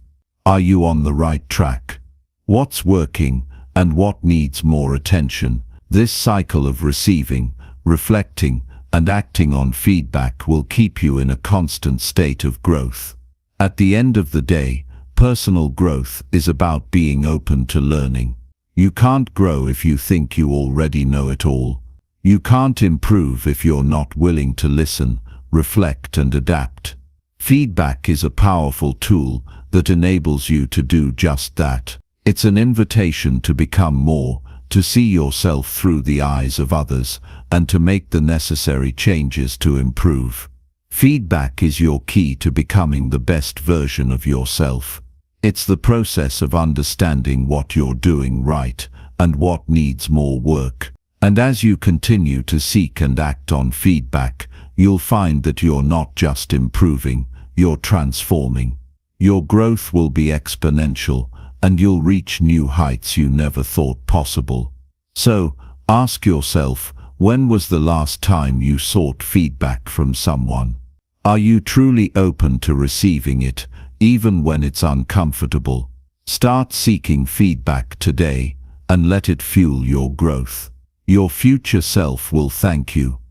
Are you on the right track? What's working and what needs more attention? This cycle of receiving, reflecting, and acting on feedback will keep you in a constant state of growth. At the end of the day, personal growth is about being open to learning. You can't grow if you think you already know it all. You can't improve if you're not willing to listen, reflect, and adapt. Feedback is a powerful tool that enables you to do just that. It's an invitation to become more, to see yourself through the eyes of others, and to make the necessary changes to improve. Feedback is your key to becoming the best version of yourself. It's the process of understanding what you're doing right and what needs more work. And as you continue to seek and act on feedback, you'll find that you're not just improving, you're transforming. Your growth will be exponential, and you'll reach new heights you never thought possible. So, ask yourself, when was the last time you sought feedback from someone? Are you truly open to receiving it, even when it's uncomfortable? Start seeking feedback today and let it fuel your growth. Your future self will thank you.